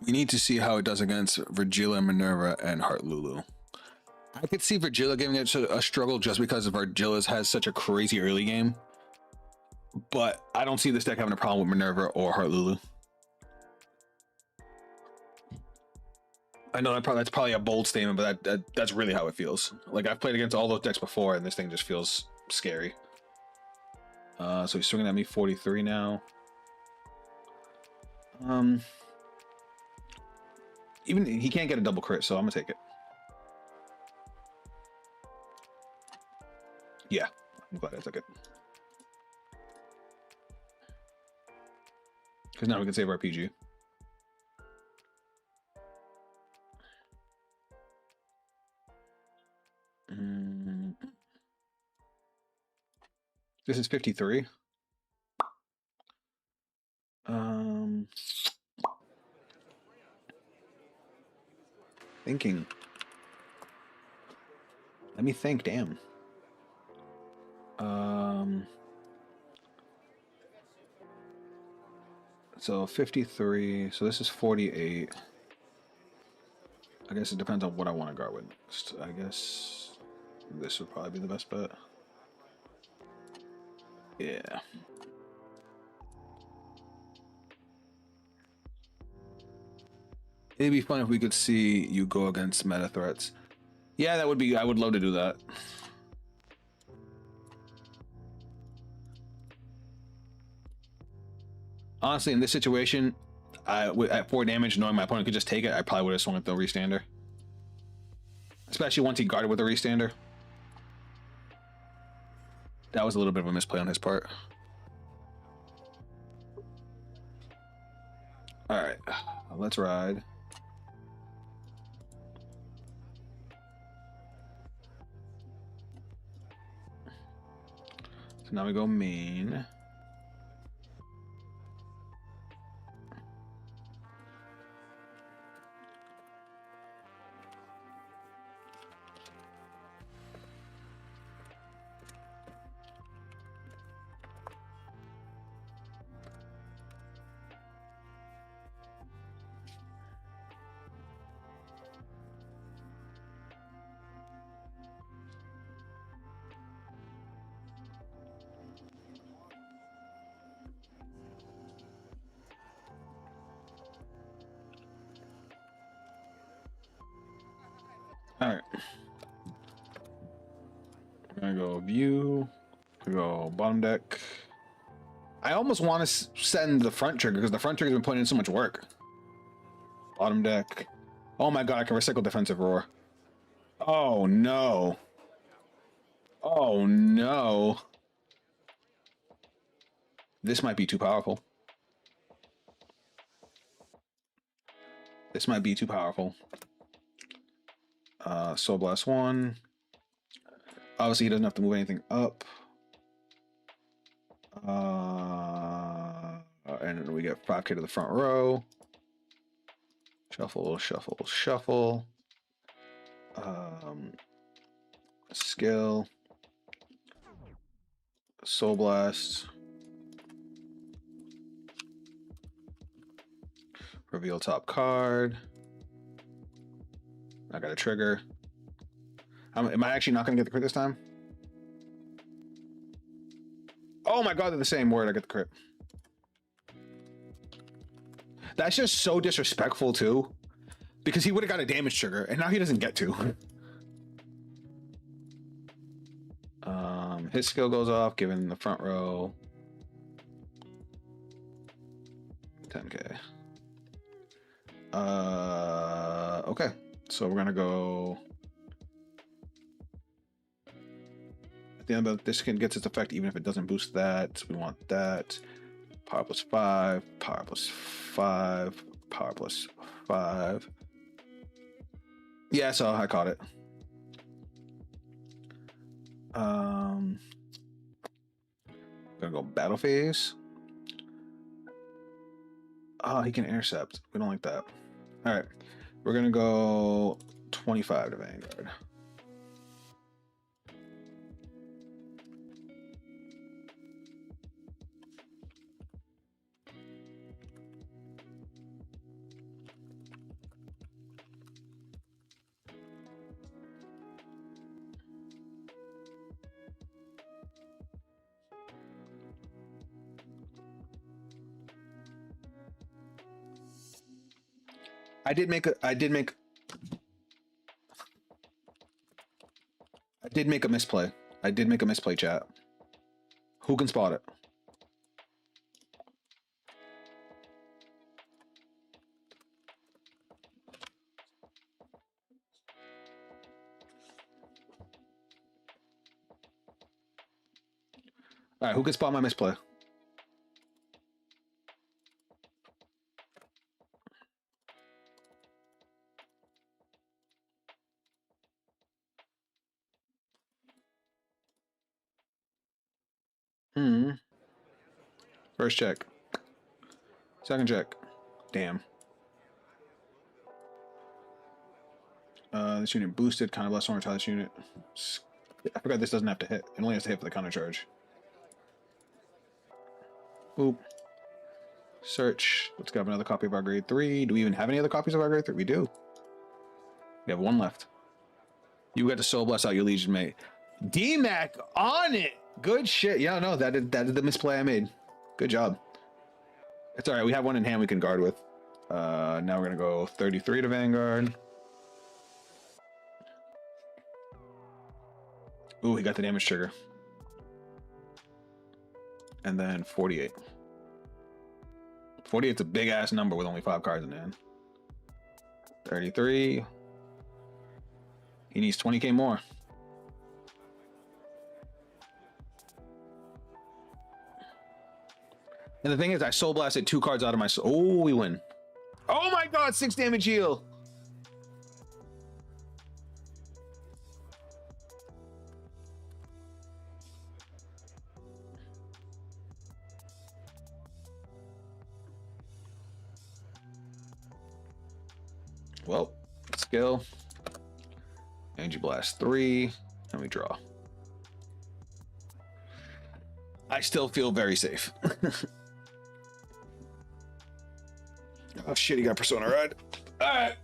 We need to see how it does against Virgilia, Minerva, and Heart Lulu. I could see Virgilia giving it a struggle just because Virgilia's has such a crazy early game. But I don't see this deck having a problem with Minerva or Heart Lulu. I know that's probably a bold statement, but that's really how it feels. Like, I've played against all those decks before, and this thing just feels scary. So he's swinging at me 43 now. Even he can't get a double crit, so I'm gonna take it. Yeah, I'm glad I took it. Because now we can save our PG. This is 53. Thinking. Let me think, damn. So 53, so this is 48. I guess it depends on what I want to guard with next. I guess this would probably be the best bet. Yeah. It'd be fun if we could see you go against meta threats. Yeah, that would be, I would love to do that. Honestly, in this situation, at 4 damage, knowing my opponent could just take it, I probably would have swung at the restander. Especially once he guarded with a restander. That was a little bit of a misplay on his part. Alright, let's ride. So now we go main. Alright. We're gonna go view. We go bottom deck. I almost want to send the front trigger because the front trigger's been putting in so much work. Bottom deck. Oh my god, I can recycle defensive roar. Oh no. Oh no. This might be too powerful. This might be too powerful. Soul Blast 1. Obviously, he doesn't have to move anything up. And then we get 5K to the front row. Shuffle, shuffle, shuffle. Skill. Soul Blast. Reveal top card. I got a trigger. Am I actually not going to get the crit this time? Oh my god, they're the same word. I get the crit. That's just so disrespectful too. Because he would have got a damage trigger, and now he doesn't get to. His skill goes off, giving the front row 10K. Okay. So we're gonna go at the end of this can gets its effect even if it doesn't boost that. We want that. Power plus 5, power plus 5, power plus 5. Yeah, so I caught it. Gonna go battle phase. Oh, he can intercept. We don't like that. All right, we're gonna go 25 to Vanguard. I did make a misplay. I did make a misplay, chat. Who can spot it? All right, who can spot my misplay? First check. Second check. Damn. This unit boosted, kind of less orange this unit. I forgot this doesn't have to hit. It only has to hit for the counter charge. Boop. Search. Let's grab another copy of our grade 3. Do we even have any other copies of our grade 3? We do. We have one left. You got to soul bless out your Legion mate. D-Mac on it. Good shit. Yeah, no, that is the misplay I made. Good job. It's all right. We have one in hand we can guard with. Now we're gonna go 33 to Vanguard. Ooh, he got the damage trigger. And then 48. 48's a big ass number with only 5 cards in hand. 33. He needs 20K more. And the thing is, I soul blasted 2 cards out of my soul. Oh, we win. Oh my god, 6 damage heal. Well, skill. Energy blast 3. And we draw. I still feel very safe. Oh shit, he got Persona Red. Alright.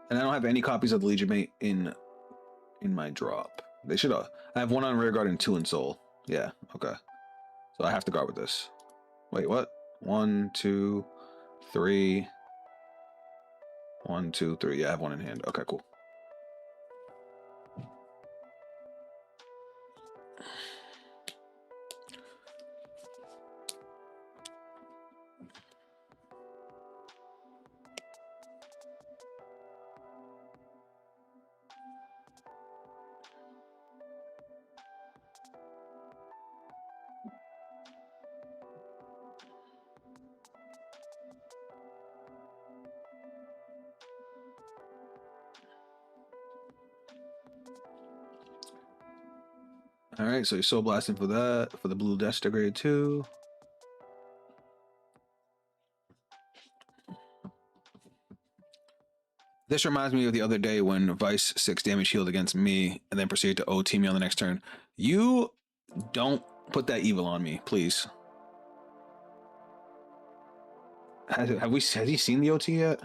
And I don't have any copies of the Legion Mate in my drop. They should have. I have 1 on rear guard and 2 in soul. Yeah, okay. So I have to guard with this. Wait, what? 1, 2, 3. 1, 2, 3. Yeah, I have 1 in hand. Okay, cool. All right, so you're soul blasting for that, for the blue Desta grade 2. This reminds me of the other day when Vice 6 damage healed against me and then proceeded to OT me on the next turn. You don't put that evil on me, please. Has he seen the OT yet?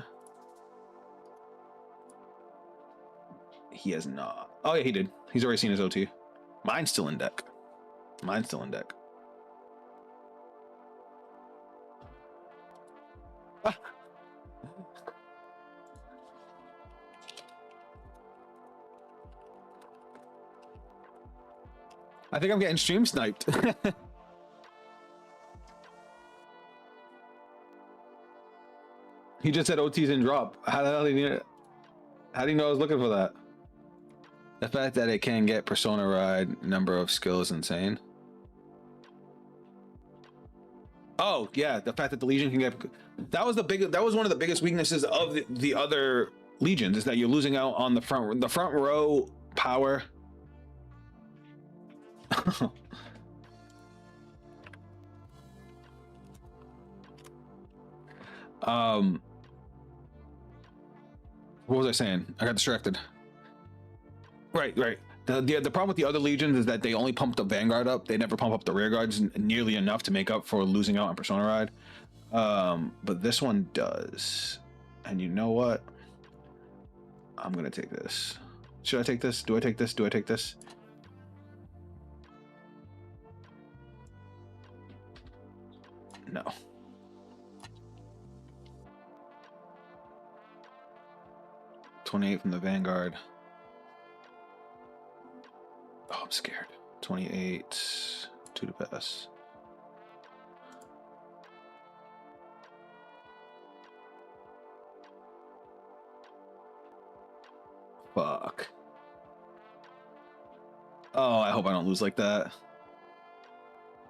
He has not. Oh yeah, he did. He's already seen his OT. Mine's still in deck. Mine's still in deck. Ah. I think I'm getting stream sniped. He just said OT's in drop. How the hell did he? How do you know I was looking for that? The fact that it can get persona ride number of skill is insane. Oh yeah, the fact that the Legion can get that was one of the biggest weaknesses of the other legions, is that you're losing out on the front row power. What was I saying? I got distracted. Right. The problem with the other legions is that they only pump the Vanguard up. They never pump up the rear guards nearly enough to make up for losing out on Persona Ride. But this one does. And you know what? I'm gonna take this. Should I take this? Do I take this? Do I take this? No. $28 from the Vanguard. Oh, I'm scared. 28, 2 to pass. Fuck. Oh, I hope I don't lose like that.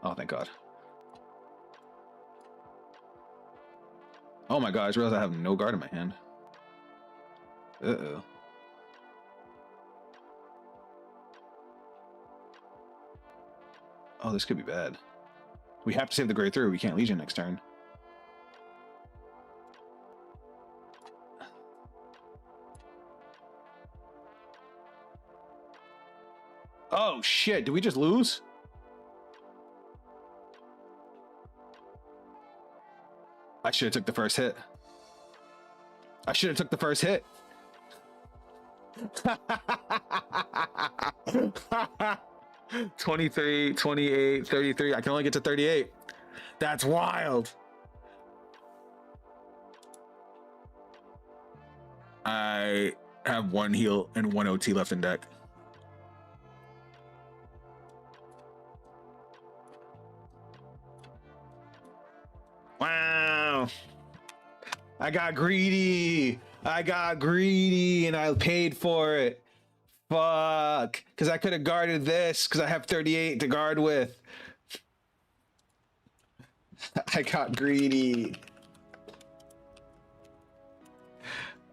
Oh, thank God. Oh my God, I just realized I have no guard in my hand. Uh-oh. Oh, this could be bad. We have to save the grade 3. We can't Legion next turn. Oh shit, did we just lose? I should have took the first hit. I should have took the first hit. 23, 28, 33. I can only get to 38. That's wild. I have 1 heal and 1 OT left in deck. Wow. I got greedy. And I paid for it. Fuck. Because I could have guarded this because I have 38 to guard with. I got greedy.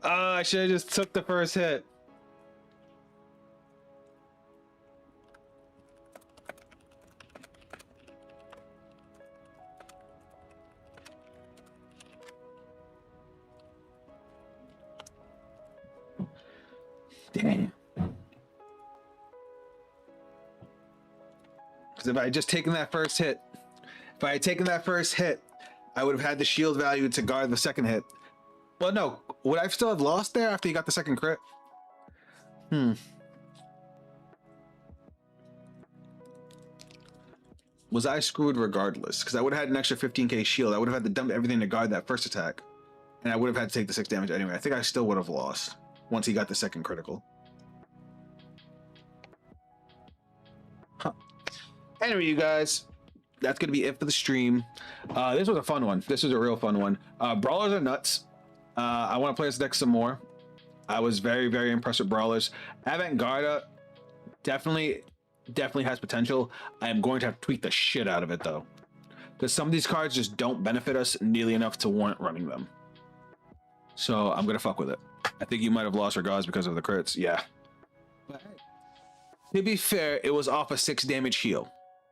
I should have just took the first hit. Damn. Because if I had just taken that first hit, I would have had the shield value to guard the second hit. Well, no. Would I still have lost there after you got the second crit? Was I screwed regardless? Because I would have had an extra 15k shield. I would have had to dump everything to guard that first attack. And I would have had to take the 6 damage anyway. I think I still would have lost once he got the second critical. Huh. Anyway, you guys, that's going to be it for the stream. This was a fun one. This was a real fun one. Brawlers are nuts. I want to play this deck some more. I was very, very impressed with Brawlers. Avant-Garde definitely has potential. I am going to have to tweak the shit out of it, though. Because some of these cards just don't benefit us nearly enough to warrant running them. So I'm going to fuck with it. I think you might have lost Regards because of the crits. Yeah. But hey, To be fair, it was off a 6 damage heal.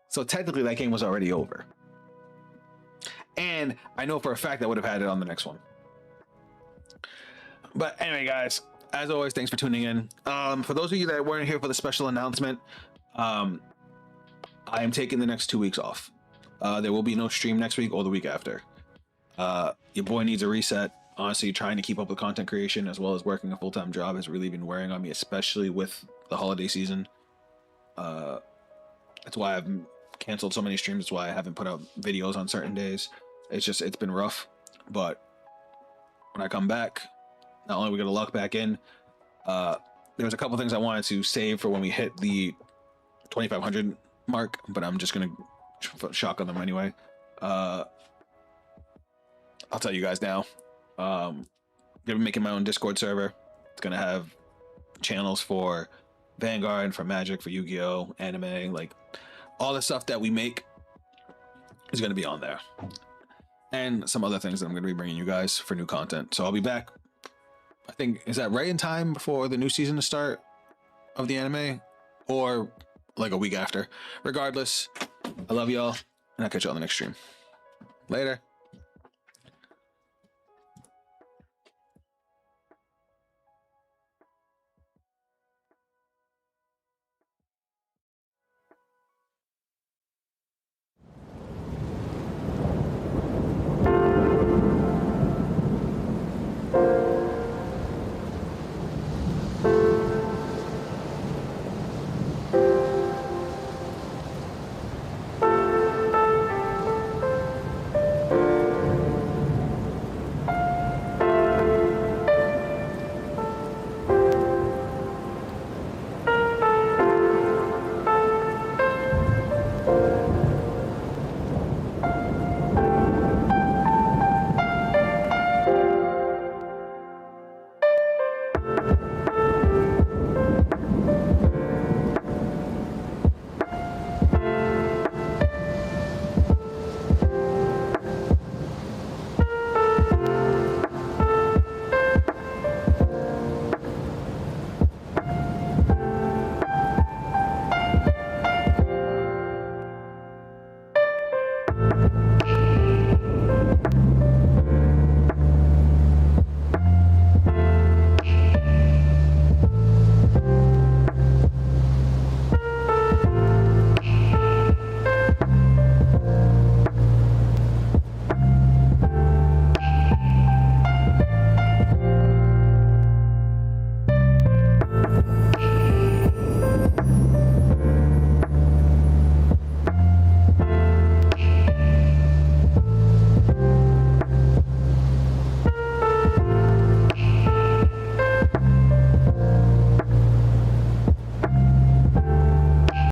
So technically that game was already over. And I know for a fact I would have had it on the next one. But anyway, guys, as always, thanks for tuning in. For those of you that weren't here for the special announcement, I am taking the next 2 weeks off. There will be no stream next week or the week after. Your boy needs a reset. Honestly, trying to keep up with content creation as well as working a full-time job has really been wearing on me, especially with the holiday season. That's why I've canceled so many streams. That's why I haven't put out videos on certain days. It's been rough. But when I come back, not only are we gonna lock back in, there's a couple things I wanted to save for when we hit the 2,500 mark, but I'm just gonna shotgun them anyway. I'll tell you guys now. Gonna be making my own Discord server. It's gonna have channels for Vanguard, for Magic, for Yu-Gi-Oh, anime, like all the stuff that we make is gonna be on there, and some other things that I'm gonna be bringing you guys for new content. So I'll be back. I think, is that right in time before the new season to start of the anime, or like a week after? Regardless, I love y'all, and I'll catch you on the next stream. Later.